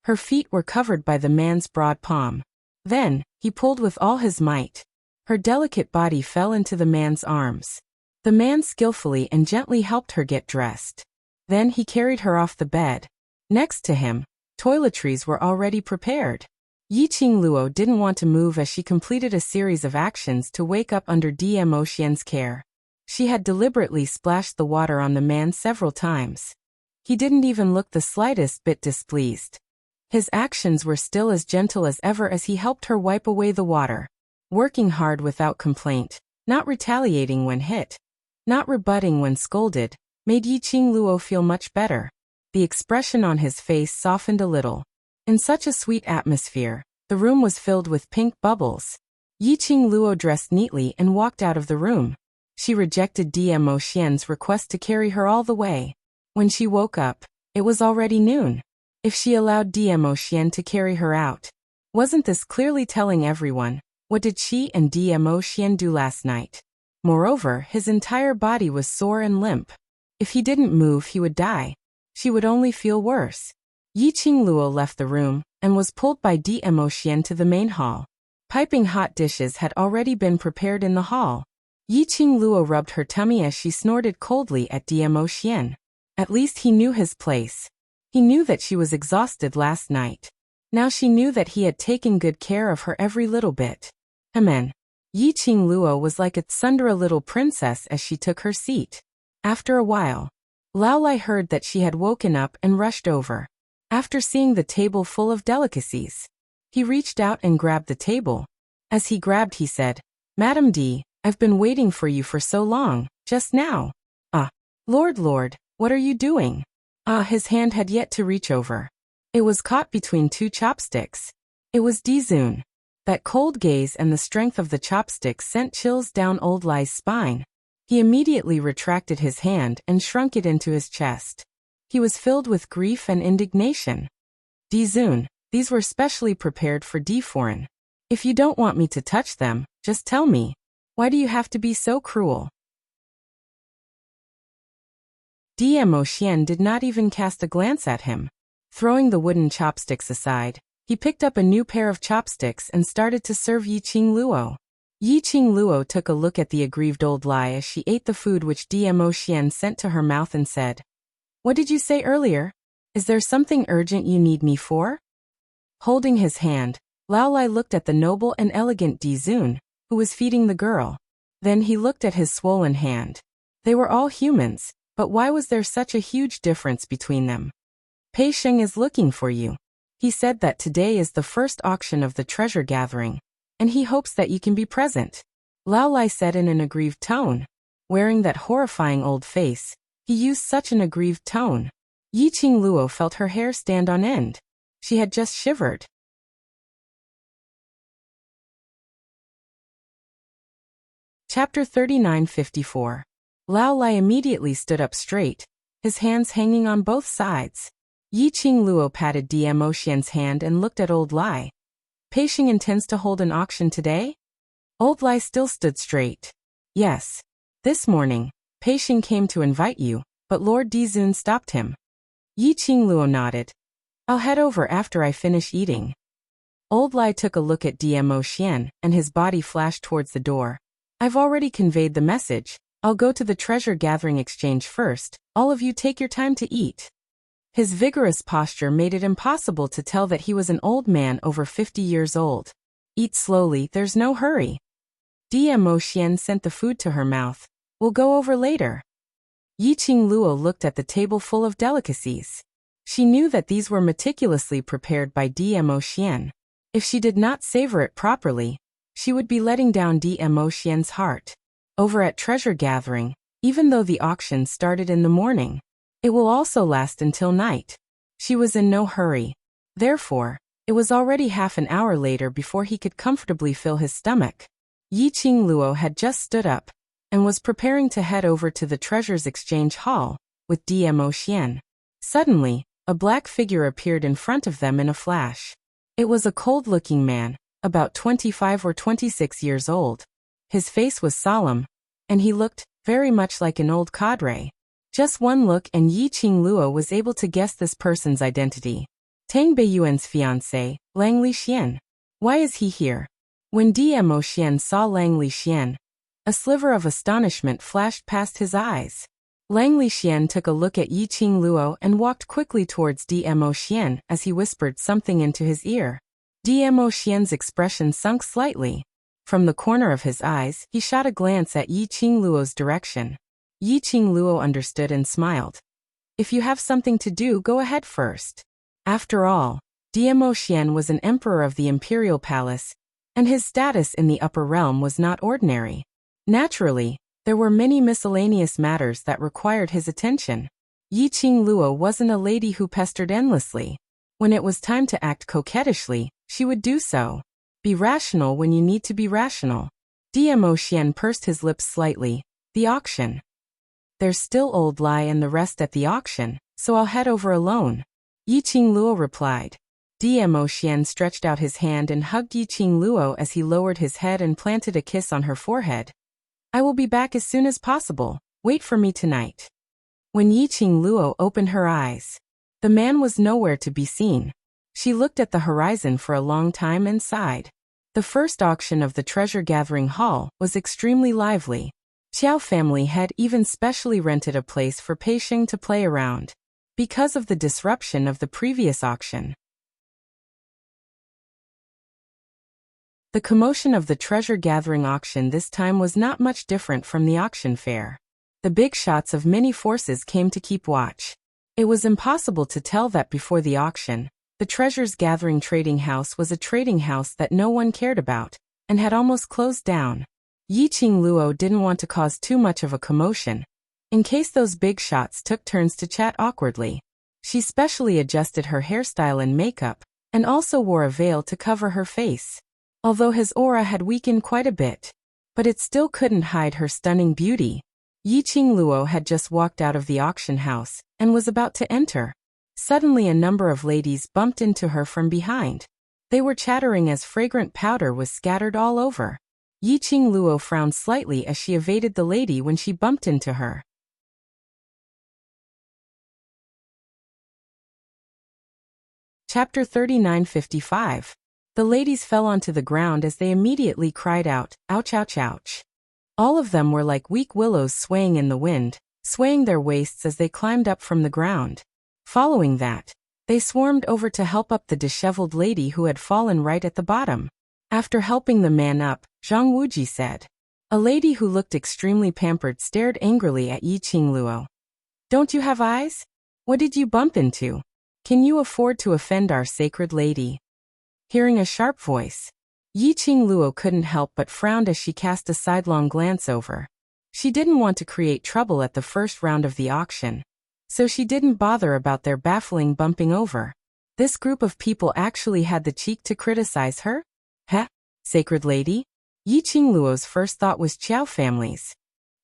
Her feet were covered by the man's broad palm. Then, he pulled with all his might. Her delicate body fell into the man's arms. The man skillfully and gently helped her get dressed. Then he carried her off the bed. Next to him, toiletries were already prepared. Yi Qing Luo didn't want to move as she completed a series of actions to wake up under Dmo Xian's care. She had deliberately splashed the water on the man several times. He didn't even look the slightest bit displeased. His actions were still as gentle as ever as he helped her wipe away the water. Working hard without complaint, not retaliating when hit, not rebutting when scolded, made Yi Qing Luo feel much better. The expression on his face softened a little. In such a sweet atmosphere, the room was filled with pink bubbles. Yi Qing Luo dressed neatly and walked out of the room. She rejected Dmo Xian's request to carry her all the way. When she woke up, it was already noon. If she allowed Dmo Xian to carry her out, wasn't this clearly telling everyone, what did she and Dmo Xian do last night? Moreover, his entire body was sore and limp. If he didn't move, he would die. She would only feel worse. Yi Qingluo left the room and was pulled by Dmo Xian to the main hall. Piping hot dishes had already been prepared in the hall. Yi Qingluo rubbed her tummy as she snorted coldly at Dmo Xian. At least he knew his place. He knew that she was exhausted last night. Now she knew that he had taken good care of her every little bit. Amen. Yi Qingluo was like a tsundere little princess as she took her seat. After a while, Lao Lai heard that she had woken up and rushed over. After seeing the table full of delicacies, he reached out and grabbed the table. As he grabbed, he said, "Madam D, I've been waiting for you for so long, just now." "Ah, Lord, what are you doing?" His hand had yet to reach over. It was caught between two chopsticks. It was Dizun. That cold gaze and the strength of the chopsticks sent chills down Old Lai's spine. He immediately retracted his hand and shrunk it into his chest. He was filled with grief and indignation. "Dizun, these were specially prepared for D Foreign. If you don't want me to touch them, just tell me. Why do you have to be so cruel?" Dmo Xian did not even cast a glance at him. Throwing the wooden chopsticks aside, he picked up a new pair of chopsticks and started to serve Yi Qingluo. Yi Qingluo took a look at the aggrieved Old Lai as she ate the food which Dmo Xian sent to her mouth and said, "What did you say earlier? Is there something urgent you need me for?" Holding his hand, Lao Lai looked at the noble and elegant Dizun, who was feeding the girl. Then he looked at his swollen hand. They were all humans, but why was there such a huge difference between them? "Pei Sheng is looking for you. He said that today is the first auction of the treasure gathering, and he hopes that you can be present," Lao Lai said in an aggrieved tone. Wearing that horrifying old face, he used such an aggrieved tone. Yi Qingluo felt her hair stand on end. She had just shivered. Chapter 3954. Lao Lai immediately stood up straight, his hands hanging on both sides. Yi Qingluo patted Dmo Xian's hand and looked at Old Lai. "Pei Sheng intends to hold an auction today?" Old Lai still stood straight. "Yes. This morning, Pei Sheng came to invite you, but Lord Dizun stopped him." Yi Qingluo nodded. "I'll head over after I finish eating." Old Lai took a look at Dmo Xian, and his body flashed towards the door. "I've already conveyed the message. I'll go to the treasure gathering exchange first. All of you take your time to eat." His vigorous posture made it impossible to tell that he was an old man over 50 years old. "Eat slowly, there's no hurry." Dmo Xian sent the food to her mouth. "We'll go over later." Yi Qingluo looked at the table full of delicacies. She knew that these were meticulously prepared by Dmo Xian. If she did not savor it properly, she would be letting down Dmo Xian's heart. Over at treasure gathering, even though the auction started in the morning, it will also last until night. She was in no hurry. Therefore, it was already half an hour later before he could comfortably fill his stomach. Yi Qingluo had just stood up and was preparing to head over to the treasures exchange hall with Dmo Xian. Suddenly, a black figure appeared in front of them in a flash. It was a cold-looking man, about 25 or 26 years old. His face was solemn, and he looked very much like an old cadre. Just one look and Yi Qingluo was able to guess this person's identity. Tang Beiyuan's fiancé, Lang Lixian. Why is he here? When Dmo Xian saw Lang Lixian, a sliver of astonishment flashed past his eyes. Lang Lixian took a look at Yi Qingluo and walked quickly towards Dmo Xian as he whispered something into his ear. Dmo Xian's expression sunk slightly. From the corner of his eyes, he shot a glance at Yi Qingluo's direction. Yi Qingluo understood and smiled. "If you have something to do, go ahead first." After all, Dmo Xian was an emperor of the imperial palace, and his status in the upper realm was not ordinary. Naturally, there were many miscellaneous matters that required his attention. Yi Qingluo wasn't a lady who pestered endlessly. When it was time to act coquettishly, she would do so. Be rational when you need to be rational. Dmo Xian pursed his lips slightly. "The auction. There's still Old Lai and the rest at the auction, so I'll head over alone," Yi Qingluo replied. Dmo Xian stretched out his hand and hugged Yi Qingluo as he lowered his head and planted a kiss on her forehead. I will be back as soon as possible. Wait for me tonight. When Yiqing Luo opened her eyes, the man was nowhere to be seen. She looked at the horizon for a long time and sighed. The first auction of the treasure-gathering hall was extremely lively. Qiao family had even specially rented a place for Pei Xing to play around, because of the disruption of the previous auction. The commotion of the treasure-gathering auction this time was not much different from the auction fair. The big shots of many forces came to keep watch. It was impossible to tell that before the auction, the treasures-gathering trading house was a trading house that no one cared about, and had almost closed down. Yiqing Luo didn't want to cause too much of a commotion, in case those big shots took turns to chat awkwardly. She specially adjusted her hairstyle and makeup, and also wore a veil to cover her face. Although his aura had weakened quite a bit, but it still couldn't hide her stunning beauty. Yiqing Luo had just walked out of the auction house, and was about to enter. Suddenly a number of ladies bumped into her from behind. They were chattering as fragrant powder was scattered all over. Yiqing Luo frowned slightly as she evaded the lady when she bumped into her. Chapter 39:55. The ladies fell onto the ground as they immediately cried out, "Ouch, ouch, ouch." All of them were like weak willows swaying in the wind, swaying their waists as they climbed up from the ground. Following that, they swarmed over to help up the disheveled lady who had fallen right at the bottom. After helping the man up, Zhang Wuji said. A lady who looked extremely pampered stared angrily at Yiqing Luo. "Don't you have eyes? What did you bump into? Can you afford to offend our sacred lady?" Hearing a sharp voice, Yiqing Luo couldn't help but frowned as she cast a sidelong glance over. She didn't want to create trouble at the first round of the auction, so she didn't bother about their baffling bumping over. This group of people actually had the cheek to criticize her? Heh, sacred lady? Yiqing Luo's first thought was Qiao family's.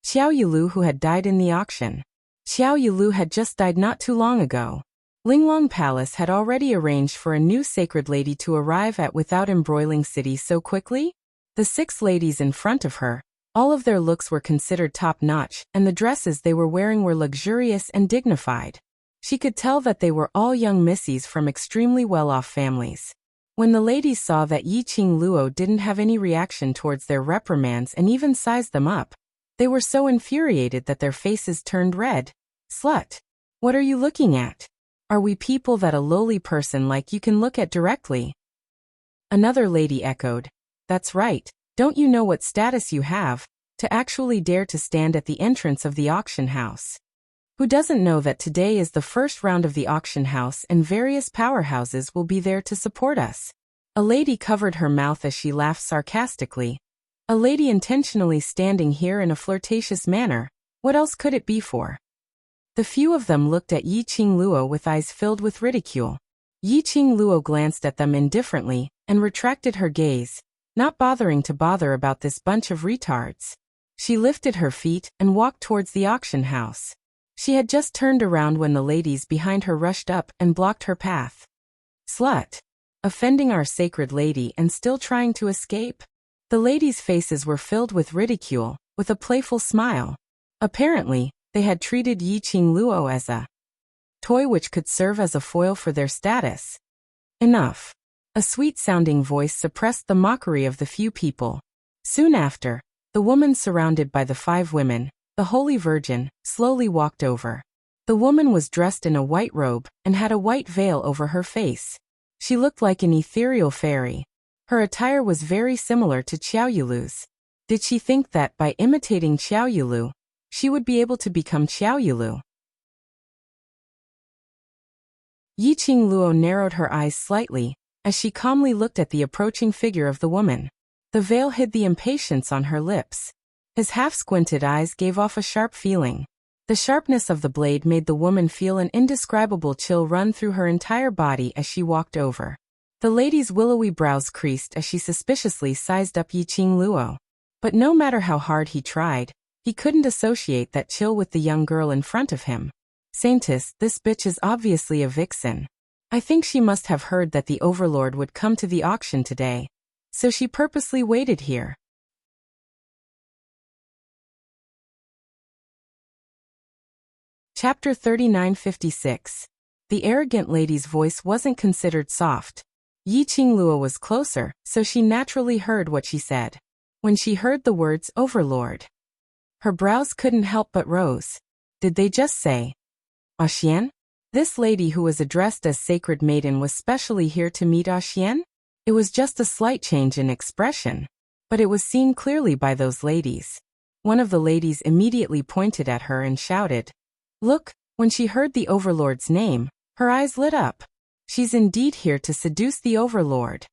Qiao Yilu, who had died in the auction. Qiao Yilu had just died not too long ago. Linglong Palace had already arranged for a new sacred lady to arrive at without embroiling city so quickly. The 6 ladies in front of her, all of their looks were considered top-notch, and the dresses they were wearing were luxurious and dignified. She could tell that they were all young missies from extremely well-off families. When the ladies saw that Yiqing Luo didn't have any reaction towards their reprimands and even sized them up, they were so infuriated that their faces turned red. "Slut! What are you looking at? Are we people that a lowly person like you can look at directly?" Another lady echoed. "That's right, don't you know what status you have, to actually dare to stand at the entrance of the auction house? Who doesn't know that today is the first round of the auction house and various powerhouses will be there to support us?" A lady covered her mouth as she laughed sarcastically. A lady intentionally standing here in a flirtatious manner, what else could it be for? The few of them looked at Yiqing Luo with eyes filled with ridicule. Yiqing Luo glanced at them indifferently and retracted her gaze, not bothering to bother about this bunch of retards. She lifted her feet and walked towards the auction house. She had just turned around when the ladies behind her rushed up and blocked her path. "Slut! Offending our sacred lady and still trying to escape?" The ladies' faces were filled with ridicule, with a playful smile. Apparently, they had treated Yiqing Luo as a toy which could serve as a foil for their status. Enough. A sweet-sounding voice suppressed the mockery of the few people. Soon after, the woman surrounded by the 5 women, the Holy Virgin, slowly walked over. The woman was dressed in a white robe and had a white veil over her face. She looked like an ethereal fairy. Her attire was very similar to Qiao Yilu's. Did she think that by imitating Qiao Yilu, she would be able to become Qiao Yilu? Yiqing Luo narrowed her eyes slightly, as she calmly looked at the approaching figure of the woman. The veil hid the impatience on her lips. His half-squinted eyes gave off a sharp feeling. The sharpness of the blade made the woman feel an indescribable chill run through her entire body as she walked over. The lady's willowy brows creased as she suspiciously sized up Yiqing Luo. But no matter how hard he tried, he couldn't associate that chill with the young girl in front of him. "Saintess, this bitch is obviously a vixen. I think she must have heard that the overlord would come to the auction today, so she purposely waited here." Chapter 3956. The arrogant lady's voice wasn't considered soft. Yi Qingluo was closer, so she naturally heard what she said. When she heard the words overlord, her brows couldn't help but rose. Did they just say Xian? This lady who was addressed as Sacred Maiden was specially here to meet Xian? It was just a slight change in expression, but it was seen clearly by those ladies. One of the ladies immediately pointed at her and shouted, "Look!" When she heard the overlord's name, her eyes lit up. She's indeed here to seduce the overlord.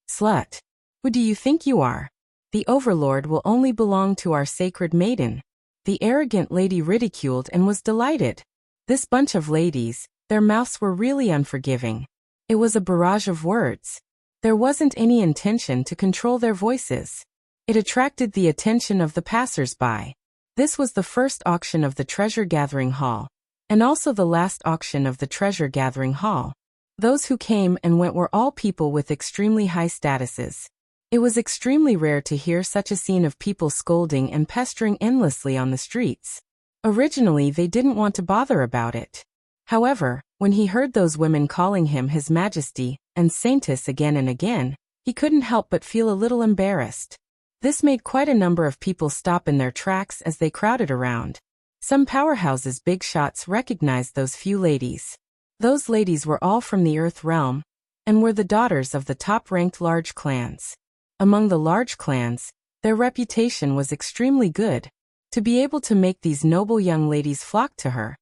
Slut! Who do you think you are? The overlord will only belong to our Sacred Maiden. The arrogant lady ridiculed and was delighted. This bunch of ladies, their mouths were really unforgiving. It was a barrage of words. There wasn't any intention to control their voices. It attracted the attention of the passers-by. This was the first auction of the treasure-gathering hall, and also the last auction of the treasure-gathering hall. Those who came and went were all people with extremely high statuses. It was extremely rare to hear such a scene of people scolding and pestering endlessly on the streets. Originally, they didn't want to bother about it. However, when he heard those women calling him His Majesty and Saintess again and again, he couldn't help but feel a little embarrassed. This made quite a number of people stop in their tracks as they crowded around. Some powerhouses' big shots recognized those few ladies. Those ladies were all from the Earth realm, and were the daughters of the top-ranked large clans. Among the large clans, their reputation was extremely good. To be able to make these noble young ladies flock to her.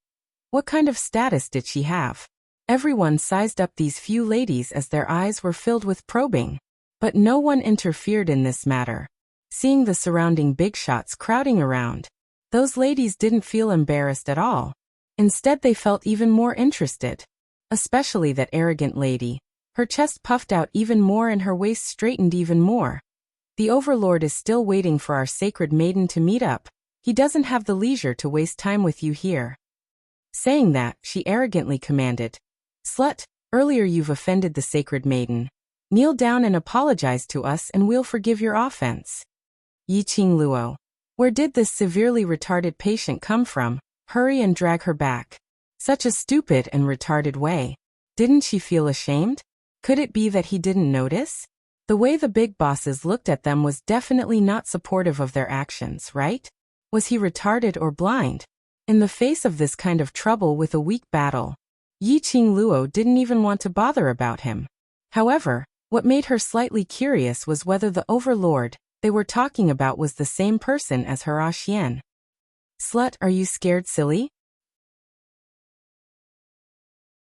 What kind of status did she have? Everyone sized up these few ladies as their eyes were filled with probing. But no one interfered in this matter. Seeing the surrounding big shots crowding around, those ladies didn't feel embarrassed at all. Instead, they felt even more interested. Especially that arrogant lady. Her chest puffed out even more and her waist straightened even more. The overlord is still waiting for our Sacred Maiden to meet up. He doesn't have the leisure to waste time with you here. Saying that, she arrogantly commanded, "Slut, earlier you've offended the Sacred Maiden. Kneel down and apologize to us and we'll forgive your offense." Yi Qingluo. Where did this severely retarded patient come from? Hurry and drag her back. Such a stupid and retarded way. Didn't she feel ashamed? Could it be that he didn't notice? The way the big bosses looked at them was definitely not supportive of their actions, right? Was he retarded or blind? In the face of this kind of trouble with a weak battle, Yi Qingluo didn't even want to bother about him. However, what made her slightly curious was whether the overlord they were talking about was the same person as her Xian. "Slut, are you scared, silly?"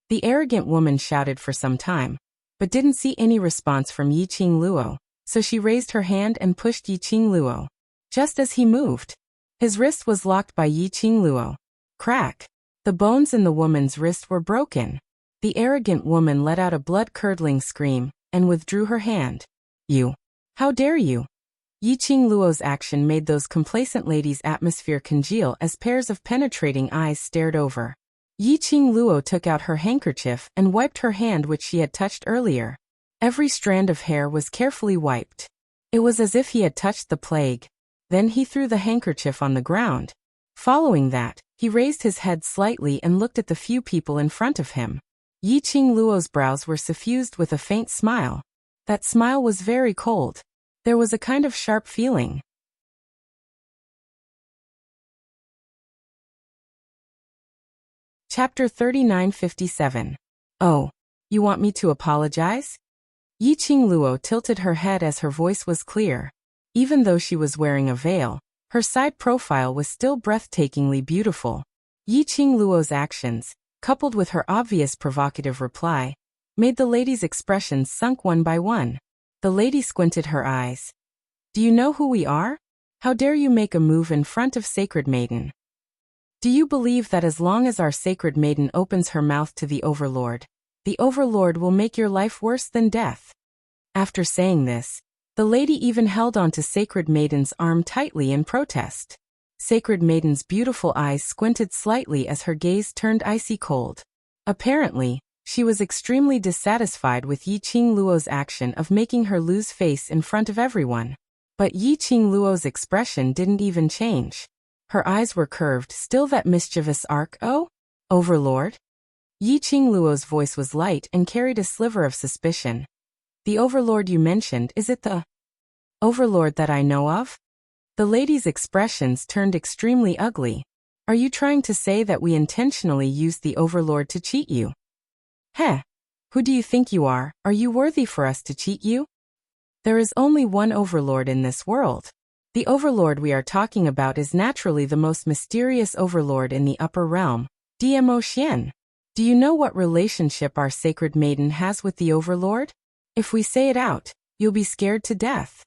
The arrogant woman shouted for some time, but didn't see any response from Yi Qingluo, so she raised her hand and pushed Yi Qingluo. Just as he moved, his wrist was locked by Yi Qingluo. Crack! The bones in the woman's wrist were broken. The arrogant woman let out a blood-curdling scream and withdrew her hand. "You! How dare you!" Yi Qingluo's action made those complacent ladies' atmosphere congeal as pairs of penetrating eyes stared over. Yi Qingluo took out her handkerchief and wiped her hand which she had touched earlier. Every strand of hair was carefully wiped. It was as if he had touched the plague. Then he threw the handkerchief on the ground. Following that, he raised his head slightly and looked at the few people in front of him. Yi Qingluo's brows were suffused with a faint smile. That smile was very cold. There was a kind of sharp feeling. Chapter 3957. Oh, you want me to apologize? Yi Qingluo tilted her head as her voice was clear. Even though she was wearing a veil, her side profile was still breathtakingly beautiful. Yi Qingluo's actions, coupled with her obvious provocative reply, made the lady's expressions sunk one by one. The lady squinted her eyes. "Do you know who we are? How dare you make a move in front of Sacred Maiden? Do you believe that as long as our Sacred Maiden opens her mouth to the overlord will make your life worse than death?" After saying this, the lady even held onto Sacred Maiden's arm tightly in protest. Sacred Maiden's beautiful eyes squinted slightly as her gaze turned icy cold. Apparently, she was extremely dissatisfied with Yi Qingluo's action of making her lose face in front of everyone. But Yi Qingluo's expression didn't even change. Her eyes were curved. Still that mischievous arc, oh? Overlord? Yi Qingluo's voice was light and carried a sliver of suspicion. The overlord you mentioned, is it the overlord that I know of? The lady's expressions turned extremely ugly. Are you trying to say that we intentionally used the overlord to cheat you? Heh. Who do you think you are? Are you worthy for us to cheat you? There is only one overlord in this world. The overlord we are talking about is naturally the most mysterious overlord in the upper realm, Dmo Xian. Do you know what relationship our sacred maiden has with the overlord? If we say it out, you'll be scared to death.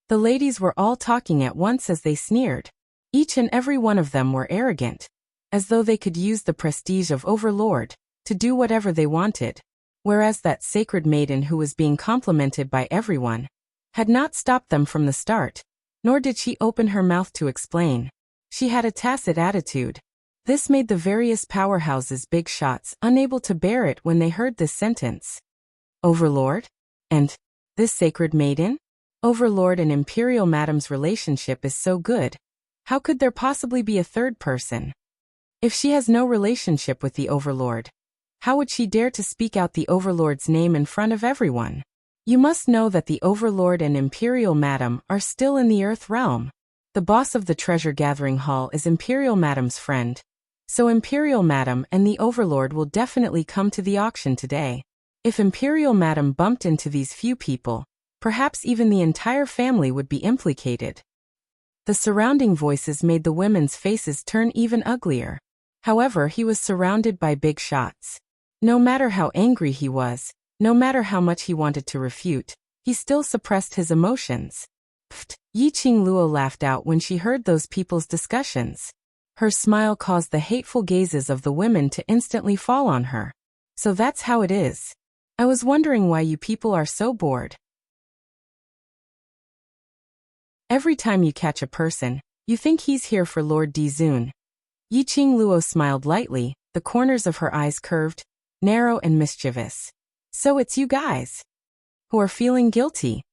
The ladies were all talking at once as they sneered. Each and every one of them were arrogant, as though they could use the prestige of overlord to do whatever they wanted, whereas that sacred maiden who was being complimented by everyone had not stopped them from the start, nor did she open her mouth to explain. She had a tacit attitude. This made the various powerhouses' big shots unable to bear it when they heard this sentence. Overlord? And this sacred maiden? Overlord and Imperial Madam's relationship is so good. How could there possibly be a third person? If she has no relationship with the overlord, how would she dare to speak out the overlord's name in front of everyone? You must know that the overlord and Imperial Madam are still in the Earth realm. The boss of the treasure gathering hall is Imperial Madam's friend. So Imperial Madam and the overlord will definitely come to the auction today. If Imperial Madam bumped into these few people, perhaps even the entire family would be implicated. The surrounding voices made the women's faces turn even uglier. However, he was surrounded by big shots. No matter how angry he was, no matter how much he wanted to refute, he still suppressed his emotions. Pfft, Yi Qingluo laughed out when she heard those people's discussions. Her smile caused the hateful gazes of the women to instantly fall on her. So that's how it is. I was wondering why you people are so bored. Every time you catch a person, you think he's here for Lord Dizun. Yi Qingluo smiled lightly, the corners of her eyes curved, narrow and mischievous. So it's you guys who are feeling guilty.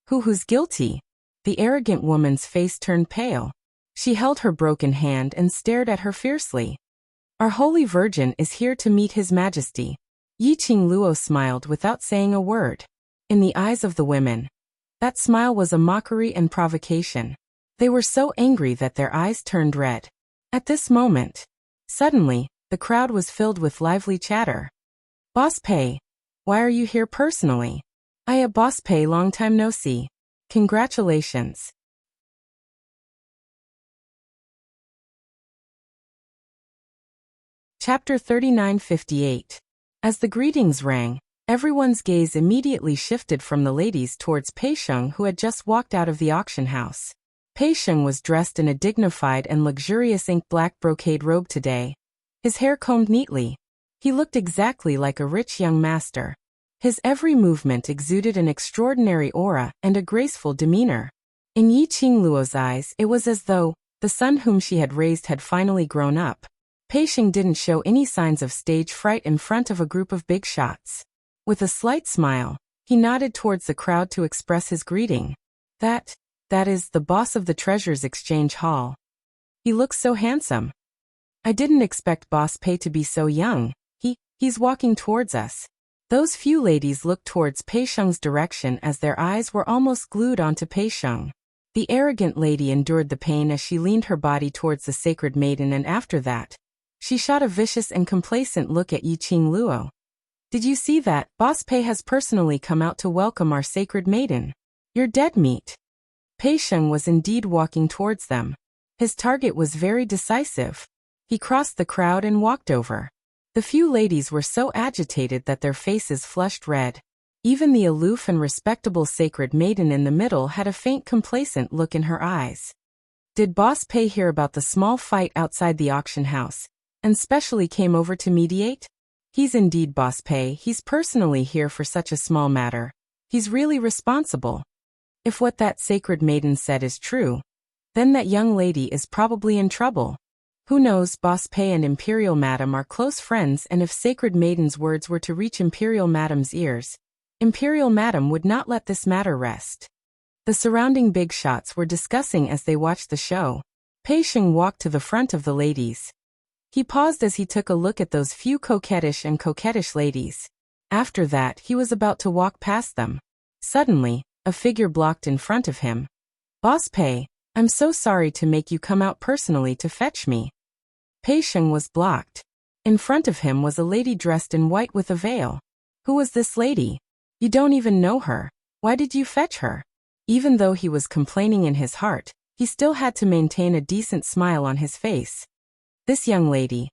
Who's guilty? The arrogant woman's face turned pale. She held her broken hand and stared at her fiercely. Our Holy Virgin is here to meet His Majesty. Yi Qingluo smiled without saying a word. In the eyes of the women, that smile was a mockery and provocation. They were so angry that their eyes turned red. At this moment, suddenly, the crowd was filled with lively chatter. Boss Pei, why are you here personally? Boss Pei, long time no see. Congratulations. Chapter 3958. As the greetings rang, everyone's gaze immediately shifted from the ladies towards Pei Sheng, who had just walked out of the auction house. Pei Sheng was dressed in a dignified and luxurious ink black brocade robe today. His hair combed neatly. He looked exactly like a rich young master. His every movement exuded an extraordinary aura and a graceful demeanor. In Yi Qingluo's eyes, it was as though the son whom she had raised had finally grown up. Pei Sheng didn't show any signs of stage fright in front of a group of big shots. With a slight smile, he nodded towards the crowd to express his greeting. That is the boss of the Treasures Exchange Hall. He looks so handsome. I didn't expect Boss Pei to be so young. He's walking towards us. Those few ladies looked towards Pei Sheng's direction as their eyes were almost glued onto Pei Sheng. The arrogant lady endured the pain as she leaned her body towards the sacred maiden, and after that, she shot a vicious and complacent look at Yi Qingluo. Did you see that? Boss Pei has personally come out to welcome our sacred maiden. You're dead meat. Pei Sheng was indeed walking towards them. His target was very decisive. He crossed the crowd and walked over. The few ladies were so agitated that their faces flushed red. Even the aloof and respectable sacred maiden in the middle had a faint complacent look in her eyes. Did Boss Pei hear about the small fight outside the auction house, and specially came over to mediate? He's indeed Boss Pei. He's personally here for such a small matter. He's really responsible. If what that sacred maiden said is true, then that young lady is probably in trouble. Who knows, Boss Pei and Imperial Madam are close friends, and if Sacred Maiden's words were to reach Imperial Madam's ears, Imperial Madam would not let this matter rest. The surrounding big shots were discussing as they watched the show. Pei Sheng walked to the front of the ladies. He paused as he took a look at those few coquettish ladies. After that, he was about to walk past them. Suddenly, a figure blocked in front of him. "Boss Pei, I'm so sorry to make you come out personally to fetch me." Pei Sheng was blocked. In front of him was a lady dressed in white with a veil. "Who was this lady? You don't even know her. Why did you fetch her?" Even though he was complaining in his heart, he still had to maintain a decent smile on his face. "This young lady.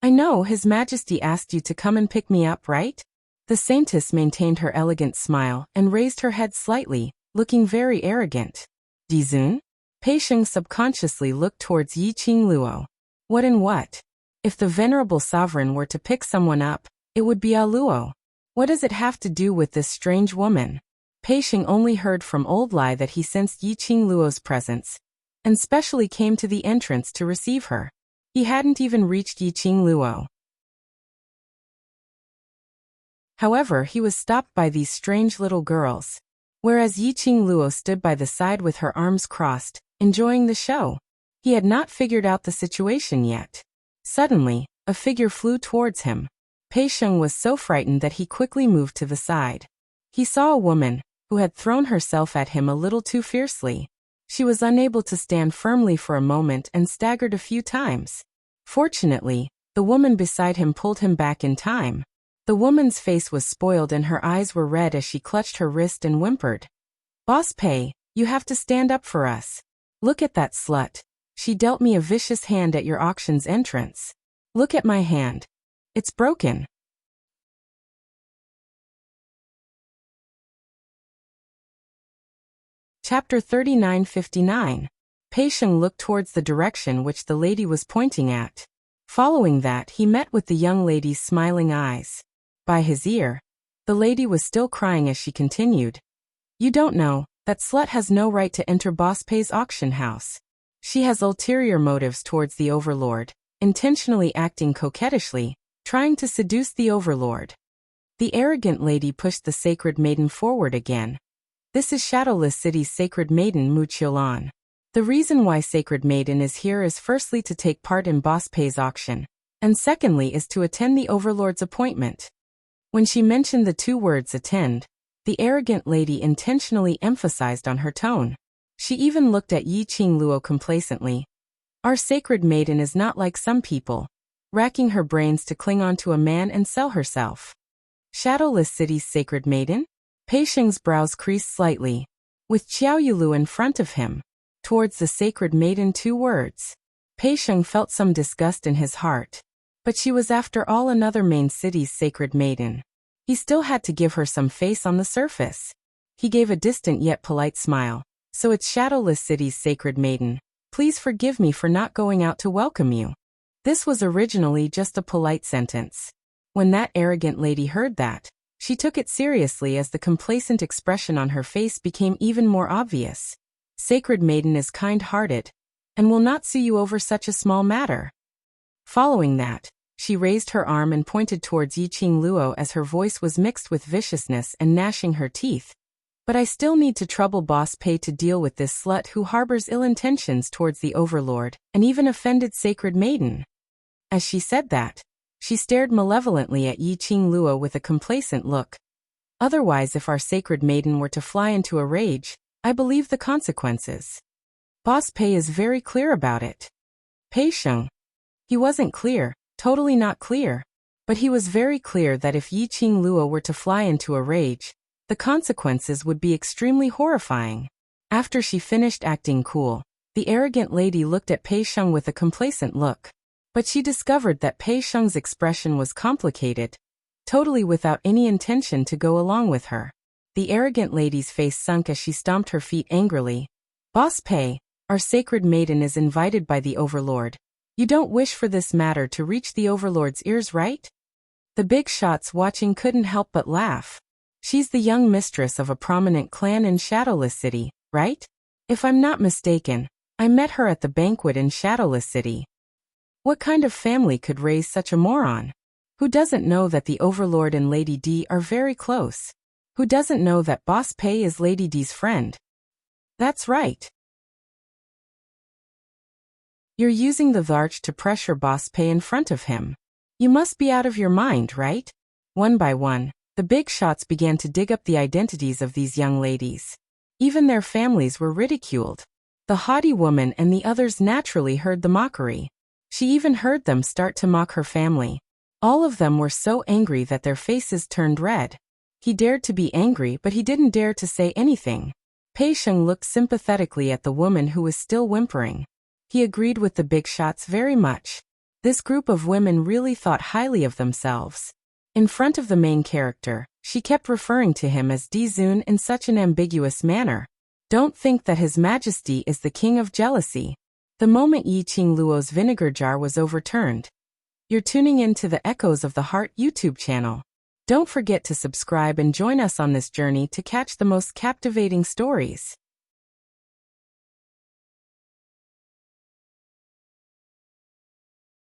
I know His Majesty asked you to come and pick me up, right?" The saintess maintained her elegant smile and raised her head slightly, looking very arrogant. "Dizun?" Pei Sheng subconsciously looked towards Yi Qing Luo. What and what? If the venerable sovereign were to pick someone up, it would be Luo. What does it have to do with this strange woman? Pei Sheng only heard from Old Lai that he sensed Yi Qing Luo's presence, and specially came to the entrance to receive her. He hadn't even reached Yi Qing Luo. However, he was stopped by these strange little girls. Whereas Yi Qing Luo stood by the side with her arms crossed, enjoying the show. He had not figured out the situation yet. Suddenly, a figure flew towards him. Pei Sheng was so frightened that he quickly moved to the side. He saw a woman, who had thrown herself at him a little too fiercely. She was unable to stand firmly for a moment and staggered a few times. Fortunately, the woman beside him pulled him back in time. The woman's face was spoiled and her eyes were red as she clutched her wrist and whimpered. "Boss Pei, you have to stand up for us. Look at that slut. She dealt me a vicious hand at your auction's entrance. Look at my hand. It's broken." Chapter 39:59. Pei Sheng looked towards the direction which the lady was pointing at. Following that, he met with the young lady's smiling eyes. By his ear, the lady was still crying as she continued. "You don't know, that slut has no right to enter Boss Pei's auction house. She has ulterior motives towards the overlord, intentionally acting coquettishly, trying to seduce the overlord." The arrogant lady pushed the sacred maiden forward again. "This is Shadowless City's sacred maiden Mu Qiulan. The reason why sacred maiden is here is firstly to take part in Boss Pei's auction, and secondly is to attend the overlord's appointment." When she mentioned the two words attend, the arrogant lady intentionally emphasized on her tone. She even looked at Yi Qing Luo complacently. "Our sacred maiden is not like some people, racking her brains to cling on to a man and sell herself." Shadowless City's sacred maiden? Pei Sheng's brows creased slightly. With Qiao Yulu in front of him, towards the sacred maiden two words. Pei Sheng felt some disgust in his heart. But she was after all another main city's sacred maiden. He still had to give her some face on the surface. He gave a distant yet polite smile. "So it's Shadowless City's sacred maiden. Please forgive me for not going out to welcome you." This was originally just a polite sentence. When that arrogant lady heard that, she took it seriously as the complacent expression on her face became even more obvious. Sacred maiden is kind-hearted, and will not sue you over such a small matter. Following that, she raised her arm and pointed towards Yi Qing Luo as her voice was mixed with viciousness and gnashing her teeth. "But I still need to trouble Boss Pei to deal with this slut who harbors ill intentions towards the overlord, and even offended sacred maiden." As she said that, she stared malevolently at Yi Qing Luo with a complacent look. "Otherwise, if our sacred maiden were to fly into a rage, I believe the consequences. Boss Pei is very clear about it." Pei Sheng. He wasn't clear, totally not clear. But he was very clear that if Yi Qing Luo were to fly into a rage, the consequences would be extremely horrifying. After she finished acting cool, the arrogant lady looked at Pei Sheng with a complacent look. But she discovered that Pei Sheng's expression was complicated, totally without any intention to go along with her. The arrogant lady's face sunk as she stomped her feet angrily. "Boss Pei, our sacred maiden is invited by the overlord. You don't wish for this matter to reach the overlord's ears, right?" The big shots watching couldn't help but laugh. "She's the young mistress of a prominent clan in Shadowless City, right? If I'm not mistaken, I met her at the banquet in Shadowless City. What kind of family could raise such a moron? Who doesn't know that the overlord and Lady D are very close? Who doesn't know that Boss Pei is Lady D's friend?" That's right. You're using the Varch to pressure Boss Pei in front of him. You must be out of your mind, right? One by one, the big shots began to dig up the identities of these young ladies. Even their families were ridiculed. The haughty woman and the others naturally heard the mockery. She even heard them start to mock her family. All of them were so angry that their faces turned red. He dared to be angry, but he didn't dare to say anything. Pei Sheng looked sympathetically at the woman who was still whimpering. He agreed with the big shots very much. This group of women really thought highly of themselves. In front of the main character, she kept referring to him as Dizun in such an ambiguous manner. Don't think that His Majesty is the king of jealousy. The moment Yi Qing Luo's vinegar jar was overturned. You're tuning in to the Echoes of the Heart YouTube channel. Don't forget to subscribe and join us on this journey to catch the most captivating stories.